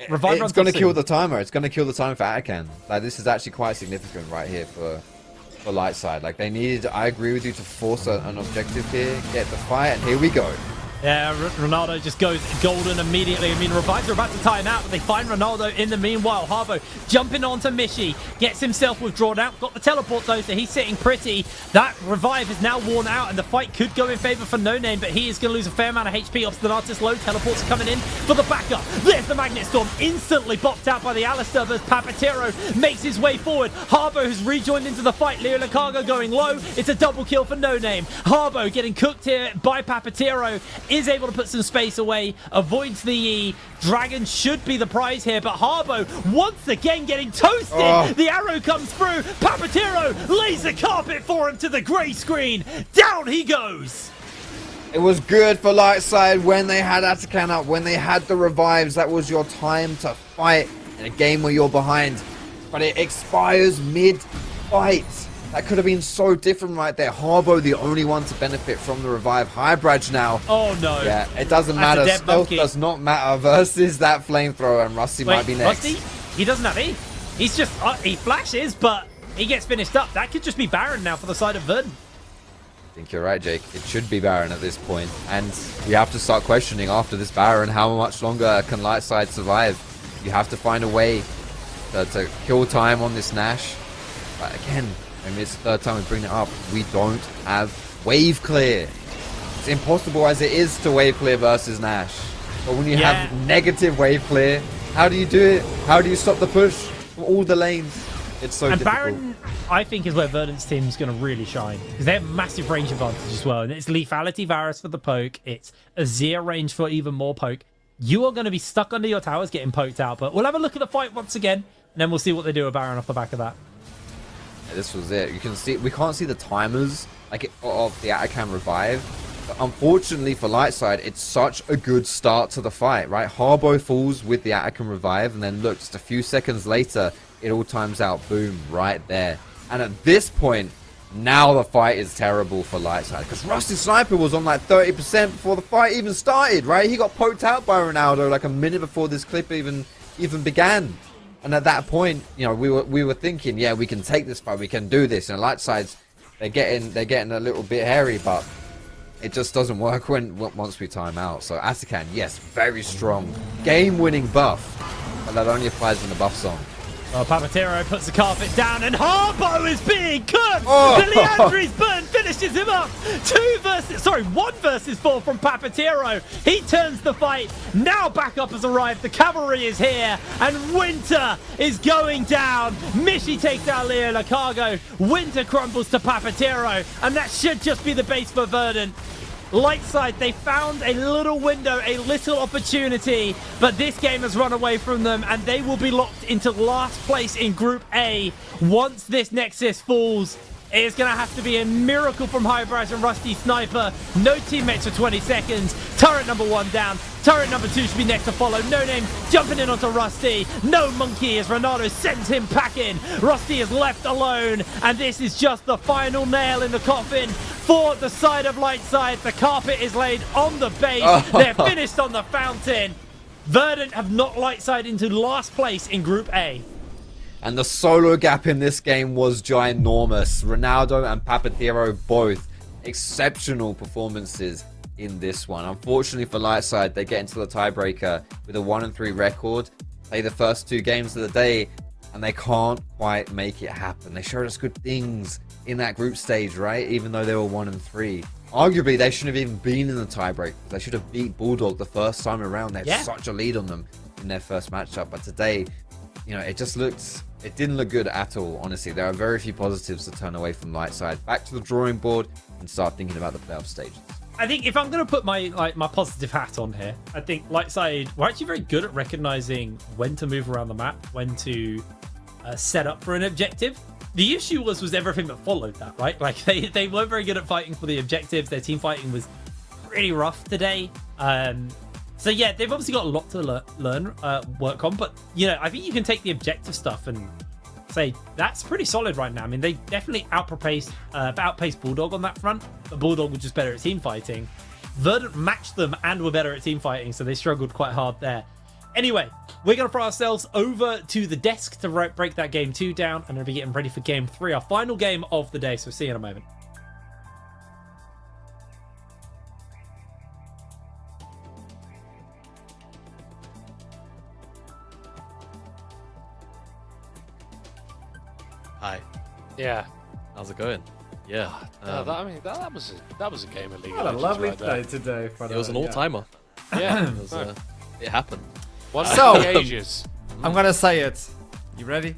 Revive it's going to kill the timer. It's going to kill the time for Atakan. Like, this is actually quite significant right here for light side. Like, they needed, I agree with you, to force an objective here, get the fight, and here we go. Yeah, Ronaldo just goes golden immediately. I mean, Revives are about to time out, but they find Ronaldo in the meanwhile. Harbo jumping onto Mishi, gets himself withdrawn out. Got the teleport though, so he's sitting pretty. That Revive is now worn out, and the fight could go in favor for No Name, but he is going to lose a fair amount of HP. Obstinatus low, teleports are coming in for the backup. There's the Magnet Storm, instantly bopped out by the Alistar, as Papatero makes his way forward. Harbo has rejoined into the fight. Leo Lacargo going low. It's a double kill for No Name. Harbo getting cooked here by Papatero. Is able to put some space away, avoids the E. Dragon should be the prize here, but Harbo once again getting toasted. The arrow comes through. Papatero lays the carpet for him to the grey screen. Down he goes. It was good for Lightside when they had Atakan up, when they had the revives. That was your time to fight in a game where you're behind. But it expires mid-fight. That could have been so different right there. Harbo, the only one to benefit from the revive. Hybrage now. Oh, no. Yeah, it doesn't matter. Stealth does not matter versus that flamethrower, and Rusty might be next. Rusty? He doesn't have E. He's just, he flashes, but he gets finished up. That could just be Baron now for the side of Verdant. I think you're right, Jake. It should be Baron at this point. And we have to start questioning after this Baron, how much longer can Lightside survive? You have to find a way to kill time on this Nash. But again, I mean, it's the third time we bring it up. We don't have wave clear. It's impossible as it is to wave clear versus Nash. But when you have negative wave clear, how do you do it? How do you stop the push from all the lanes? It's so difficult. Baron, I think, is where Verdant's team's going to really shine. Because they have massive range advantage as well. And it's lethality Varus for the poke. It's Azir range for even more poke. You are going to be stuck under your towers getting poked out. But we'll have a look at the fight once again. And then we'll see what they do with Baron off the back of that. Yeah, this was it. You can see, we can't see the timers of the Atacam revive. But unfortunately for Lightside, it's such a good start to the fight, right? Harbo falls with the Atacam revive. And then look, just a few seconds later, it all times out. Boom, right there. And at this point, now the fight is terrible for Lightside. Because Rusty Sniper was on like 30% before the fight even started, right? He got poked out by Ronaldo like a minute before this clip even began. And at that point, you know, we were thinking, yeah, we can take this fight, we can do this. And Lightside's, they're getting a little bit hairy, but it just doesn't work once we time out. So Asukan, yes, very strong, game-winning buff, but that only applies when the buff's on. Well, Papatero puts the carpet down, and Harbo is being cooked! Oh. The Leandri's burn finishes him up! 1 versus 4 from Papatero. He turns the fight. Now backup has arrived. The cavalry is here, and Winter is going down. Mishi takes out Leo Lacargo. Winter crumbles to Papatero, and that should just be the base for Verdant. Lightside, they found a little window, a little opportunity, but this game has run away from them, and they will be locked into last place in Group A once this Nexus falls. It is going to have to be a miracle from Highbrows and Rusty Sniper. No teammates for 20 seconds. Turret number 1 down. Turret number 2 should be next to follow. No Name jumping in onto Rusty. No Monkey as Ronaldo sends him packing. Rusty is left alone, and this is just the final nail in the coffin for the side of Lightside. The carpet is laid on the base. They're finished on the fountain. Verdant have knocked Lightside into last place in Group A. And the solo gap in this game was ginormous. Ronaldo and Papatero both exceptional performances in this one. Unfortunately for Lightside, they get into the tiebreaker with a 1-3 record. Play the first 2 games of the day, and they can't quite make it happen. They showed us good things in that group stage, right? Even though they were 1-3. Arguably, they shouldn't have even been in the tiebreaker. They should have beat Bulldog the first time around. They had such a lead on them in their first matchup. But today, you know, it didn't look good at all, honestly. There are very few positives to turn away from Lightside. Back to the drawing board and start thinking about the playoff stages. I think if I'm going to put my positive hat on here, I think Lightside were actually very good at recognizing when to move around the map, when to set up for an objective. The issue was everything that followed that, right? Like they weren't very good at fighting for the objectives. Their team fighting was pretty rough today. So yeah, they've obviously got a lot to learn, work on. But you know, I think you can take the objective stuff and say that's pretty solid right now. I mean, they definitely outpaced Bulldog on that front. But Bulldog was just better at team fighting. Verdant matched them and were better at team fighting, so they struggled quite hard there. Anyway, we're going to throw ourselves over to the desk to break that game 2 down, and then be getting ready for game 3, our final game of the day. So see you in a moment. Hi. Yeah. How's it going? Yeah. That was a game of League of What a Legends lovely right there. day today. For It was an all-timer. Yeah. It happened. One So- of the ages. I'm gonna say it. You ready?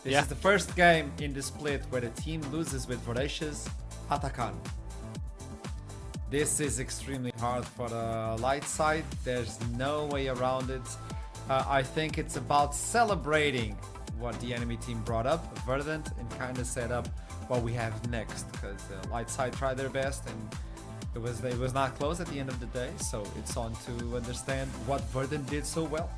This Yeah. is the first game in the split where the team loses with Voracious Atakan. This is extremely hard for the light side. There's no way around it. I think it's about celebrating what the enemy team brought up, Verdant, and kind of set up what we have next. Because the light side tried their best, and it was not close at the end of the day. So it's on to understand what Verdant did so well.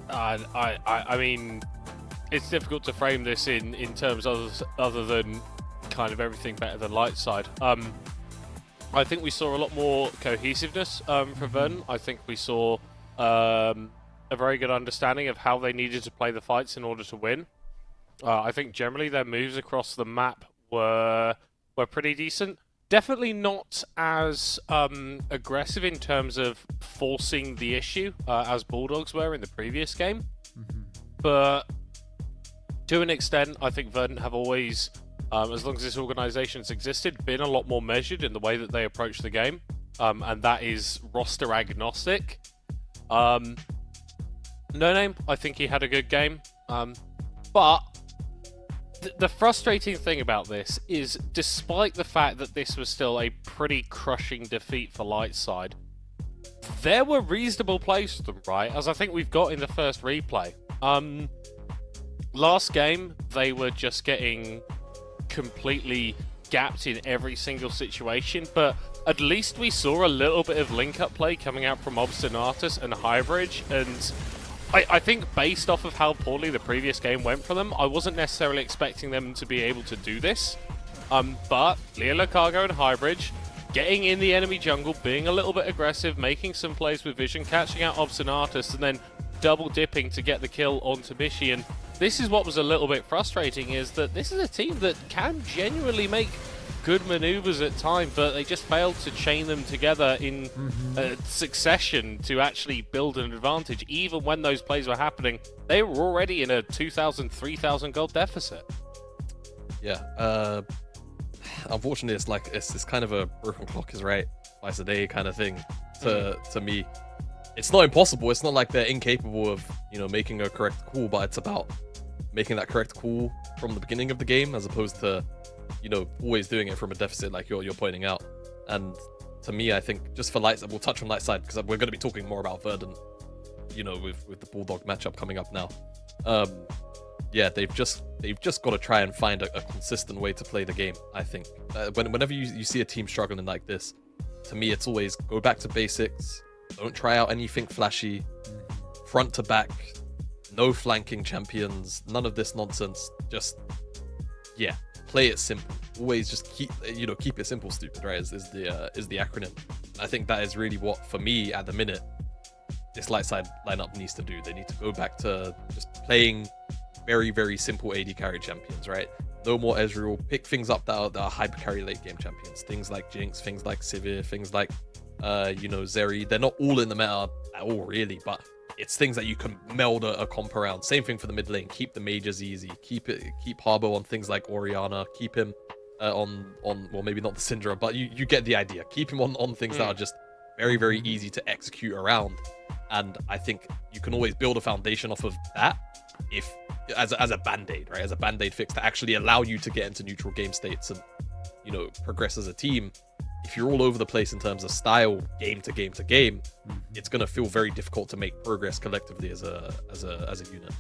I mean, it's difficult to frame this in terms other than kind of everything better than light side. I think we saw a lot more cohesiveness from Verdant. I think we saw a very good understanding of how they needed to play the fights in order to win. I think generally their moves across the map were pretty decent. Definitely not as aggressive in terms of forcing the issue as Bulldogs were in the previous game. But to an extent, I think Verdant have always, as long as this organization's existed, been a lot more measured in the way that they approach the game. And that is roster agnostic. No Name, I think he had a good game. But the frustrating thing about this is, despite the fact that this was still a pretty crushing defeat for Lightside, there were reasonable plays for them, right? As I think we've got in the first replay. Last game, they were just getting completely gapped in every single situation, but at least we saw a little bit of link-up play coming out from Obstinatus and Highbridge, and I think based off of how poorly the previous game went for them, I wasn't necessarily expecting them to be able to do this. But Leo Cargo and Highbridge getting in the enemy jungle, being a little bit aggressive, making some plays with vision, catching out Obstinatus, and then double dipping to get the kill onto Mishi. And this is what was a little bit frustrating, is that this is a team that can genuinely make good maneuvers at times, but they just failed to chain them together in succession to actually build an advantage. Even when those plays were happening, they were already in a 2,000, 3,000 gold deficit. Yeah, unfortunately, it's kind of a broken clock is right twice a day kind of thing to me. It's not impossible. It's not like they're incapable of, making a correct call, but it's about making that correct call from the beginning of the game, as opposed to, always doing it from a deficit like you're pointing out. And to me, I think just for Lightside, we'll touch on Lightside because we're going to be talking more about Verdant, with the Bulldog matchup coming up now. Yeah, they've just got to try and find a consistent way to play the game. I think whenever you see a team struggling like this, to me, it's always go back to basics. Don't try out anything flashy. Front to back, no flanking champions, none of this nonsense. Just, yeah, play it simple. Always just keep it simple, stupid, right? Is the acronym. I think that is really what, for me, at the minute, this Lightside lineup needs to do. They need to go back to just playing very, very simple AD carry champions, right? No more Ezreal. Pick things up that are hyper carry late game champions. Things like Jinx, things like Sivir, things like Zeri. They're not all in the meta at all, really, but it's things that you can meld a comp around. Same thing for the mid lane. Keep the mages easy. Keep Harbo on things like Orianna. Keep him on well, maybe not the Syndra, but you get the idea. Keep him on things that are just very, very easy to execute around. And I think you can always build a foundation off of that, if as a band-aid, right? As a band-aid fix to actually allow you to get into neutral game states and progress as a team. If you're all over the place in terms of style, game to game to game, it's going to feel very difficult to make progress collectively as a unit.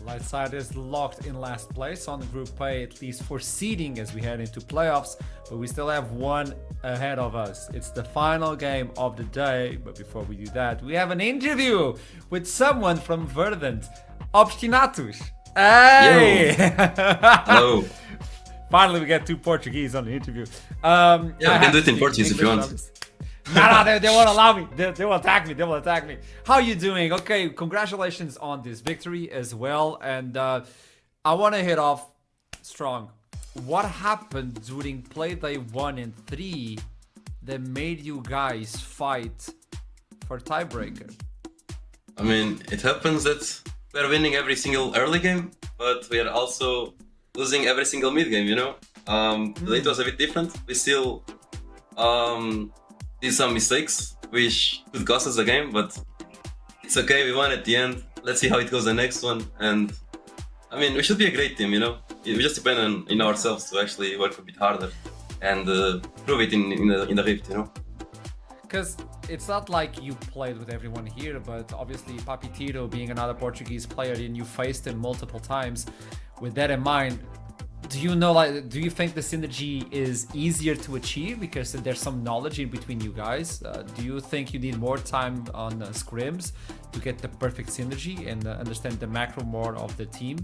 Lightside is locked in last place on Group A, at least for seeding as we head into playoffs, but we still have one ahead of us. It's the final game of the day, but before we do that, we have an interview with someone from Verdant, Obstinatus. Hey! Hello. Finally, we get two Portuguese on the interview. Yeah, we can do it in Portuguese if you want. No, they won't allow me. They will attack me. They will attack me. How you doing? Okay, congratulations on this victory as well. And I want to hit off strong. What happened during play day 1 and 3 that made you guys fight for tiebreaker? I mean, it happens that we're winning every single early game, but we are also losing every single mid game, Today it was a bit different. We still did some mistakes, which could cost us the game, but it's okay, we won at the end. Let's see how it goes the next one. And I mean, we should be a great team, We just depend on ourselves to actually work a bit harder and prove it in the Rift, Because it's not like you played with everyone here, but obviously Papi Tito being another Portuguese player and you faced him multiple times. With that in mind, do you think the synergy is easier to achieve because there's some knowledge in between you guys? Do you think you need more time on scrims to get the perfect synergy and understand the macro more of the team?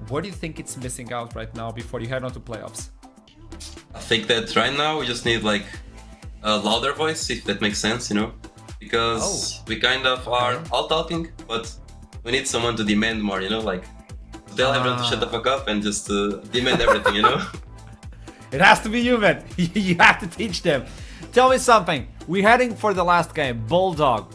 What do you think it's missing out right now before you head on to playoffs? I think that right now we just need like a louder voice, if that makes sense, because we kind of are all talking, but we need someone to demand more, like tell everyone to shut the fuck up and just demand everything, you know? It has to be you, man. You have to teach them. Tell me something. We're heading for the last game, Bulldog.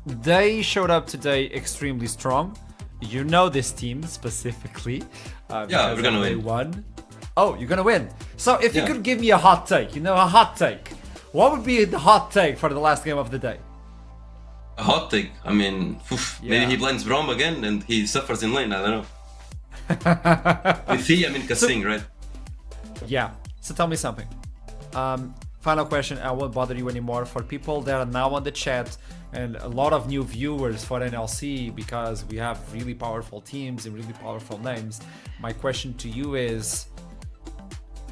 They showed up today extremely strong. You know this team specifically. Yeah, we're gonna win. Won. Oh, you're gonna win. So if you Yeah. could give me a hot take, a hot take. What would be the hot take for the last game of the day? A hot take. I mean, Yeah. maybe he blinds Braum again and he suffers in lane. I don't know. With he, I mean Kassing, right? Yeah. So tell me something. Final question. I won't bother you anymore. For people that are now on the chat and a lot of new viewers for NLC, because we have really powerful teams and really powerful names. My question to you is: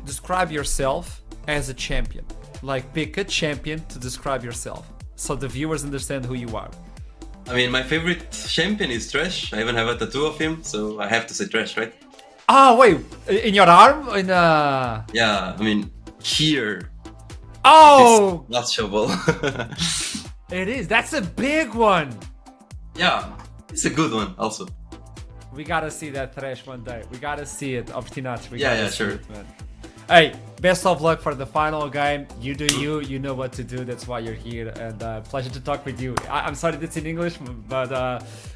describe yourself as a champion. Like, pick a champion to describe yourself, so the viewers understand who you are. I mean, my favorite champion is Trash. I even have a tattoo of him, so I have to say Trash, right? Oh wait, in your arm? Yeah, I mean, here. Oh, It's not showable. it is. That's a big one. Yeah, it's a good one also. We gotta see that Thresh one day. We gotta see it, Optinat. Yeah, sure. Man. Hey, best of luck for the final game. You do you. You know what to do. That's why you're here. And pleasure to talk with you. I'm sorry that's in English, but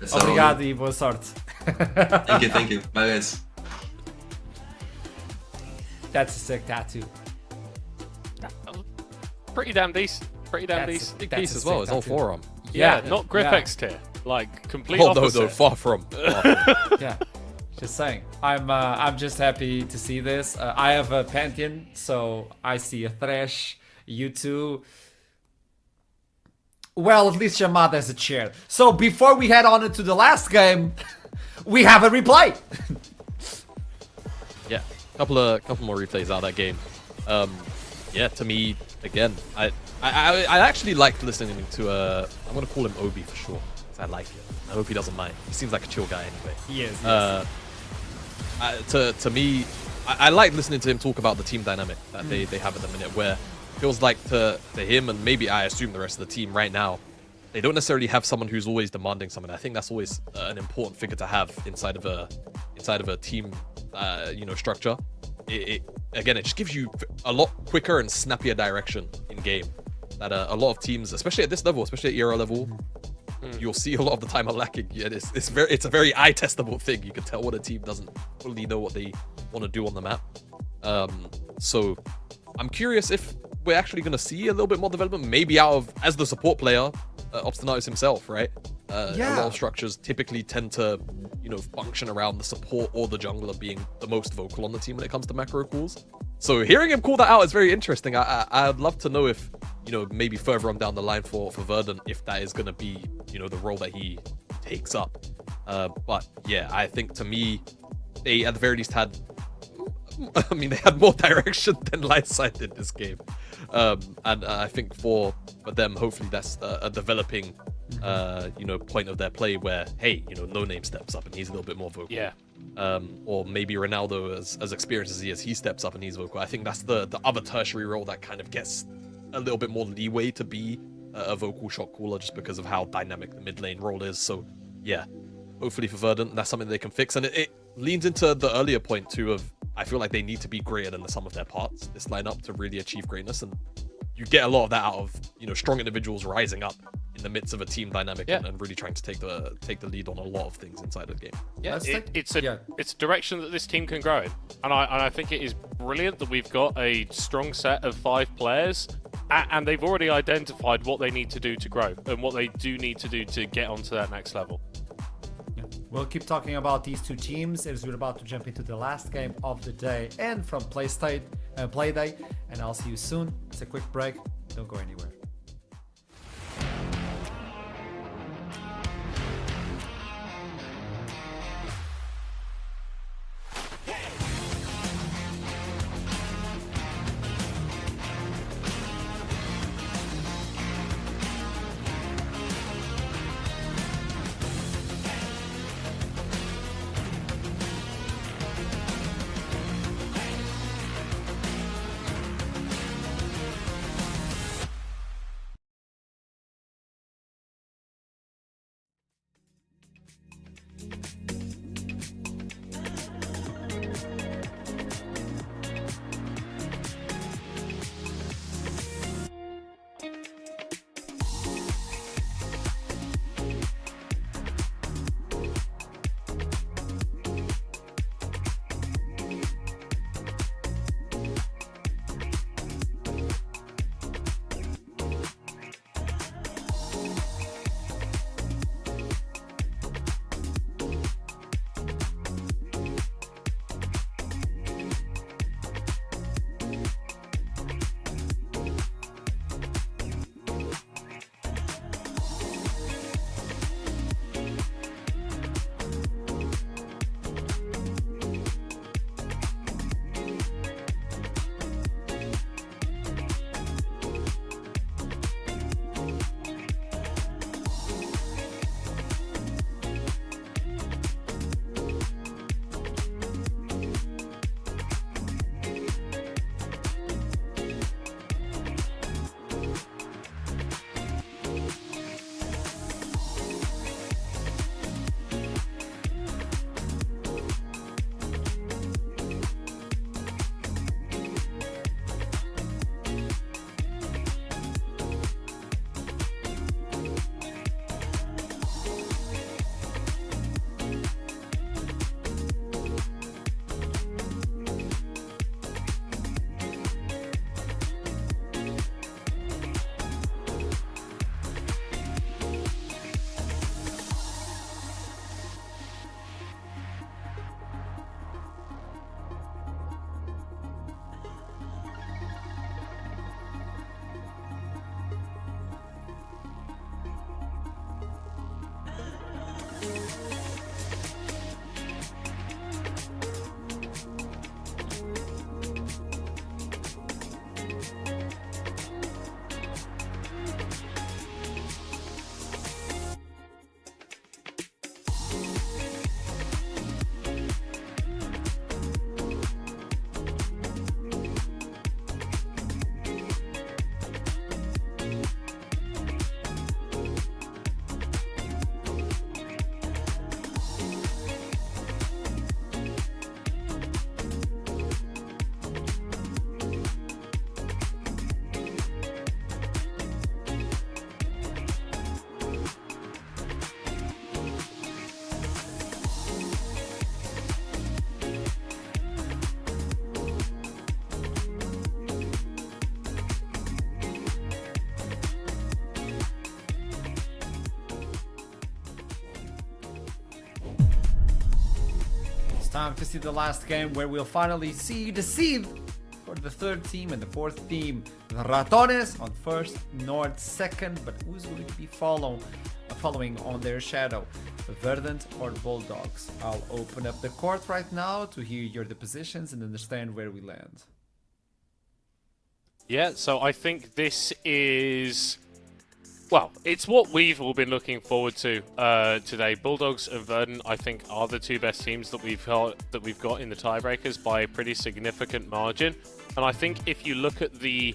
That's all. obrigado e boa sorte. Thank you. Bye, guys. That's a sick tattoo. Pretty damn decent. Pretty damn That's decent. Big That's piece a as well. sick It's all tattoo. forearm. Yeah, Yeah, not grip yeah. X tier. Like complete Oh no, opposite. no, far from. Yeah, just saying. I'm just happy to see this. I have a Pantheon, so I see a Thresh. You too. Well, at least Yamada has a chair. So before we head on into the last game, we have a replay. Yeah, couple more replays out of that game. Yeah, to me, again, I actually liked listening to I'm gonna call him Obi for sure, 'cause I like it. I hope he doesn't mind. He seems like a chill guy anyway. Yes. To me, I like listening to him talk about the team dynamic that they have at the minute, where it feels like to him, and maybe I assume the rest of the team right now, they don't necessarily have someone who's always demanding something. I think that's always an important figure to have inside of a team, structure. It just gives you a lot quicker and snappier direction in game that a lot of teams, especially at this level, especially at era level, you'll see a lot of the time are lacking. Yeah, it's a very eye testable thing. You can tell what a team doesn't fully know what they want to do on the map. So I'm curious if we're actually going to see a little bit more development, maybe out of, as the support player, Obstinatus himself, right? A lot of structures typically tend to, function around the support or the jungler being the most vocal on the team when it comes to macro calls. So hearing him call that out is very interesting. I'd love to know if, maybe further on down the line for Verdant, if that is going to be, the role that he takes up. But yeah, I think to me, they at the very least had, they had more direction than Lightside did this game. And I think for them, hopefully that's a developing, point of their play where, hey, No Name steps up and he's a little bit more vocal. Yeah. Or maybe Ronaldo, as experienced as he is, he steps up and he's vocal. I think that's the other tertiary role that kind of gets a little bit more leeway to be a vocal shot caller, just because of how dynamic the mid lane role is. So yeah, hopefully for Verdant, that's something they can fix. And it leans into the earlier point too of, I feel like they need to be greater than the sum of their parts, this lineup, to really achieve greatness. And you get a lot of that out of, strong individuals rising up in the midst of a team dynamic and really trying to take the lead on a lot of things inside of the game. Yeah, it's a direction that this team can grow in, and I think it is brilliant that we've got a strong set of 5 players, and they've already identified what they need to do to grow and what they do need to do to get onto that next level. We'll keep talking about these two teams as we're about to jump into the last game of the day and from Playday, and I'll see you soon. It's a quick break. Don't go anywhere. time to see the last game where we'll finally see the seed for the third team and the fourth team. The Ratones on first, Nord second, but who's going to be following on their shadow? Verdant or Bulldogs? I'll open up the court right now to hear the positions and understand where we land. Yeah, so I think this is... Well, it's what we've all been looking forward to today. Bulldogs and Verdant, I think, are the two best teams that we've got in the tiebreakers by a pretty significant margin. And I think if you look at the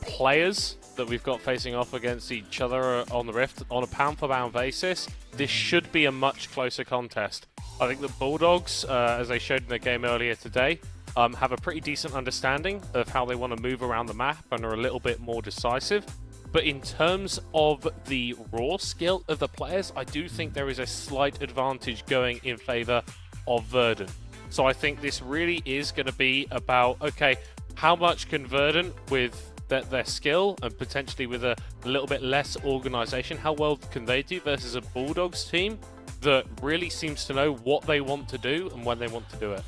players that we've got facing off against each other on the Rift on a pound-for-pound basis, this should be a much closer contest. I think the Bulldogs, as they showed in their game earlier today, have a pretty decent understanding of how they want to move around the map and are a little bit more decisive. But in terms of the raw skill of the players, I do think there is a slight advantage going in favor of Verdant. So I think this really is going to be about, okay, how much can Verdant, with their skill and potentially with a little bit less organization, how well can they do versus a Bulldogs team that really seems to know what they want to do and when they want to do it?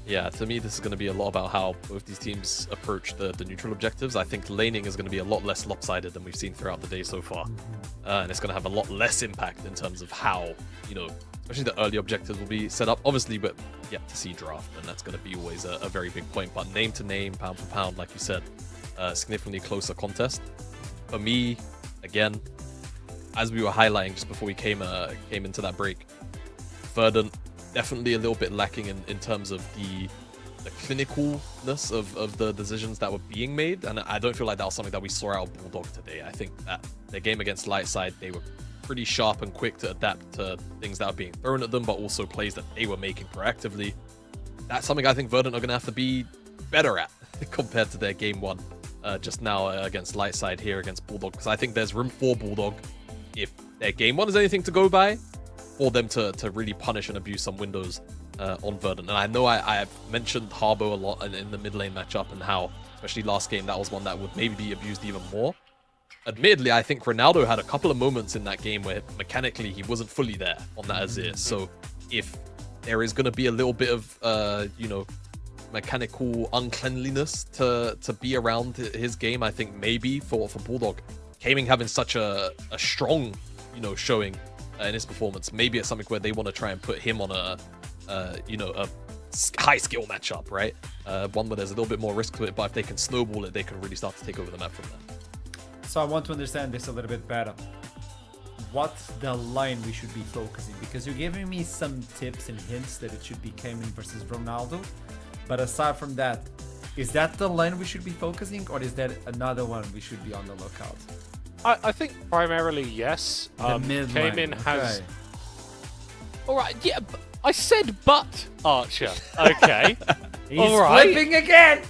Yeah, to me, this is going to be a lot about how both these teams approach the neutral objectives. I think laning is going to be a lot less lopsided than we've seen throughout the day so far. And it's going to have a lot less impact in terms of how, especially the early objectives will be set up. Obviously, but yet to see draft, and that's going to be always a very big point. But name to name, pound for pound, like you said, significantly closer contest. For me, again, as we were highlighting just before we came into that break, Verdant definitely a little bit lacking in terms of the clinicalness of the decisions that were being made, and I don't feel like that was something that we saw out of Bulldog today. I think that their game against Lightside, they were pretty sharp and quick to adapt to things that are being thrown at them, but also plays that they were making proactively. That's something I think Verdant are going to have to be better at compared to their game one just now against Lightside here against Bulldog, because I think there's room for Bulldog, if their game one is anything to go by, for them to really punish and abuse some windows on Verdant. And I know I have mentioned Harbo a lot in the mid lane matchup, and how, especially last game, that was one that would maybe be abused even more. Admittedly, I think Ronaldo had a couple of moments in that game where mechanically he wasn't fully there on that Azir. So if there is going to be a little bit of, mechanical uncleanliness to be around his game, I think maybe for Bulldog, Kaming having such a strong, showing in his performance, maybe it's something where they want to try and put him on a high skill matchup, right? One where there's a little bit more risk to it, but if they can snowball it, they can really start to take over the map from there. So I want to understand this a little bit better. What's the line we should be focusing? Because you're giving me some tips and hints that it should be Kaming versus Ronaldo, but aside from that, is that the line we should be focusing, or is there another one we should be on the lookout? I think primarily yes. The mid lane. Kaming has... Okay. Alright, yeah, I said but, Archer. Okay. He's All right. flipping again!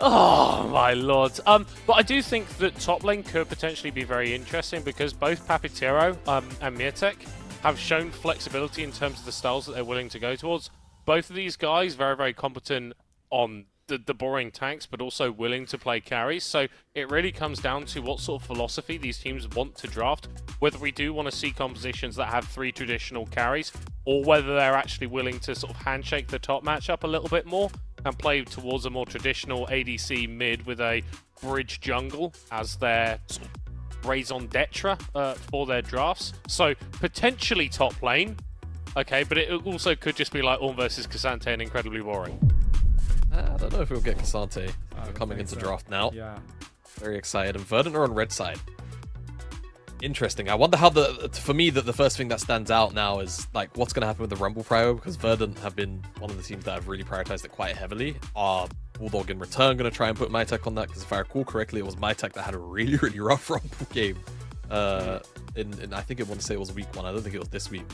Oh my lord. But I do think that top lane could potentially be very interesting, because both Papitero and Mirtek have shown flexibility in terms of the styles that they're willing to go towards. Both of these guys very, very competent on the boring tanks, but also willing to play carries. So it really comes down to what sort of philosophy these teams want to draft, whether we do want to see compositions that have 3 traditional carries, or whether they're actually willing to sort of handshake the top matchup a little bit more and play towards a more traditional ADC mid with a bridge jungle as their sort of raison d'etre for their drafts. So potentially top lane, okay, but it also could just be like Ornn versus Cassante and incredibly boring. I don't know if we'll get Cassante coming into draft now. Yeah. Very excited. And Verdant are on red side. Interesting. I wonder how for me, the first thing that stands out now is like what's going to happen with the Rumble prio, because Verdant have been one of the teams that have really prioritized it quite heavily. Are Bulldog in return going to try and put Mytek on that? Because if I recall correctly, it was Mytek that had a really, really rough Rumble game. I think I want to say it was week 1. I don't think it was this week.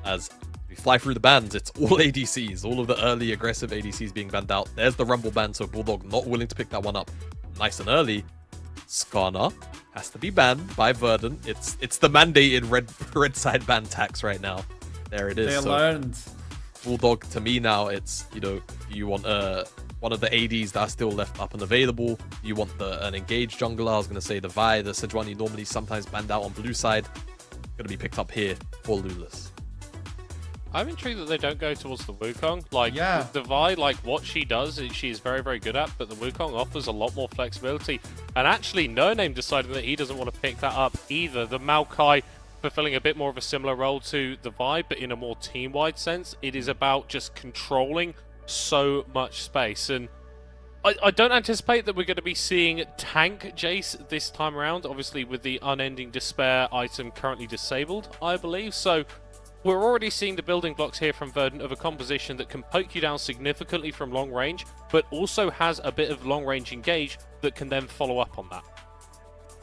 As we fly through the bans, it's all ADCs, all of the early aggressive ADCs being banned out. There's the Rumble ban, so Bulldog not willing to pick that one up nice and early. Skarner has to be banned by Verdant. It's the mandated red side ban tax right now. There it is. They learned. Bulldog, to me now, it's, you want one of the ADs that are still left up and available. You want an engaged jungler. I was going to say the Vi, the Sejuani normally sometimes banned out on blue side. Going to be picked up here for Lulis. I'm intrigued that they don't go towards the Wukong. Like, Yeah. the Vi, like, what she does, she is very, very good at, but the Wukong offers a lot more flexibility. And actually, No Name decided that he doesn't want to pick that up either. The Maokai fulfilling a bit more of a similar role to the Vi, but in a more team-wide sense. It is about just controlling so much space. And I don't anticipate that we're going to be seeing tank Jace this time around, obviously with the Unending Despair item currently disabled, I believe. So we're already seeing the building blocks here from Verdant of a composition that can poke you down significantly from long range, but also has a bit of long range engage that can then follow up on that.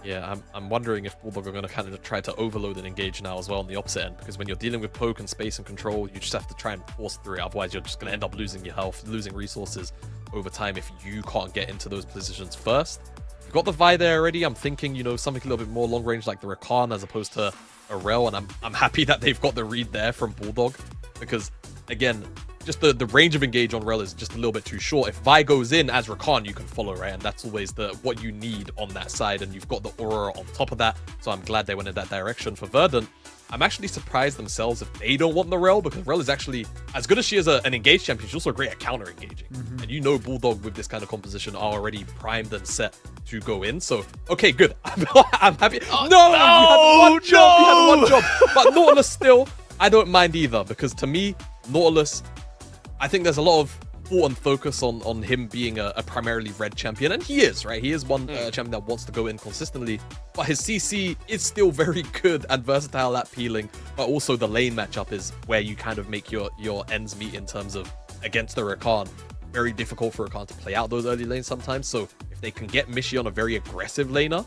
Yeah, I'm wondering if Bulldog are going to kind of try to overload and engage now as well on the opposite end, because when you're dealing with poke and space and control, you just have to try and force through it. Otherwise, you're just going to end up losing your health, losing resources over time if you can't get into those positions first. You've got the Vi there already. I'm thinking, you know, something a little bit more long range like the Rakan as opposed to a Rel, and I'm happy that they've got the read there from Bulldog, because again, just the range of engage on Rel is just a little bit too short. If Vi goes in as Rakan, you can follow, right? And that's always what you need on that side, and you've got the Aurora on top of that, so I'm glad they went in that direction. For Verdant, I'm actually surprised themselves if they don't want the Rel, because Rel is actually, as good as she is an engaged champion, she's also great at counter-engaging. And you know Bulldog with this kind of composition are already primed and set to go in, so okay, good. I'm happy. No! You had one job! But Nautilus still, I don't mind either, because to me, Nautilus, I think there's a lot of thought and focus on him being a primarily red champion, and he is, right? He is one champion that wants to go in consistently, but his CC is still very good and versatile at peeling, but also the lane matchup is where you kind of make your ends meet in terms of against the Rakan. Very difficult for Rakan to play out those early lanes sometimes, so if they can get Mishi on a very aggressive laner,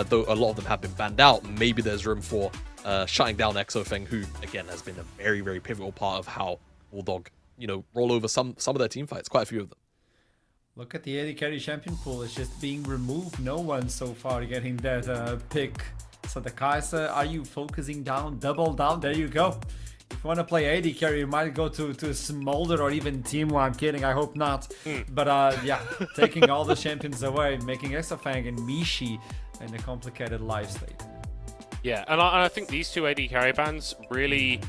though a lot of them have been banned out, maybe there's room for shutting down Exofeng, who, again, has been a very, very pivotal part of how Bulldog, you know, roll over some of their team fights, quite a few of them. Look at the AD carry champion pool. It's just being removed. No one so far getting that pick. So the Kaiser, are you focusing down? Double down. There you go. If you want to play AD carry, you might go to Smolder or even Teemo. I'm kidding. I hope not. But yeah, taking all the champions away, making Exofang and Mishi in a complicated life state. Yeah, and I think these two AD carry bans really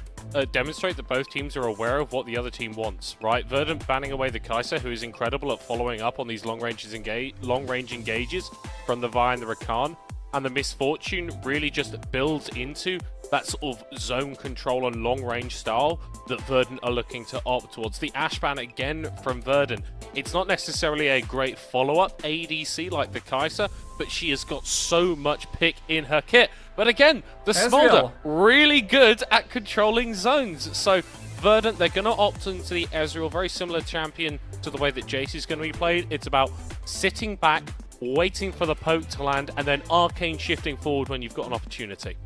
demonstrate that both teams are aware of what the other team wants, right? Verdant banning away the Kaiser, who is incredible at following up on these long-range engages from the Vi and the Rakan, and the Misfortune really just builds into that sort of zone control and long-range style that Verdant are looking to opt towards. The Ash ban again from Verdant, it's not necessarily a great follow-up ADC like the Kaiser, but she has got so much pick in her kit. But again, the Smolder, really good at controlling zones. So Verdant, they're going to opt into the Ezreal, very similar champion to the way that Jace is going to be played. It's about sitting back, waiting for the poke to land, and then arcane shifting forward when you've got an opportunity.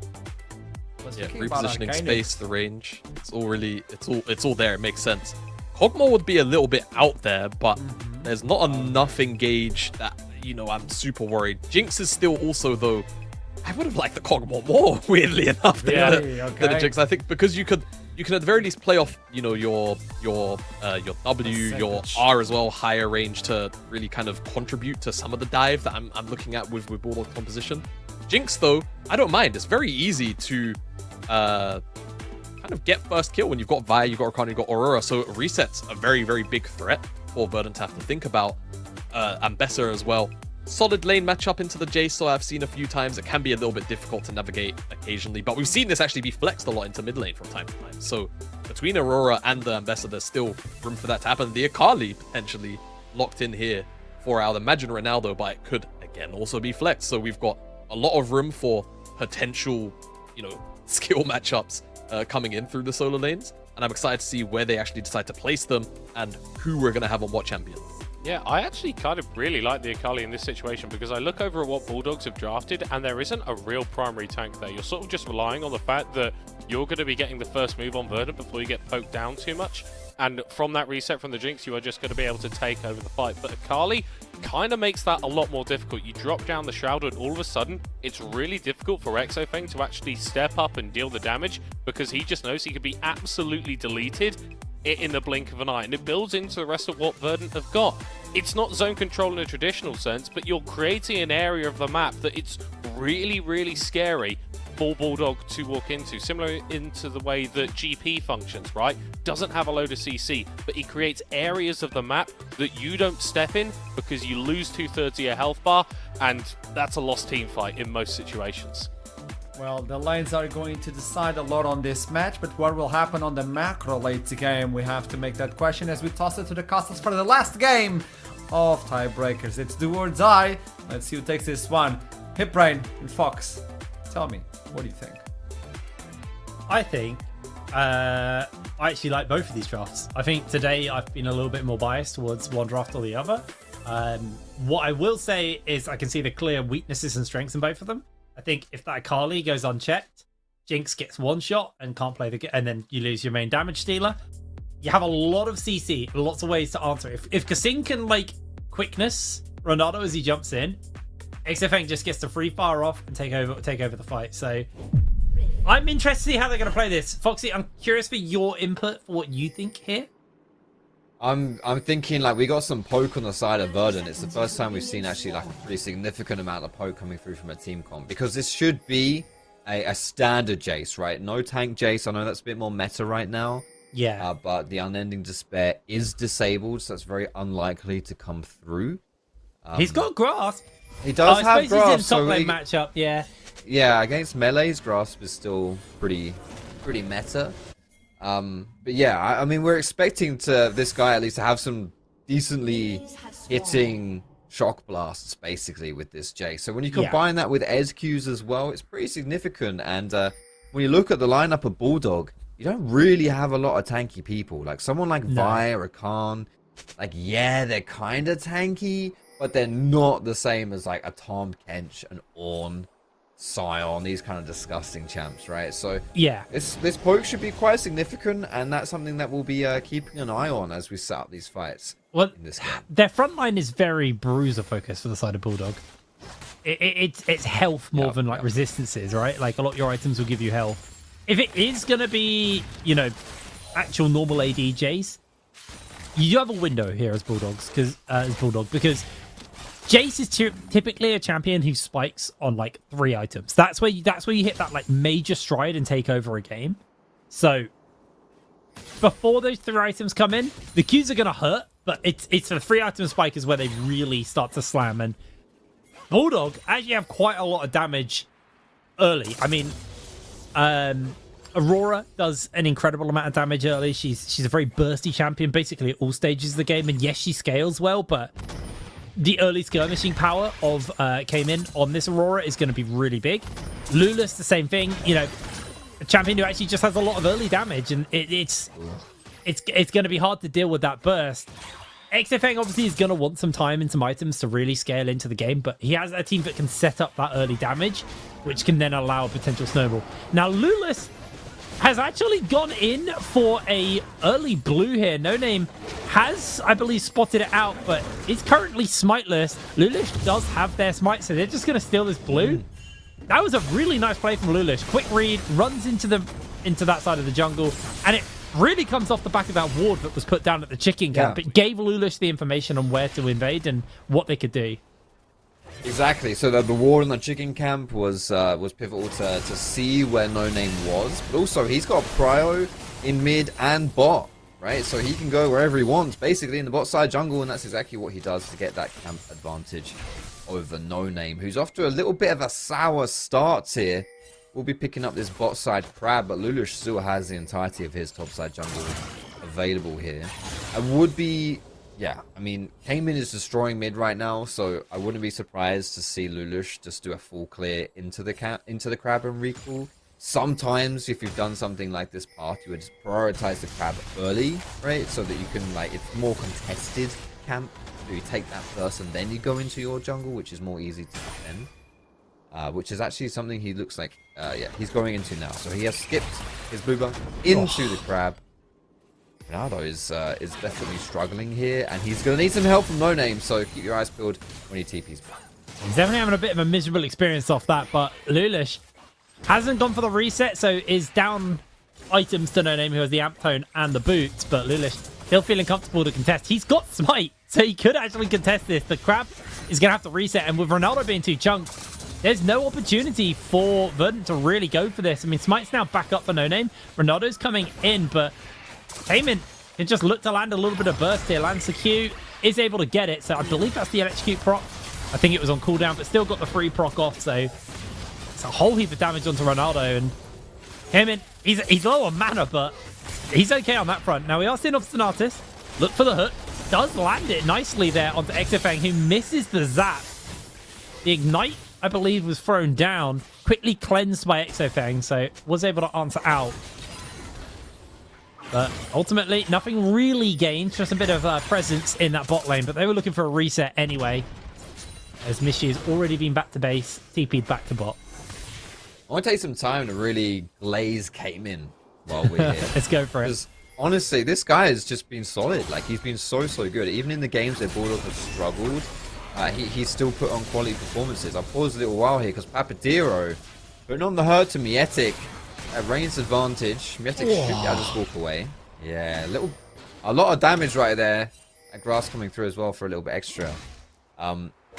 Yeah, repositioning space, the range, it's all really, it's all there. It makes sense. Kog'Maw would be a little bit out there, but there's not enough engage that, you know, I'm super worried. Jinx is still also, though, I would have liked the Kog'Maw more, weirdly enough, than the Jinx. I think because you can at the very least play off, you know, your W, your R as well, higher range to really kind of contribute to some of the dive that I'm looking at with Bulldog composition. Jinx, though, I don't mind. It's very easy to kind of get first kill when you've got Vi, you've got Rakan, you've got Aurora, so reset's a very, very big threat for Verdant to have to think about. Ambessa as well. Solid lane matchup into the Jace, so I've seen a few times. It can be a little bit difficult to navigate occasionally, but we've seen this actually be flexed a lot into mid lane from time to time. So between Aurora and the Ambessa, there's still room for that to happen. The Akali potentially locked in here for I would imagine Ronaldo, but it could again also be flexed. So we've got a lot of room for potential, you know, skill matchups coming in through the solo lanes, and I'm excited to see where they actually decide to place them and who we're going to have on what champion. Yeah, I actually kind of really like the Akali in this situation because I look over at what Bulldogs have drafted and there isn't a real primary tank there. You're sort of just relying on the fact that you're going to be getting the first move on Verdant before you get poked down too much. And from that reset from the Jinx, you are just going to be able to take over the fight. But Akali kind of makes that a lot more difficult. You drop down the Shroud and all of a sudden, it's really difficult for Exofeng to actually step up and deal the damage because he just knows he could be absolutely deleted in the blink of an eye, and it builds into the rest of what Verdant have got. It's not zone control in a traditional sense, but you're creating an area of the map that it's really, really scary for Bulldog to walk into, similar into the way that GP functions, right? Doesn't have a load of CC, but he creates areas of the map that you don't step in because you lose 2/3 of your health bar, and that's a lost team fight in most situations. Well, the lanes are going to decide a lot on this match, but what will happen on the macro late game? We have to make that question as we toss it to the Costas for the last game of Tiebreakers. It's do or die. Let's see who takes this one. Hipbrain and Fox, tell me, what do you think? I think I actually like both of these drafts. I think today I've been a little bit more biased towards one draft or the other. What I will say is I can see the clear weaknesses and strengths in both of them. I think if that Akali goes unchecked, Jinx gets one shot and can't play and then you lose your main damage stealer. You have a lot of CC, lots of ways to answer. If Kassim can like quickness Ronaldo as he jumps in, XFN just gets to free fire off and take over the fight. So I'm interested to see how they're going to play this. Foxy, I'm curious for your input for what you think here. I'm thinking like we got some poke on the side of Verdant. It's the first time we've seen actually like a pretty significant amount of poke coming through from a team comp, because this should be a standard Jace, right? No tank Jace. I know that's a bit more meta right now. Yeah. But the Unending Despair is disabled, so that's very unlikely to come through. He's got grasp. He does have I suppose grasp. he's in top lane matchup, yeah. Yeah, against melee's grasp is still pretty meta. But yeah, I mean, we're expecting this guy at least to have some decently hitting shock blasts, basically, with this Jace. So when you combine that with Ed Qs as well, it's pretty significant. And when you look at the lineup of Bulldog, you don't really have a lot of tanky people. Like someone like Vi or Khan, like, yeah, they're kind of tanky, but they're not the same as like a Tom Kench, an Ornn, Sion, these kind of disgusting champs, right? So yeah, this poke should be quite significant, and that's something that we'll be keeping an eye on as we set up these fights. Well, in this game. Their front line is very bruiser focused for the side of Bulldog. It's health more than like resistances, right? Like a lot of your items will give you health. If it is gonna be, you know, actual normal AD Jace, you do have a window here as Bulldogs because Jace is typically a champion who spikes on like 3 items. That's where you hit that like major stride and take over a game. So before those 3 items come in, the Qs are gonna hurt, but it's the 3 item spike is where they really start to slam. And Bulldog actually have quite a lot of damage early. I mean, Aurora does an incredible amount of damage early. She's a very bursty champion basically at all stages of the game, and yes, she scales well, but the early skirmishing power of Cayman on this Aurora is going to be really big. Lulus, the same thing. You know, a champion who actually just has a lot of early damage, and it's going to be hard to deal with that burst. XFN obviously is going to want some time and some items to really scale into the game, but he has a team that can set up that early damage, which can then allow a potential snowball. Now, Lulus has actually gone in for a early blue here. No Name has, I believe, spotted it out, but is currently smiteless. Lulish does have their smite, so they're just going to steal this blue. That was a really nice play from Lulish. Quick read, runs into that side of the jungle, and it really comes off the back of that ward that was put down at the chicken camp. It gave Lulish the information on where to invade and what they could do. Exactly. So the ward in the chicken camp was pivotal to see where No Name was, but also he's got prio in mid and bot, right? So he can go wherever he wants, basically in the bot side jungle, and that's exactly what he does to get that camp advantage over No Name, who's off to a little bit of a sour start here. We'll be picking up this bot side crab, but Lulush still has the entirety of his top side jungle available here. I would be. Yeah, I mean, Cayman is destroying mid right now, so I wouldn't be surprised to see Lulush just do a full clear into the crab and recall. Sometimes, if you've done something like this path, you would just prioritize the crab early, right? So that you can, like, it's more contested camp. So you take that first and then you go into your jungle, which is more easy to defend. Which is actually something he looks like, yeah, he's going into now. So he has skipped his blue buff into the crab. Ronaldo is definitely struggling here, and he's going to need some help from No Name, so keep your eyes peeled when he TPs back. He's definitely having a bit of a miserable experience off that, but Lulish hasn't gone for the reset, so is down items to No Name, who has the amp tone and the boots, but Lulish still feeling comfortable to contest. He's got smite, so he could actually contest this. The crab is going to have to reset, and with Ronaldo being 2 chunks, there's no opportunity for Verdant to really go for this. I mean, Smite's now back up for No Name. Ronaldo's coming in, but Cayman can just look to land a little bit of burst here. Lands the Q, is able to get it. So I believe that's the electrocute proc. I think it was on cooldown, but still got the free proc off. So it's a whole heap of damage onto Ronaldo. And Cayman, he's low on mana, but he's okay on that front. Now we are seeing Obstinatus. Look for the hook. Does land it nicely there onto Exofang, who misses the zap. The ignite, I believe, was thrown down. Quickly cleansed by Exofang, so was able to answer out. But ultimately, nothing really gained. Just a bit of presence in that bot lane. But they were looking for a reset anyway. As Mishi has already been back to base, TP'd back to bot. I want to take some time to really glaze Cayman while we're here. Let's go for it. Because honestly, this guy has just been solid. Like, he's been so good. Even in the games where Bulldogs have struggled, he's still put on quality performances. I paused a little while here because Papadiro putting on the hurt to Mietic at range advantage. Mietic should be able to just walk away. Yeah, a lot of damage right there. That grass coming through as well for a little bit extra.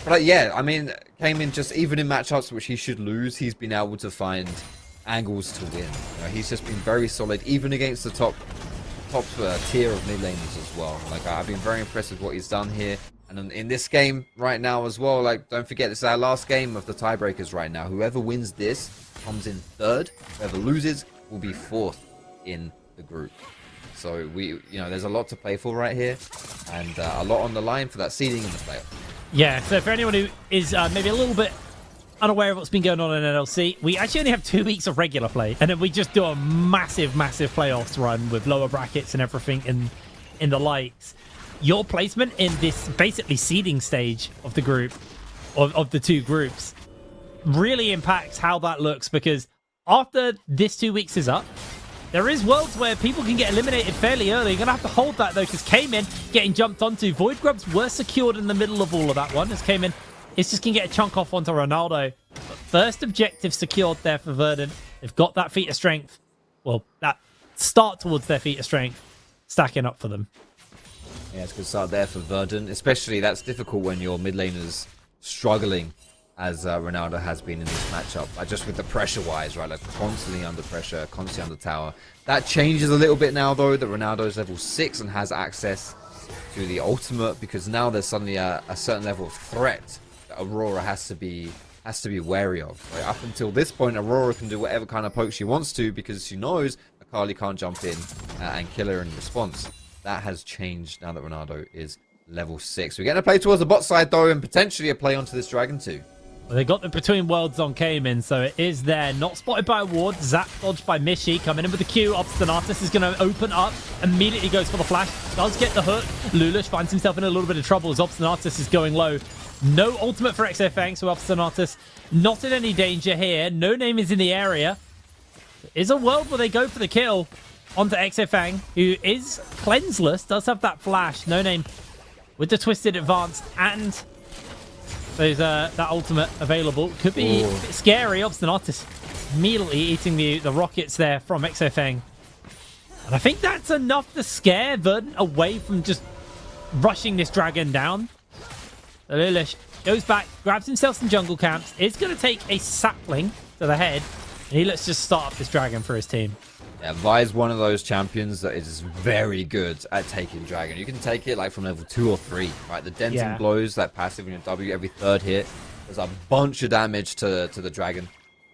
But yeah, I mean, Cayman just, even in matchups which he should lose, he's been able to find angles to win. You know, he's just been very solid, even against the top tier of mid laners as well. Like, I've been very impressed with what he's done here. And in this game right now as well, like, don't forget, this is our last game of the tiebreakers right now. Whoever wins this comes in third. Whoever loses will be fourth in the group. So there's a lot to play for right here, and a lot on the line for that seeding in the playoff. Yeah, so for anyone who is maybe a little bit unaware of what's been going on in NLC, we actually only have 2 weeks of regular play, and then we just do a massive playoffs run with lower brackets and everything in the likes. Your placement in this basically seeding stage of the group, of the two groups, really impacts how that looks, because after this 2 weeks is up, there is worlds where people can get eliminated fairly early. You're going to have to hold that, though, because Cayman getting jumped onto. Void Grubs were secured in the middle of all of that one, as Cayman is just going to get a chunk off onto Ronaldo. But first objective secured there for Verdant. They've got that feat of strength. Well, that start towards their feat of strength stacking up for them. Yeah, it's a good start there for Verdant. Especially, that's difficult when your mid laner's struggling, as Ronaldo has been in this matchup. Just with the pressure-wise, right? Like, constantly under pressure, constantly under tower. That changes a little bit now, though, that Ronaldo's level 6 and has access to the ultimate, because now there's suddenly a certain level of threat that Aurora has to be wary of. Like, up until this point, Aurora can do whatever kind of poke she wants to, because she knows Akali can't jump in and kill her in response. That has changed now that Ronaldo is level 6. We're getting a play towards the bot side, though, and potentially a play onto this dragon too. Well, they got the Between Worlds on Cayman, so it is there. Not spotted by a ward. Zap dodged by Mishi. Coming in with the Q. Obstinatus is going to open up. Immediately goes for the flash. Does get the hook. Lulush finds himself in a little bit of trouble as Obstinatus is going low. No ultimate for Exofang, so Obstinatus not in any danger here. No Name is in the area. There is a world where they go for the kill onto Exofang, who is cleanseless. Does have that flash. No Name with the Twisted Advance and there's that ultimate available. Could be a bit scary. Obstinatus immediately eating the rockets there from Exofang. And I think that's enough to scare Verdant away from just rushing this dragon down. Lilish goes back, grabs himself some jungle camps. Is going to take a sapling to the head. And he lets just start up this dragon for his team. Yeah, Vi's one of those champions that is very good at taking dragon. You can take it like from level 2 or 3, right? The denting blows, that passive in your W every third hit. There's a bunch of damage to the dragon.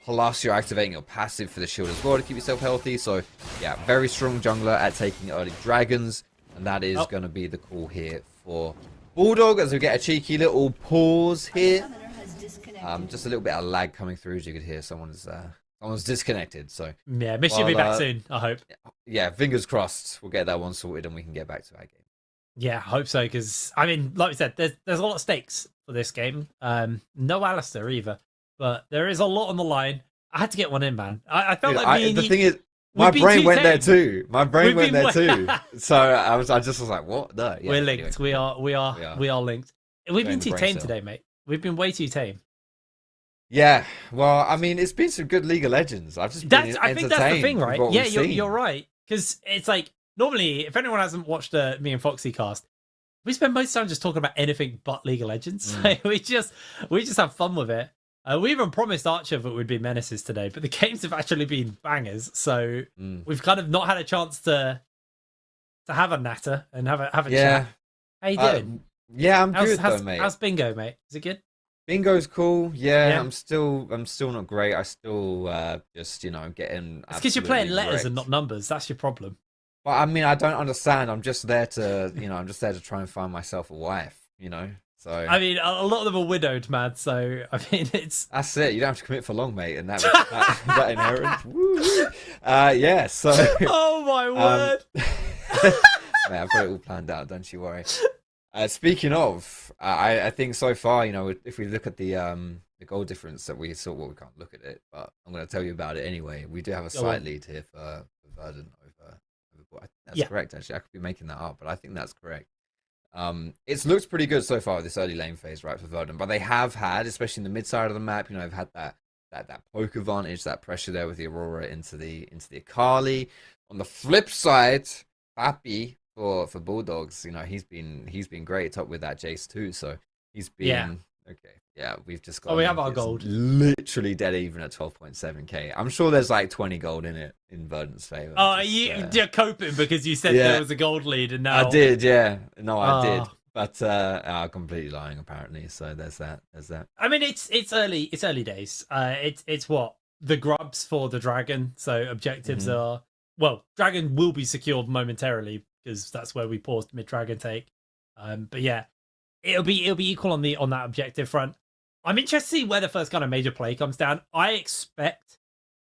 Plus, you're activating your passive for the shield as well to keep yourself healthy. So, yeah, very strong jungler at taking early dragons. And that is going to be the call here for Bulldog, as we get a cheeky little pause here. Just a little bit of lag coming through, as you could hear. Someone's disconnected, so yeah, Mish will be back soon, I hope. Yeah, fingers crossed we'll get that one sorted and we can get back to our game. Yeah, I hope so, because I mean, like we said, there's a lot of stakes for this game. No Alistair either, but there is a lot on the line. I had to get one in, man. I felt like the thing is, my brain went there too. My brain went there too. So I just was like, what? No, yeah, we're linked. Anyway. We are linked. We've been too tame today, mate. We've been way too tame. Yeah, well, I mean, it's been some good League of Legends. I've just been entertained. I think that's the thing, right? Yeah, you're right. Because it's like, normally, if anyone hasn't watched me and Foxy cast, we spend most of the time just talking about anything but League of Legends. Like, we just have fun with it. We even promised Archer that would be menaces today, but the games have actually been bangers. So we've kind of not had a chance to have a natter and have a chat. How you doing? Yeah, I'm good though, mate. How's bingo, mate? Is it good? Bingo's cool. Yeah, Yeah. I'm still not great. I still just getting. It's because you're playing letters wrecked. and not numbers. That's your problem. But I mean, I don't understand. I'm just there to I'm just there to try and find myself a wife. So I mean, a lot of them are widowed, man. So I mean, it's that's it. You don't have to commit for long, mate. And that inheritance. Woo. Yeah. So. oh my word. Mate, I've got it all planned out. Don't you worry. Speaking of, I think so far, if we look at the goal difference that we saw, well, we can't look at it, but I'm going to tell you about it anyway. We do have a slight lead here for Verdant over. That's correct, actually. I could be making that up, but I think that's correct. It's looked pretty good so far with this early lane phase, right, for Verdant. But they have had, especially in the mid side of the map, they've had that poke advantage, that pressure there with the Aurora into the Akali. On the flip side, Pappy for Bulldogs, he's been great up with that Jace too. So he's been okay. Yeah, we've just got. Oh, we have our gold. Literally dead even at 12.7k. I'm sure there's like 20 gold in it in Verdant's favor. Oh, you're coping because you said there was a gold lead, and now I did. Yeah, no, I did. But I'm completely lying apparently. So there's that. I mean, it's early. It's early days. It's what the grubs for the dragon. So objectives are dragon will be secured momentarily because that's where we paused mid dragon take. But yeah, it'll be equal on that objective front. I'm interested to see where the first kind of major play comes down. I expect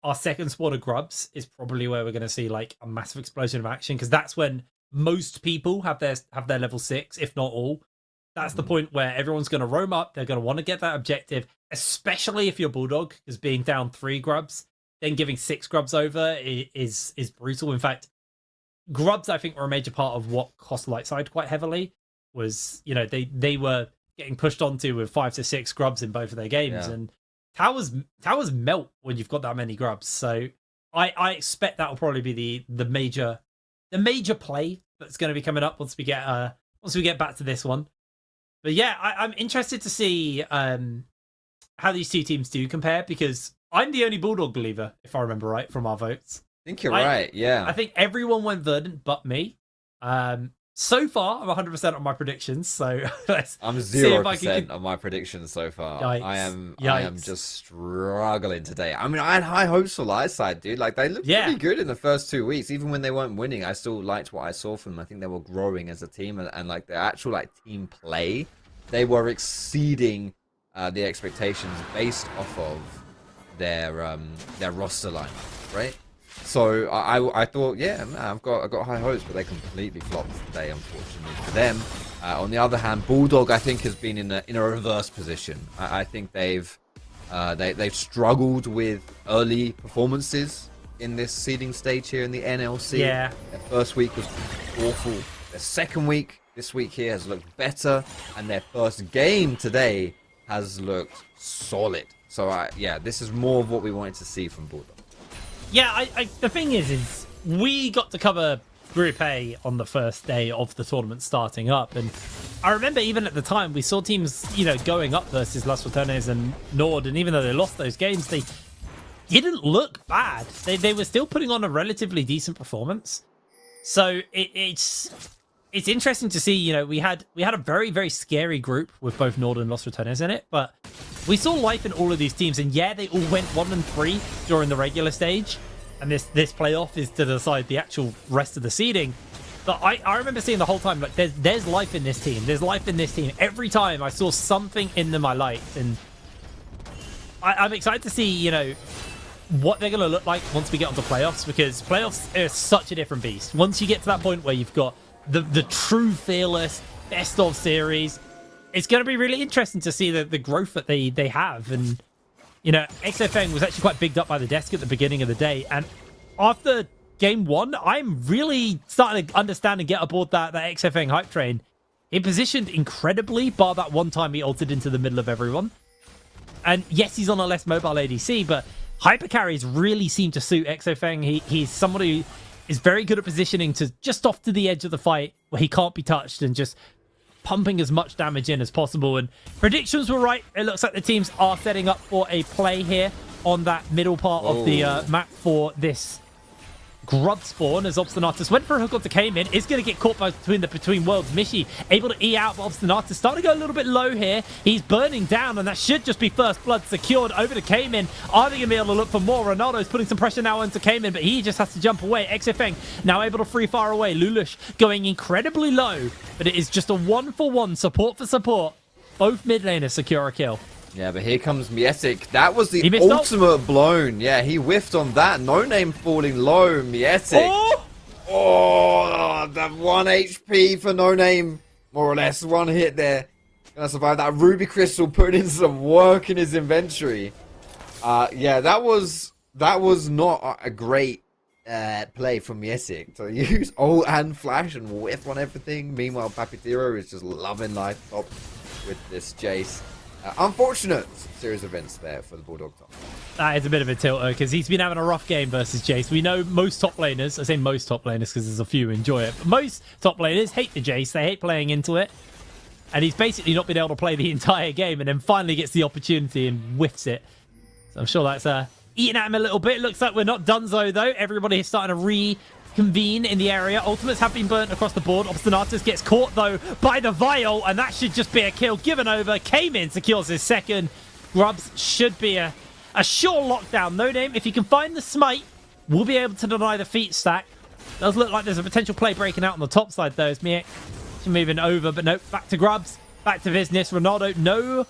our second spawn of grubs is probably where we're going to see like a massive explosion of action because that's when most people have their level 6, if not all. That's the point where everyone's going to roam up. They're going to want to get that objective, especially if you're Bulldog, because being down 3 grubs, then giving 6 grubs over is brutal. In fact, grubs I think were a major part of what cost Lightside quite heavily. Was they were getting pushed onto with 5 to 6 grubs in both of their games, and towers melt when you've got that many grubs. So I expect that will probably be the major play that's going to be coming up once we get back to this one. But yeah, I'm interested to see how these two teams do compare because I'm the only Bulldog believer, if I remember right from our votes. I think you're right. Yeah, I think everyone went Verdant but me. So far, I'm 100% on my predictions. So I'm 0% on my predictions so far. Yikes. I am just struggling today. I mean, I had high hopes for Lightside, dude. Like they looked pretty good in the first 2 weeks. Even when they weren't winning, I still liked what I saw from them. I think they were growing as a team, and like the actual team play, they were exceeding the expectations based off of their roster lineup, right? So I thought, I've got high hopes, but they completely flopped today, unfortunately for them. On the other hand, Bulldog I think has been in a reverse position. I think they've struggled with early performances in this seeding stage here in the NLC. Yeah. Their first week was awful. Their second week this week here has looked better, and their first game today has looked solid. So this is more of what we wanted to see from Bulldog. Yeah, the thing is we got to cover Group A on the first day of the tournament starting up, and I remember even at the time we saw teams, going up versus Las Fortunes and Nord, and even though they lost those games, they didn't look bad. They were still putting on a relatively decent performance. So it's interesting to see. We had a very, very scary group with both Nord and Las Fortunes in it, but we saw life in all of these teams, and they all went 1-3 during the regular stage, and this playoff is to decide the actual rest of the seeding. But I remember seeing the whole time, like, there's life in this team. There's life in this team. Every time I saw something in them I liked, and I'm excited to see, what they're going to look like once we get onto playoffs, because playoffs are such a different beast. Once you get to that point where you've got the true fearless best of series, it's going to be really interesting to see the growth that they have. And, XFN was actually quite bigged up by the desk at the beginning of the day. And after game 1, I'm really starting to understand and get aboard that XFN hype train. He positioned incredibly, bar that one time he ulted into the middle of everyone. And yes, he's on a less mobile ADC, but hyper carries really seem to suit XFN. He's somebody who is very good at positioning to just off to the edge of the fight where he can't be touched and just pumping as much damage in as possible. And predictions were right. It looks like the teams are setting up for a play here on that middle part of the map for this grub spawn, as Obstinatus went for a hook onto Cayman, is going to get caught between worlds. Mishi able to E out, but Obstinatus starting to go a little bit low here. He's burning down, and that should just be first blood secured over to Cayman. Are they going to be able to look for more? Ronaldo's putting some pressure now onto Cayman, but he just has to jump away. XFeng now able to free fire away. Lulush going incredibly low, but it is just a 1-for-1 support for support. Both mid laners secure a kill. Yeah, but here comes Mietic. That was the ultimate blown. Yeah, he whiffed on that. No name falling low. Mietic. Oh, that 1 HP for No Name. More or less. 1 hit there. Gonna survive that. Ruby Crystal putting in some work in his inventory. Yeah, that was not a great play from Mietic. To use ult and flash and whiff on everything. Meanwhile, Papitero is just loving life top with this Jace. Unfortunate series of events there for the Bulldog top. That is a bit of a tilter because he's been having a rough game versus Jace. We know most top laners, I say most top laners because there's a few who enjoy it, but most top laners hate the Jace. They hate playing into it. And he's basically not been able to play the entire game and then finally gets the opportunity and whiffs it. So I'm sure that's eating at him a little bit. Looks like we're not donezo though. Everybody is starting to reconvene in the area. Ultimates have been burnt across the board. Obstinatus gets caught though by the Vial, and that should just be a kill given over. Cayman secures his second. Grubs should be a sure lockdown. No Name, if you can find the smite, we'll be able to deny the feet stack. Does look like there's a potential play breaking out on the top side though. It's Miek moving over, but no, back to Grubs, back to business. Ronaldo, no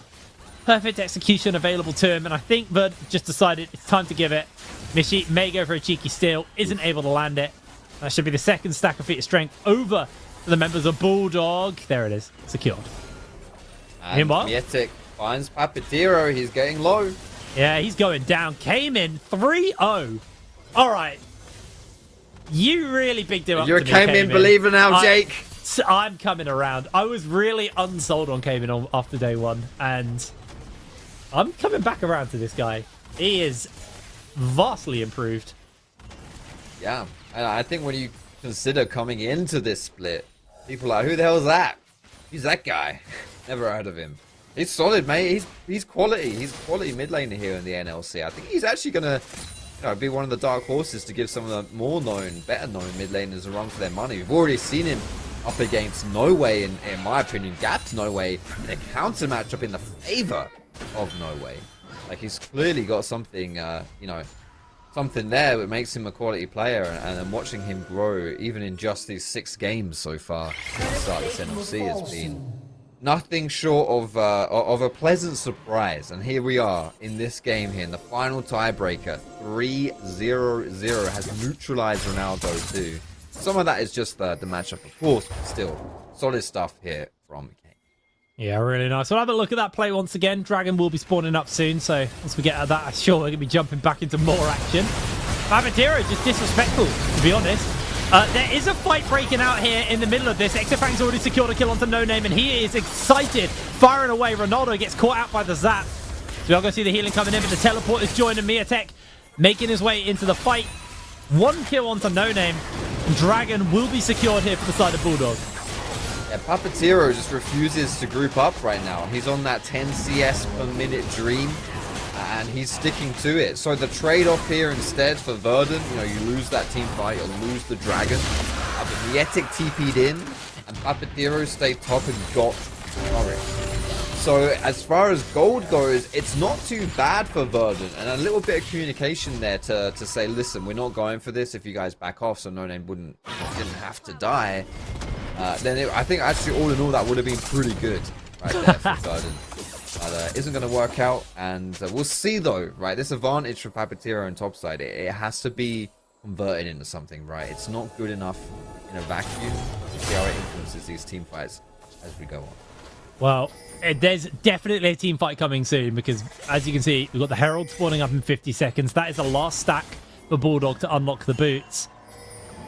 perfect execution available to him, and I think Verd just decided it's time to give it. Mishi may go for a cheeky steal, isn't able to land it. That should be the second stack of feat of strength over to the members of Bulldog. There it is, secured. And Mietic finds Papitero. He's getting low. Yeah, he's going down. Came in 3-0. All right. You really bigged him up. You came in believer now, Jake. I'm coming around. I was really unsold on Cayman after day one, and I'm coming back around to this guy. He is vastly improved. Yeah, and I think when you consider coming into this split, people are like, who the hell is that? Who's that guy? Never heard of him. He's solid, mate. He's quality. He's quality mid laner here in the NLC. I think he's actually gonna, be one of the dark horses to give some of the more known, better known mid laners a run for their money. We've already seen him up against No Way, in my opinion, gapped No Way in a counter matchup in the favor of No Way. Like, he's clearly got something, something there that makes him a quality player, and watching him grow, even in just these 6 games so far at the start of this NLC, has been nothing short of a pleasant surprise. And here we are in this game here, in the final tiebreaker. 3-0-0 has neutralized Ronaldo too. Some of that is just the matchup, of course, but still solid stuff here from Kane. Yeah, really nice. We'll have a look at that play once again. Dragon will be spawning up soon, so once we get at that, I'm sure we're going to be jumping back into more action. Babadero just disrespectful, to be honest. There is a fight breaking out here in the middle of this. XFang's already secured a kill onto No Name, and he is excited, firing away. Ronaldo gets caught out by the Zap. So we are going to see the healing coming in, but the teleport is joining Miatek, making his way into the fight. 1 kill onto No Name. Dragon will be secured here for the side of Bulldog. Yeah, Papatero just refuses to group up right now. He's on that 10 CS per minute dream, and he's sticking to it. So the trade-off here instead for Verdant, you lose that team fight, you lose the Dragon. But Mietic TP'd in, and Papatero stayed top and got Norwich. So as far as gold goes, it's not too bad for Verdant, and a little bit of communication there to say, listen, we're not going for this if you guys back off, so No Name didn't have to die. Then I think actually all in all that would have been pretty good right there for Verdant. But isn't going to work out, and we'll see though, right? This advantage for Papatero and topside, it has to be converted into something, right? It's not good enough in a vacuum. We'll see how it influences these team fights as we go on. Well, there's definitely a team fight coming soon, because as you can see, we've got the Herald spawning up in 50 seconds. That is the last stack for Bulldog to unlock the boots.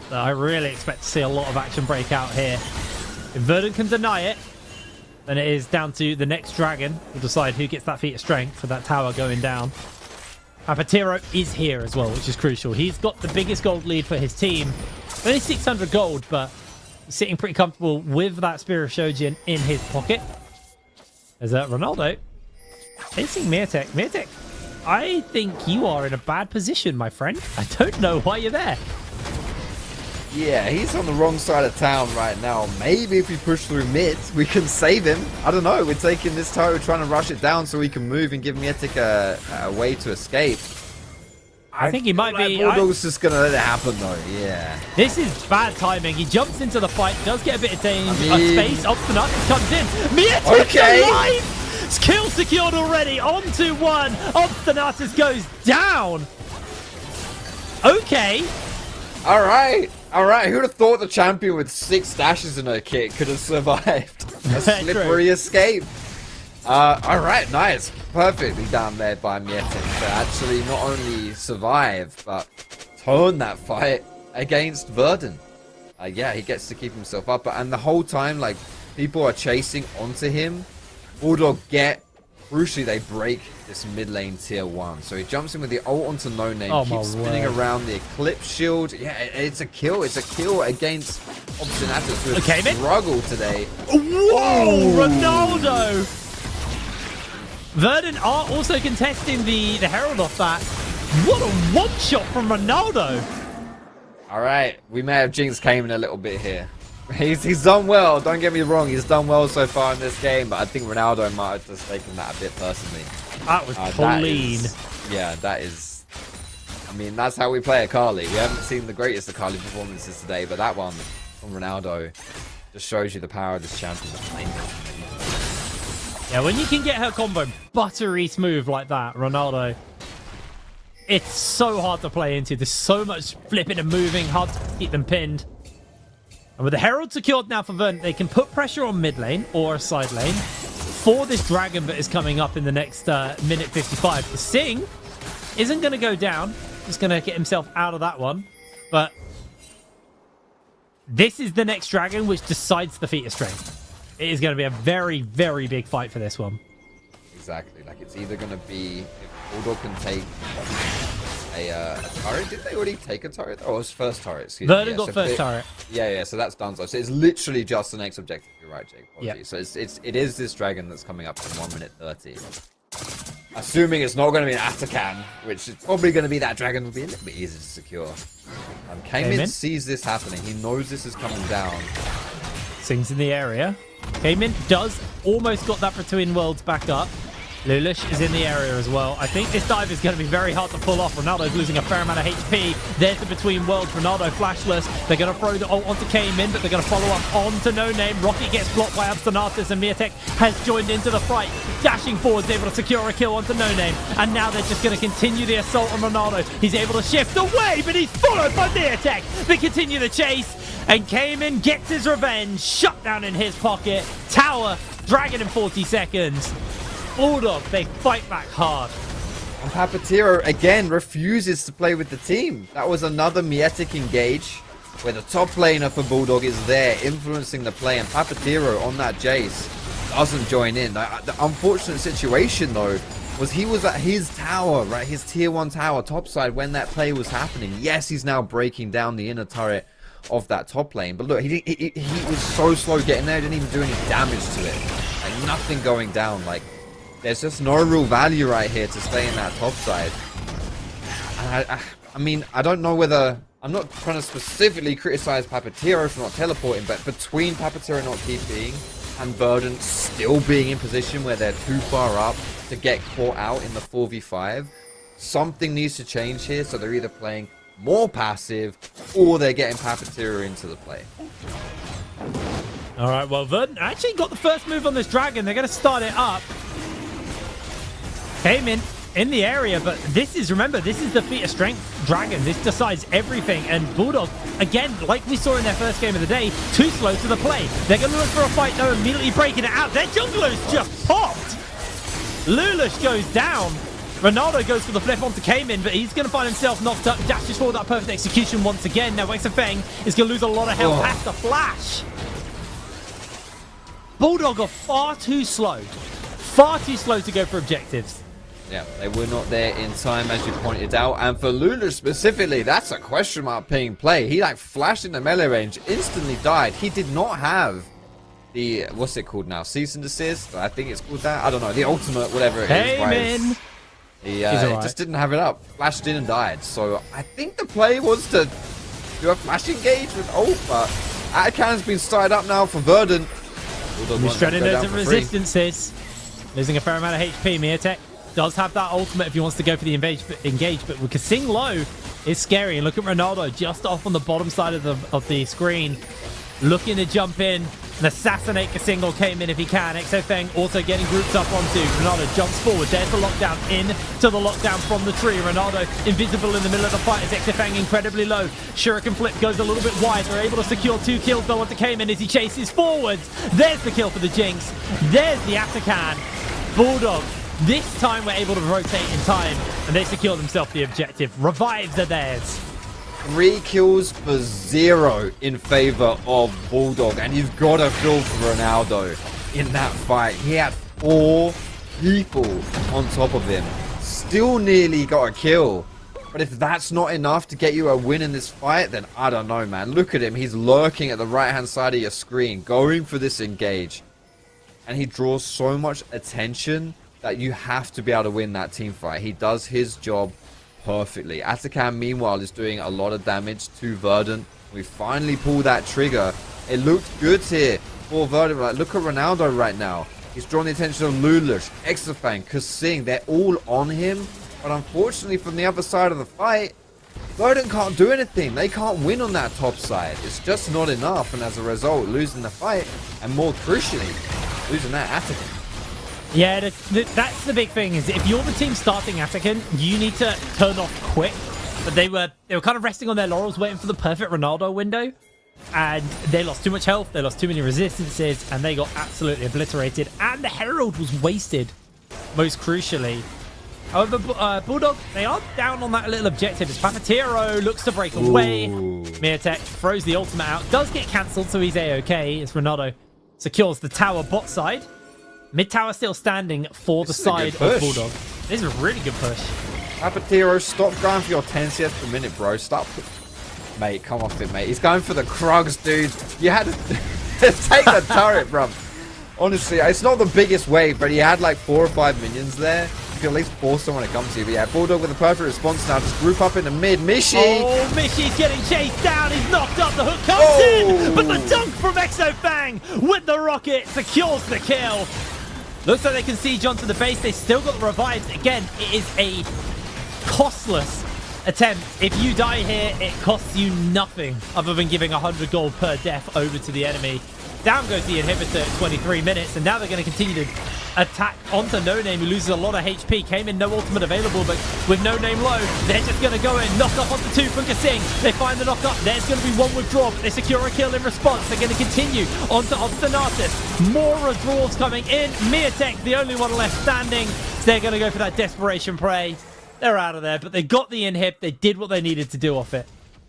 So I really expect to see a lot of action break out here. If Verdant can deny it, then it is down to the next Dragon to decide who gets that feat of strength for that tower going down. Papatero is here as well, which is crucial. He's got the biggest gold lead for his team. Only 600 gold, but sitting pretty comfortable with that Spirit Shojin in his pocket. As Ronaldo facing Mirtek. Mirtek, I think you are in a bad position, my friend. I don't know why you're there. Yeah, he's on the wrong side of town right now. Maybe if we push through mid, we can save him. I don't know. We're taking this turret, trying to rush it down so we can move and give Mietic a way to escape. I think he might be... Bulldogs just going to let it happen, though. Yeah. This is bad timing. He jumps into the fight, does get a bit of space. Obstinate comes in. Mietic alive! Kill secured already. On to one. Obstinatus goes down. Okay. All right. All right. Who would have thought the champion with 6 dashes in her kit could have survived a slippery escape? All right. Nice. Perfectly done there by Mietic to actually not only survive, but turn that fight against Verdant. Yeah, he gets to keep himself up. And the whole time, like, people are chasing onto him. Bulldog crucially, they break this mid lane tier 1. So he jumps in with the ult onto No Name, keeps spinning around the Eclipse shield. Yeah, it's a kill. It's a kill against Obstinatus, who has struggled today. Whoa, Ronaldo! Verdant are also contesting the Herald off that. What a one-shot from Ronaldo! All right, we may have jinxed Cayman a little bit here. He's done well, don't get me wrong, he's done well so far in this game, but I think Ronaldo might have just taken that a bit personally. That was clean. That is... I mean, that's how we play Akali. We haven't seen the greatest Akali performances today, but that one from Ronaldo just shows you the power of this champion. Yeah, when you can get her combo buttery smooth like that, Ronaldo, it's so hard to play into. There's so much flipping and moving, hard to keep them pinned. And with the Herald secured now for Verdant, they can put pressure on mid lane or side lane for this dragon that is coming up in the next minute 55. The Sing isn't going to go down. He's going to get himself out of that one. But this is the next dragon which decides the feat of strength. It is going to be a very, very big fight for this one. Exactly. Like, it's either going to be if Bulldog can take a turret. Did they already take a turret? Oh, it was first turret. Verdant got first turret. Yeah, so that's done. So it's literally just the next objective. You're right, Jake. Yeah. So it is this dragon that's coming up in 1 minute 30. Assuming it's not going to be an Atakan, which is probably going to be that dragon, will be a little bit easier to secure. Cayman sees this happening. He knows this is coming down. Sings in the area. Cayman does almost got that Between Worlds back up. Lulish is in the area as well. I think this dive is going to be very hard to pull off. Ronaldo's losing a fair amount of HP. There's the Between Worlds. Ronaldo flashless. They're going to throw the ult onto Cayman, but they're going to follow up onto No Name. Rocket gets blocked by Obstinatus, and Mietek has joined into the fight. Dashing forwards, able to secure a kill onto No Name. And now they're just going to continue the assault on Ronaldo. He's able to shift away, but he's followed by Mietek. They continue the chase, and Cayman gets his revenge. Shut down in his pocket. Tower, dragon in 40 seconds. Bulldogs, they fight back hard. And Papatiro, again, refuses to play with the team. That was another Mietic engage, where the top laner for Bulldog is there, influencing the play, and Papatiro on that Jace doesn't join in. The unfortunate situation, though, was he was at his tower, right? His tier 1 tower, topside, when that play was happening. Yes, he's now breaking down the inner turret of that top lane, but look, he was so slow getting there, didn't even do any damage to it. Like, nothing going down, like... There's just no real value right here to stay in that top side. And I mean, I don't know whether... I'm not trying to specifically criticize Papatiro for not teleporting, but between Papatiro not TPing and Verdant still being in position where they're too far up to get caught out in the 4v5, something needs to change here, so they're either playing more passive or they're getting Papatiro into the play. All right, well, Verdant actually got the first move on this dragon. They're going to start it up. Came in the area, but this is, remember, this is the feat of strength dragon. This decides everything, and Bulldog, again, like we saw in their first game of the day, too slow to the play. They're going to look for a fight, though, immediately breaking it out. Their jungler's just popped. Lulish goes down. Ronaldo goes for the flip onto Cayman, but he's going to find himself knocked up. Dashes forward that perfect execution once again. Now Wexafeng is going to lose a lot of health. Has to flash. Bulldog are far too slow to go for objectives. Yeah, they were not there in time, as you pointed out. And for Lulu specifically, that's a question mark ping play. He like flashed in the melee range, instantly died. He did not have the, what's it called now? Cease and desist? I think it's called that. I don't know. The ultimate, whatever it is. Heyman! He just didn't have it up. Flashed in and died. So I think the play was to do a flash engage with ult, but Atakan's been started up now for Verdant. Shredding those resistances. Losing a fair amount of HP. Miatek does have that ultimate if he wants to go for the engage, but with Kasing low, it's scary. And look at Ronaldo just off on the bottom side of the screen, looking to jump in and assassinate Kasing, or came in if he can. Exofeng also getting grouped up onto. Ronaldo jumps forward. There's the lockdown into the lockdown from the tree. Ronaldo invisible in the middle of the fight as Exofeng incredibly low. Shuriken flip goes a little bit wide. They're able to secure 2 kills though onto Cayman as he chases forwards. There's the kill for the Jinx. There's the Atakan. Bulldog. This time we're able to rotate in time, and they secure themselves the objective. Revives are theirs. 3 kills for 0 in favor of Bulldog, and you've got to feel for Ronaldo in that fight. He had 4 people on top of him, still nearly got a kill. But if that's not enough to get you a win in this fight, then I don't know, man. Look at him. He's lurking at the right-hand side of your screen, going for this engage. And he draws so much attention that you have to be able to win that team fight. He does his job perfectly. Atakan, meanwhile, is doing a lot of damage to Verdant. We finally pulled that trigger. It looked good here for Verdant. Like, look at Ronaldo right now. He's drawn the attention of Lulush, Exofang, Kasing. They're all on him. But unfortunately, from the other side of the fight, Verdant can't do anything. They can't win on that top side. It's just not enough. And as a result, losing the fight. And more crucially, losing that Atakan. Yeah, that's the big thing, is if you're the team starting Atakan, you need to turn off quick. But they were kind of resting on their laurels, waiting for the perfect Ronaldo window. And they lost too much health, they lost too many resistances, and they got absolutely obliterated. And the Herald was wasted, most crucially. However, Bulldog, they are down on that little objective as Papatero looks to break away. Miatek throws the ultimate out, does get cancelled, so he's A-okay as Ronaldo secures the tower bot side. Mid tower still standing for the side of Bulldog. This is a really good push. Papatero, stop going for your 10 CS per minute, bro. Stop. Mate, come off it, mate. He's going for the Krugs, dude. You had to take the turret, bro. Honestly, it's not the biggest wave, but he had like 4 or 5 minions there. You can at least force someone to come to you. But yeah, Bulldog with a perfect response now. Just group up in the mid. Mishi! Oh, Mishi's getting chased down. He's knocked up. The hook comes in. But the dunk from Exofang with the rocket secures the kill. Looks like they can siege onto the base. They still got the revives. Again, it is a costless attempt. If you die here, it costs you nothing other than giving 100 gold per death over to the enemy. Down goes the inhibitor at 23 minutes, and now they're going to continue to attack onto No Name, who loses a lot of HP. Came in, no ultimate available, but with No Name low, they're just going to go in. Knock up onto 2 from Kasing. They find the knock up. There's going to be 1 withdrawal, but they secure a kill in response. They're going to continue onto Obstinatus. More withdrawals coming in. Miatek, the only one left standing. So they're going to go for that desperation prey. They're out of there, but they got the inhib. They did what they needed to do off it.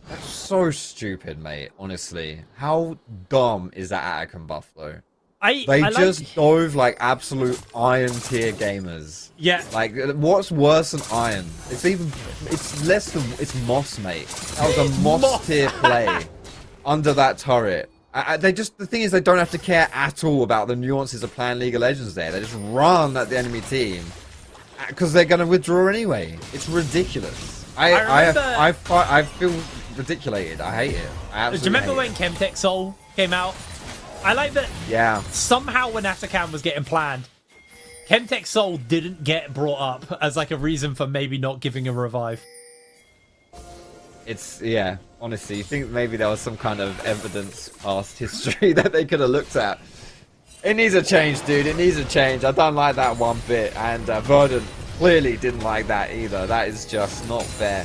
That's so stupid, mate. Honestly, how dumb is that Atakan buff, though? They just dove like absolute Iron tier gamers. Yeah. Like, what's worse than Iron? It's less than, it's Moss, mate. That was a Moss tier play under that turret. The thing is, they don't have to care at all about the nuances of playing League of Legends there. They just run at the enemy team because they're going to withdraw anyway. It's ridiculous. I feel ridiculated. I hate it. Do you remember when Chemtech Soul came out? I like that. Yeah. Somehow when Atakan was getting planned, Chemtech Soul didn't get brought up as like a reason for maybe not giving a revive. Yeah, honestly, you think maybe there was some kind of evidence past history that they could have looked at. It needs a change, dude. It needs a change. I don't like that one bit. And Verdant clearly didn't like that either. That is just not fair.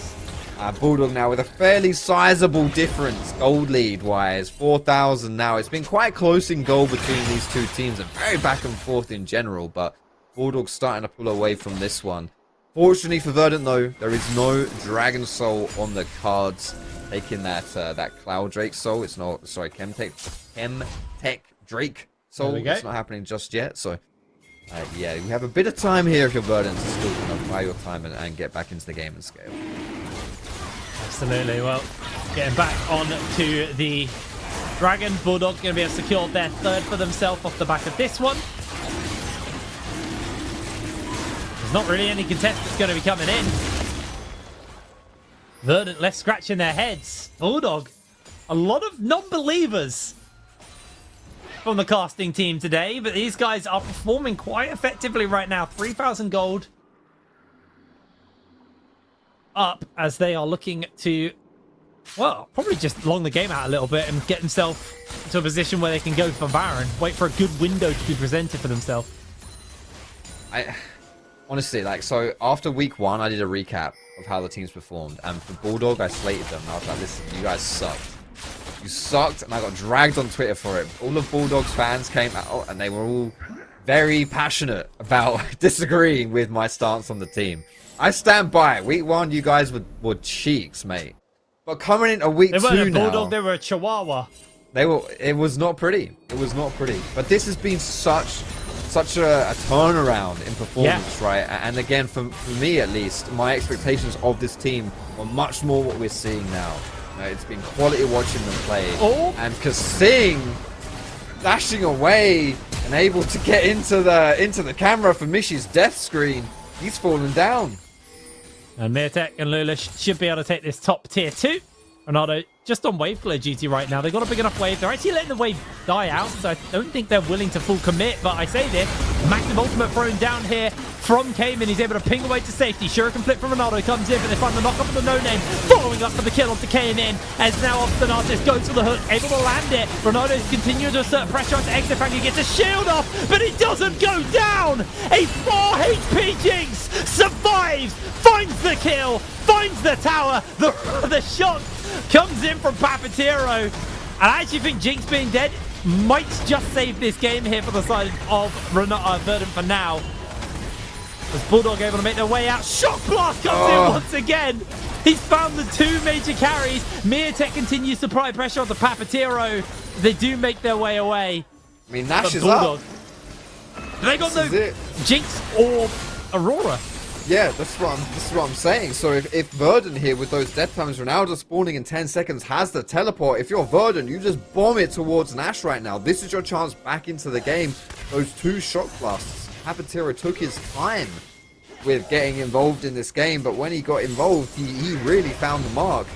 Bulldog now with a fairly sizable difference gold lead wise, 4,000 now. It's been quite close in gold between these two teams and very back and forth in general, but Bulldog's starting to pull away from this one. Fortunately for Verdant though, there is no Dragon Soul on the cards, taking that Cloud Drake Soul. It's not, sorry, Chemtech Drake Soul. It's not happening just yet, so Yeah, we have a bit of time here if you're Verdant to still buy your time and get back into the game and scale. Absolutely. Well, getting back on to the Dragon. Bulldog going to be able to secure their third for themselves off the back of this one. There's not really any contest that's going to be coming in. Verdant left scratching their heads. Bulldog, a lot of non-believers from the casting team today, but these guys are performing quite effectively right now. 3,000 gold up as they are looking to, well, probably just long the game out a little bit and get themselves to a position where they can go for Baron. Wait for a good window to be presented for themselves. Honestly, like, so after week 1, I did a recap of how the teams performed, and for Bulldog, I slated them. And I was like, listen, you guys sucked. You sucked, and I got dragged on Twitter for it. All of Bulldogs fans came out, and they were all very passionate about disagreeing with my stance on the team. I stand by it. Week 1, you guys were cheeks, mate. But coming into week 2 now... They weren't a Bulldog, they were a Chihuahua. It was not pretty. It was not pretty. But this has been such a turnaround in performance, right? And again, for me at least, my expectations of this team were much more what we're seeing now. It's been quality watching them play. Oh. And Kasing dashing away and able to get into the camera for Mishy's death screen. He's fallen down. And Mirtek and Lulish should be able to take this top tier 2. Ronaldo just on wave clear duty right now. They've got a big enough wave. They're actually letting the wave die out, so I don't think they're willing to full commit. But I say this, massive ultimate thrown down here from Cayman. He's able to ping away to safety. Shuriken flip from Ronaldo comes in, but they find the knock up on the no-name. Following up for the kill onto Cayman, as now Obstinatus goes for the hook, able to land it. Ronaldo's continuing to assert pressure onto Exafang. He gets a shield off, but he doesn't go down. A 4 HP Jinx survives, finds the kill, finds the tower. The shot comes in from Papatero. And I actually think Jinx being dead might just save this game here for the side of Verdant for now. As Bulldog able to make their way out. Shock Blast comes in once again. He's found the 2 major carries. Mirtek continues to apply pressure on the Papatero. They do make their way away. I mean, Nash is Bulldog, up. they got no Jinx or Aurora. Yeah, that's what I'm saying. So if Verdant here with those death times, Ronaldo spawning in 10 seconds has the teleport. If you're Verdant, you just bomb it towards Nash right now. This is your chance back into the game. Those 2 shock blasts. Papatero took his time with getting involved in this game, but when he got involved, he really found the mark.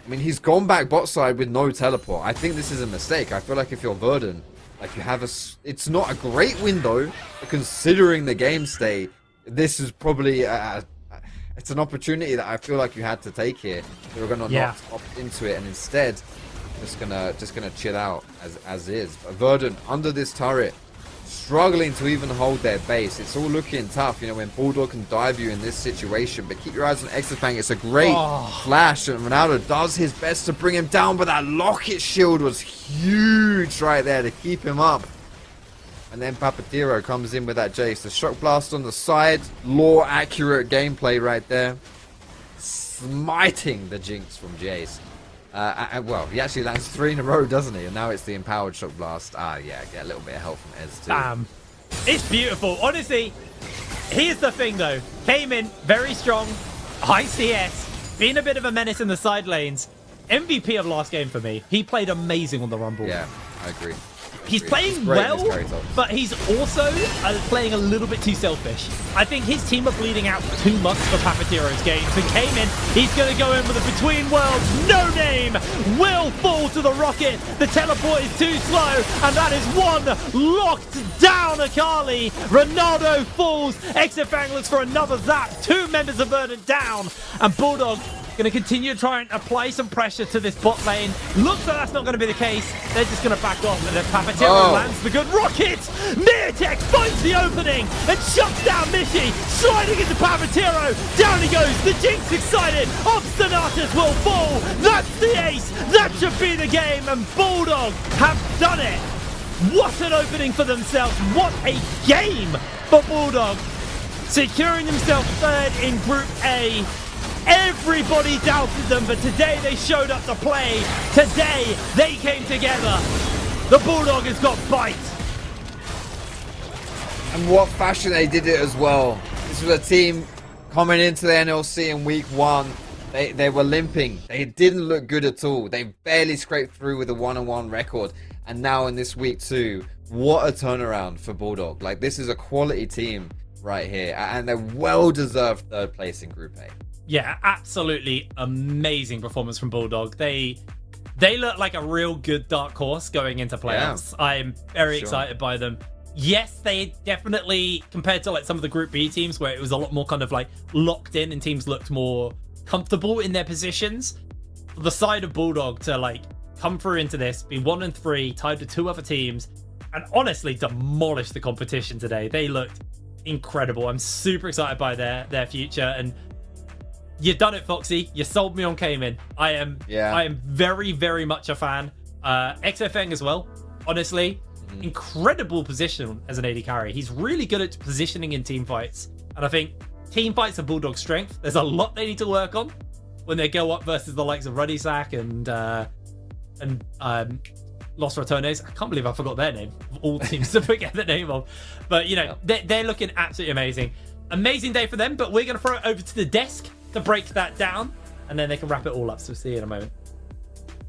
I mean, he's gone back bot side with no teleport. I think this is a mistake. I feel like if you're Verdant, like you have it's not a great window, but considering the game state, this is probably it's an opportunity that I feel like you had to take here. They were gonna not opt into it, and instead just gonna chill out as is. But Verdant under this turret, struggling to even hold their base. It's all looking tough, you know, when Bulldog can dive you in this situation. But keep your eyes on Exafang. It's a great flash, and Ronaldo does his best to bring him down. But that locket shield was huge right there to keep him up. And then Papatero comes in with that Jace. The shock blast on the side. Lore accurate gameplay right there. Smiting the Jinx from Jace. Well, he actually lands 3 in a row, doesn't he? And now it's the empowered shock blast. Yeah, get a little bit of help from Ez too. It's beautiful. Honestly, here's the thing though. Came in very strong. High CS. Being a bit of a menace in the side lanes. MVP of last game for me. He played amazing on the Rumble. Yeah, I agree. He's playing well, but he's also playing a little bit too selfish. I think his team are bleeding out too much for Papatero's games. And came in, he's going to go in with a Between Worlds. No name will fall to the rocket. The teleport is too slow, and that is 1 locked down Akali. Ronaldo falls. Exafang looks for another zap. 2 members of Verdant down, and Bulldog going to continue to try and apply some pressure to this bot lane. Looks like that's not going to be the case. They're just going to back off, and then Papatero lands the good rocket. Mirtek finds the opening and shuts down Mishy, sliding into Papatero. Down he goes. The Jinx excited. Obstinatus will fall. That's the ace. That should be the game, and Bulldog have done it. What an opening for themselves. What a game for Bulldog. Securing themselves 3rd in Group A. Everybody doubted them, but today they showed up to play. Today they came together. The Bulldog has got bite. And what fashion they did it as well. This was a team coming into the NLC in week 1. They were limping. They didn't look good at all. They barely scraped through with a 1-1 record. And now in this week 2, what a turnaround for Bulldog. Like, this is a quality team right here. And they're well-deserved 3rd place in Group A. Yeah, absolutely amazing performance from Bulldog. They look like a real good dark horse going into playoffs. Yeah, I'm very excited by them. Yes, they definitely, compared to like some of the Group B teams where it was a lot more kind of like locked in and teams looked more comfortable in their positions, the side of Bulldog to like come through into this, be 1-3, tied to 2 other teams, and honestly demolish the competition today. They looked incredible. I'm super excited by their future, and you've done it, Foxy. You sold me on Cayman. I am very, very much a fan. XFN as well, honestly. Incredible position as an AD carry. He's really good at positioning in team fights, and I think team fights are Bulldog's strength. There's a lot they need to work on when they go up versus the likes of Ruddy Sack and Los Ratones. I can't believe I forgot their name. Of all teams to forget the name of, but you know, they're looking absolutely amazing. Amazing day for them. But we're going to throw it over to the desk to break that down, and then they can wrap it all up. So we'll see you in a moment.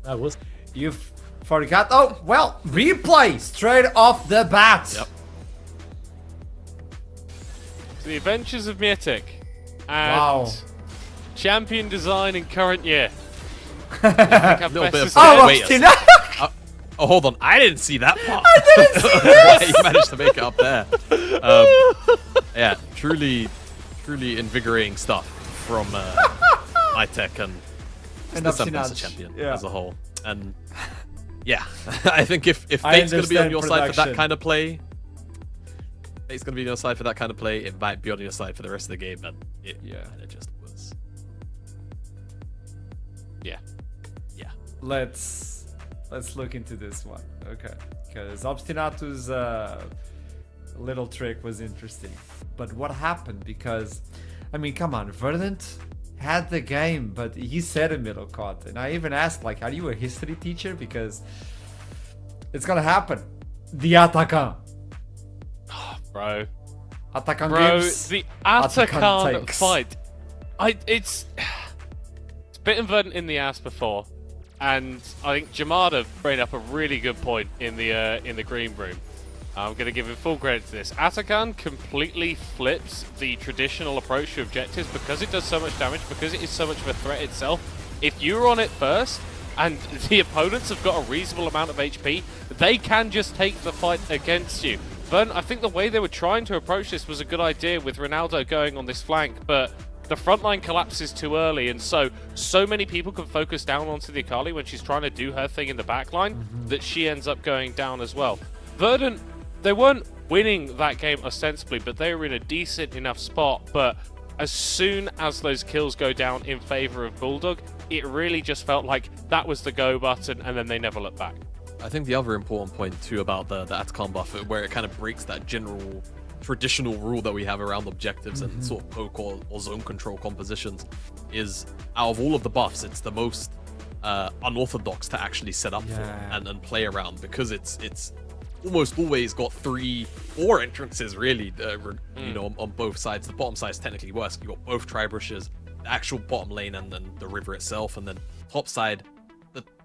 That was You've forgot. Oh, well, replay straight off the bat. Yep. The Adventures of Mietic and champion design in current year. A little bit of oh, hold on. I didn't see that part. I didn't see this. You managed to make it up there. Yeah, truly invigorating stuff from Mietic and the Sunburst champion as a whole. And yeah, I think if Fate's going to be on your side for that kind of play, it might be on your side for the rest of the game, and it just was. Yeah. Let's look into this one, okay? Because Obstinato's little trick was interesting, but what happened? Because I mean, come on, Verdant had the game, but he said a middle cut, and I even asked, like, are you a history teacher? Because it's gonna happen. The Atakan. Bro, gives, the Atakan fight. It's bitten Verdant in the ass before, and I think Jamada brought up a really good point in the green room. I'm going to give him full credit to this. Atakan completely flips the traditional approach to objectives because it does so much damage, because it is so much of a threat itself. If you're on it first and the opponents have got a reasonable amount of HP, they can just take the fight against you. But I think the way they were trying to approach this was a good idea with Ronaldo going on this flank, but the front line collapses too early, and so many people can focus down onto the Akali when she's trying to do her thing in the back line that she ends up going down as well. Verdant, they weren't winning that game ostensibly, but they were in a decent enough spot. But as soon as those kills go down in favor of Bulldog, it really just felt like that was the go button, and then they never looked back. I think the other important point too about the Atakan buff, where it kind of breaks that general traditional rule that we have around objectives and sort of poke or zone control compositions, is out of all of the buffs, it's the most unorthodox to actually set up for and play around, because it's almost always got 3-4 entrances really, you know, on both sides. The bottom side is technically worse. You've got both tri-brushes, the actual bottom lane, and then the river itself, and then top side,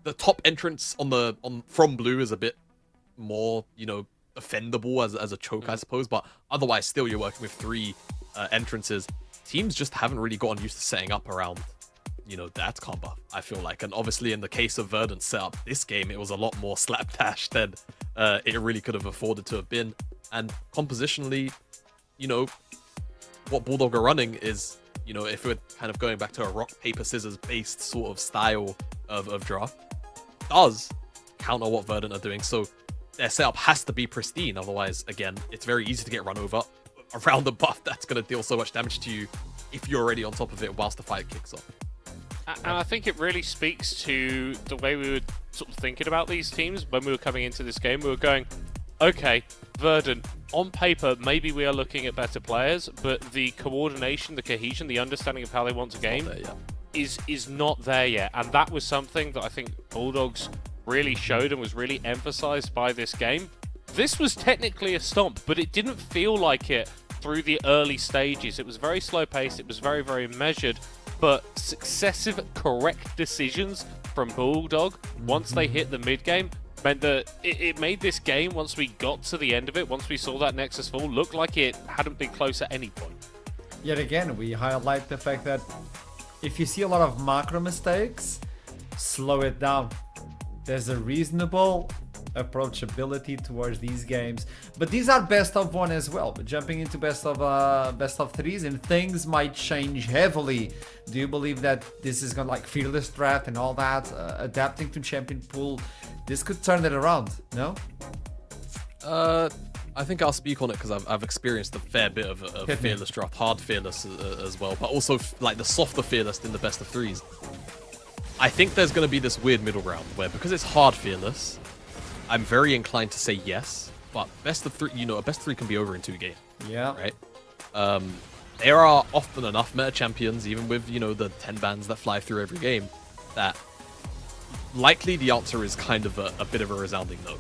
the top entrance from blue is a bit more, you know, offendable as a choke, I suppose, but otherwise still you're working with 3 entrances. Teams just haven't really gotten used to setting up around, you know, that combo, I feel like. And obviously in the case of Verdant setup this game, it was a lot more slapdash than it really could have afforded to have been. And compositionally, you know, what Bulldog are running is, you know, if we're kind of going back to a rock, paper, scissors based sort of style of draft, does counter what Verdant are doing. So their setup has to be pristine. Otherwise, again, it's very easy to get run over around the buff that's going to deal so much damage to you if you're already on top of it whilst the fight kicks off. And I think it really speaks to the way we were sort of thinking about these teams when we were coming into this game. We were going, okay, Verdant, on paper, maybe we are looking at better players, but the coordination, the cohesion, the understanding of how they want to game is not there yet. And that was something that I think Bulldogs really showed and was really emphasized by this game. this was technically a stomp, but it didn't feel like it through the early stages. It was very slow paced, it was very, very measured, but successive correct decisions from Bulldog once they hit the mid game meant that it made this game, once we got to the end of it, once we saw that Nexus fall, look like it hadn't been close at any point. Yet again, we highlight the fact that if you see a lot of macro mistakes, slow it down. There's a reasonable approachability towards these games, but these are best of one as well. But jumping into best of threes, and things might change heavily. Do you believe that this is gonna, like, fearless draft and all that, adapting to champion pool, this could turn it around? No. I think I'll speak on it because I've experienced a fair bit of fearless draft, hard fearless as well, but also like the softer fearless in the best of threes. I think there's going to be this weird middle ground where, because it's hard fearless, I'm very inclined to say yes, but best of three, a best of three can be over in 2 games. Yeah. Right. There are often enough meta champions, even with the 10 bans that fly through every game, that likely the answer is kind of a bit of a resounding no.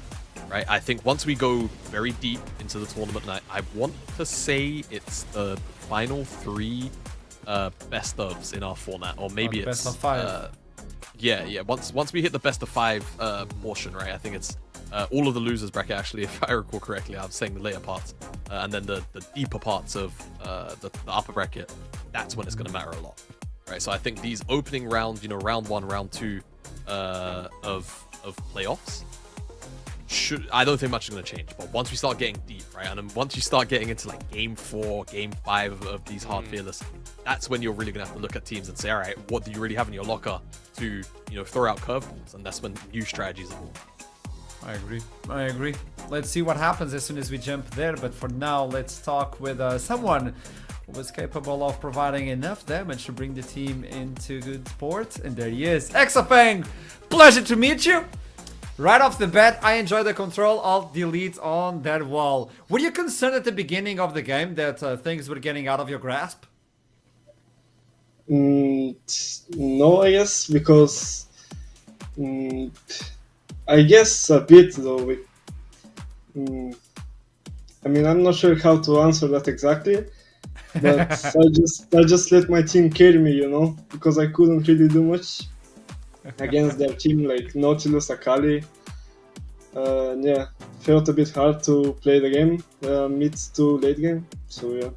Right. I think once we go very deep into the tournament, and I want to say it's the final 3 best ofs in our format, or maybe it's best of 5. Yeah. Once we hit the best of 5 portion, right? I think it's all of the losers bracket, actually, if I recall correctly. I'm saying the later parts, and then the deeper parts of the upper bracket. That's when it's going to matter a lot, right? So I think these opening rounds, round 1, round 2 of playoffs, I don't think much is going to change. But once we start getting deep, right, and then once you start getting into like game 4, game 5 of these hard fearless, that's when you're really going to have to look at teams and say, all right, what do you really have in your locker to throw out curveballs? And that's when new strategies are born. I agree. Let's see what happens as soon as we jump there. But for now, let's talk with someone who was capable of providing enough damage to bring the team into good sport. And there he is, Exafang. Pleasure to meet you. Right off the bat, I enjoy the control alt delete on that wall. Were you concerned at the beginning of the game that things were getting out of your grasp? No, I guess, because I guess a bit though. I mean, I'm not sure how to answer that exactly, but I just let my team carry me, because I couldn't really do much against their team, like Nautilus, Akali. Yeah, felt a bit hard to play the game mid to late game, so yeah.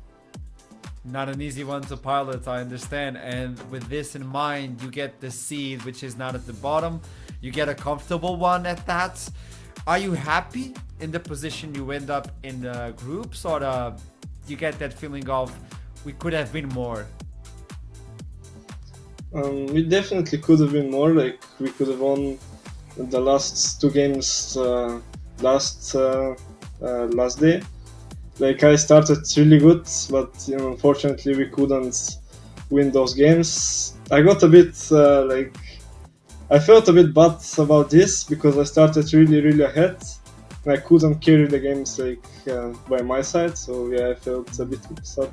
Not an easy one to pilot, I understand. And with this in mind, you get the seed, which is not at the bottom. You get a comfortable one at that. Are you happy in the position you end up in the groups, or you get that feeling of we could have been more? We definitely could have been more. Like, we could have won the last 2 games last day. Like, I started really good, but unfortunately we couldn't win those games. I got a bit I felt a bit bad about this because I started really ahead. And I couldn't carry the games by my side, so yeah, I felt a bit sad.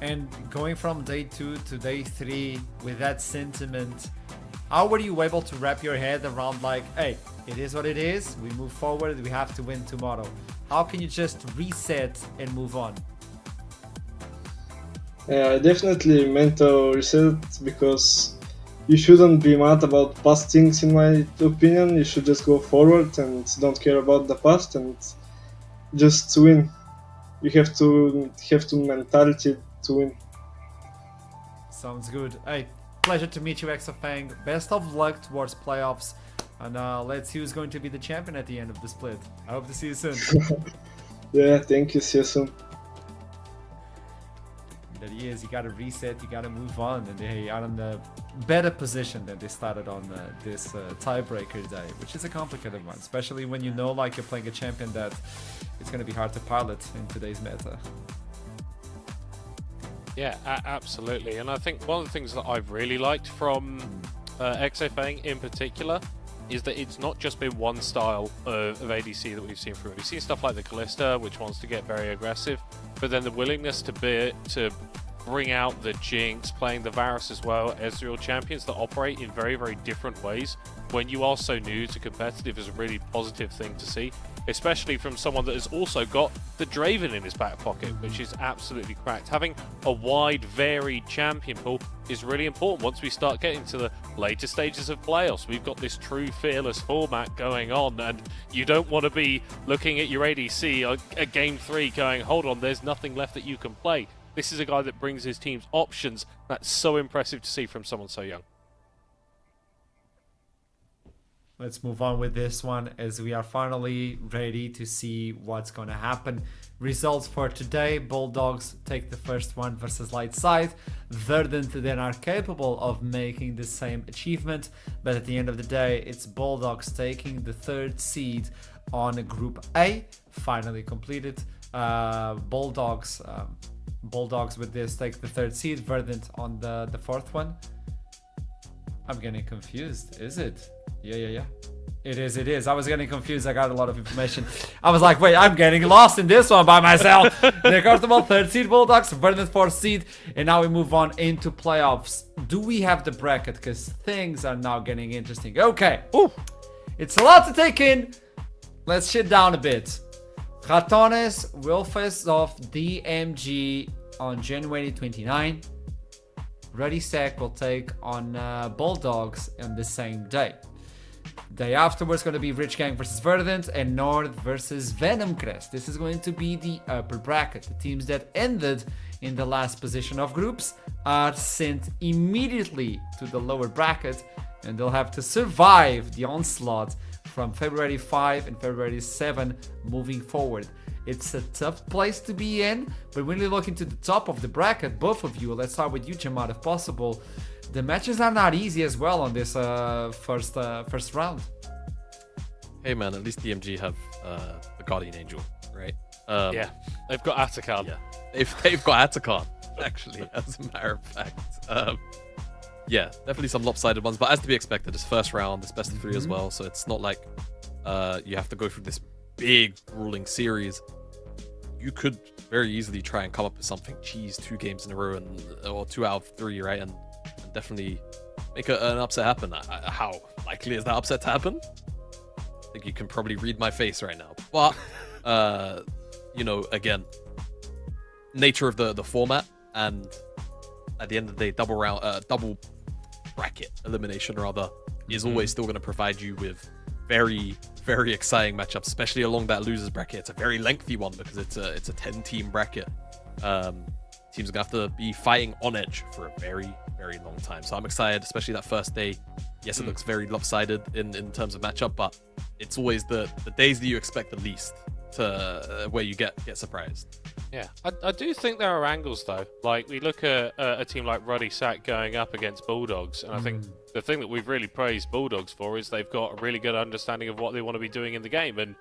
And going from day 2 to day 3 with that sentiment, how were you able to wrap your head around hey, it is what it is, we move forward, we have to win tomorrow? How can you just reset and move on? Yeah, definitely mental reset, because you shouldn't be mad about past things, in my opinion. You should just go forward and don't care about the past and just win. You have to mentality to win. Sounds good. Hey, pleasure to meet you, Exafang. Best of luck towards playoffs. And let's see who's going to be the champion at the end of the split. I hope to see you soon. Yeah, thank you. See you soon. There he is. You got to reset. You got to move on. And they are in a better position than they started on this tiebreaker day, which is a complicated one, especially when you're playing a champion that it's going to be hard to pilot in today's meta. Yeah, absolutely. And I think one of the things that I've really liked from Exafang in particular is that it's not just been one style of ADC that we've seen from it. We've seen stuff like the Callista, which wants to get very aggressive, but then the willingness to bring out the Jinx, playing the Varus as well, Ezreal, champions that operate in very different ways when you are so new to competitive is a really positive thing to see. especially from someone that has also got the Draven in his back pocket, which is absolutely cracked. Having a wide, varied champion pool is really important once we start getting to the later stages of playoffs. We've got this true fearless format going on, and you don't want to be looking at your ADC at game 3 going, hold on, there's nothing left that you can play. This is a guy that brings his team's options. That's so impressive to see from someone so young. Let's move on with this one as we are finally ready to see what's going to happen. Results for today: Bulldogs take the first one versus Light Side. Verdant then are capable of making the same achievement, but at the end of the day, it's Bulldogs taking the 3rd seed on Group A, finally completed. Bulldogs with this take the 3rd seed. Verdant on the 4th one. I'm getting confused. Is it? Yeah. It is. I was getting confused. I got a lot of information. I was like, wait, I'm getting lost in this one by myself. First of all, 3rd seed Bulldogs, Verdant 4th seed, and now we move on into playoffs. Do we have the bracket? Because things are now getting interesting. Okay. Ooh. It's a lot to take in. Let's shit down a bit. Ratones will face off DMG on January 29. Ready Sec will take on Bulldogs on the same day. Day afterwards going to be Rich Gang versus Verdant and North versus Venom Crest. This is going to be the upper bracket. The teams that ended in the last position of groups are sent immediately to the lower bracket, and they'll have to survive the onslaught from February 5 and February 7 moving forward. It's a tough place to be in, but when you look into the top of the bracket, both of you, let's start with you, Jamad, if possible. The matches are not easy as well on this first round. Hey man, at least DMG have the Guardian Angel, right? Yeah, they've got Atakan. Yeah, they've got Atakan, actually, as a matter of fact. Yeah, definitely some lopsided ones, but as to be expected, it's first round, it's best of 3 as well, so it's not like you have to go through this big ruling series. You could very easily try and come up with something, 2 games in a row, or 2 out of 3, right? And definitely make an upset happen. How likely is that upset to happen? I think you can probably read my face right now. But, you know, again, nature of the format, and at the end of the day, double bracket elimination rather is always still going to provide you with very, very exciting matchups, especially along that losers bracket. It's a very lengthy one because it's a 10-team bracket. Teams are gonna have to be fighting on edge for a very, very long time. So I'm excited, especially that first day. Yes, it looks very lopsided in terms of matchup, but it's always the days that you expect the least to where you get surprised. Yeah, I do think there are angles though. Like we look at a team like Ruddy Sack going up against Bulldogs, and I think the thing that we've really praised Bulldogs for is they've got a really good understanding of what they want to be doing in the game. And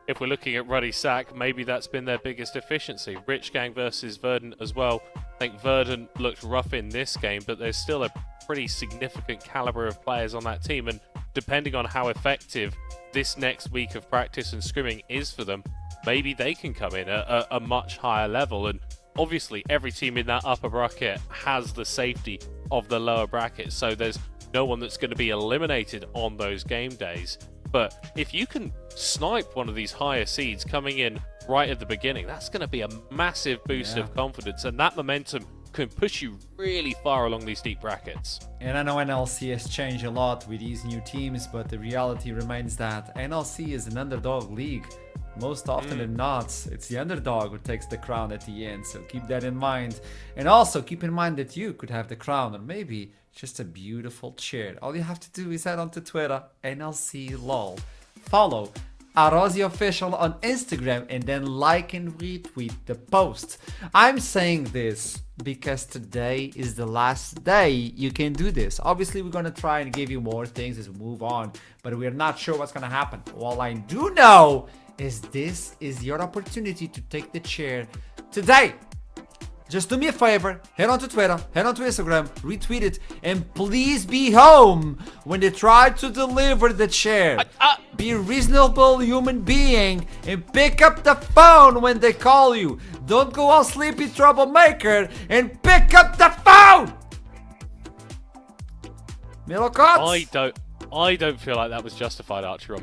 if we're looking at Ruddy Sack, maybe that's been their biggest efficiency. Rich Gang versus Verdant as well. I think Verdant looked rough in this game, but there's still a pretty significant caliber of players on that team, and depending on how effective this next week of practice and scrimming is for them, maybe they can come in at a much higher level. And obviously every team in that upper bracket has the safety of the lower bracket, so there's no one that's going to be eliminated on those game days. But if you can snipe one of these higher seeds coming in right at the beginning, that's going to be a massive boost of confidence, and that momentum can push you really far along these deep brackets. And I know NLC has changed a lot with these new teams, but the reality remains that NLC is an underdog league. Most often than not, it's the underdog who takes the crown at the end, so keep that in mind. And also keep in mind that you could have the crown, or maybe just a beautiful chair. All you have to do is head onto Twitter, NLC LOL. Follow Arozzi Official on Instagram, and then like and retweet the post. I'm saying this because today is the last day you can do this. Obviously, we're going to try and give you more things as we move on, but we're not sure what's going to happen. All I do know is this is your opportunity to take the chair today. Just do me a favor, head onto Twitter, head onto Instagram, retweet it, and please be home when they try to deliver the chair. Be a reasonable human being and pick up the phone when they call you. Don't go all sleepy troublemaker and pick up the phone! Middlecots? I don't feel like that was justified, Archeron.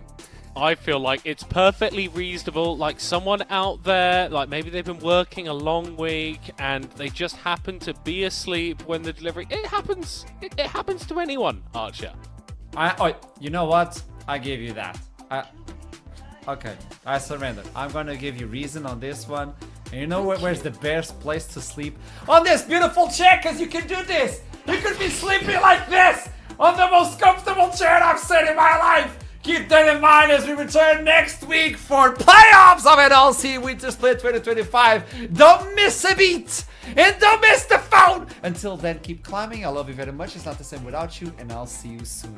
I feel like it's perfectly reasonable. Like someone out there, like maybe they've been working a long week and they just happen to be asleep when the delivery. It happens. It happens to anyone, Archer. You know what? I give you that. Okay, I surrender. I'm gonna give you reason on this one. And you know where's the best place to sleep? On this beautiful chair, because you can do this. You could be sleeping like this on the most comfortable chair I've seen in my life. Keep that in mind as we return next week for playoffs of NLC Winter Split 2025. Don't miss a beat and don't miss the phone. Until then, keep climbing. I love you very much. It's not the same without you, and I'll see you soon.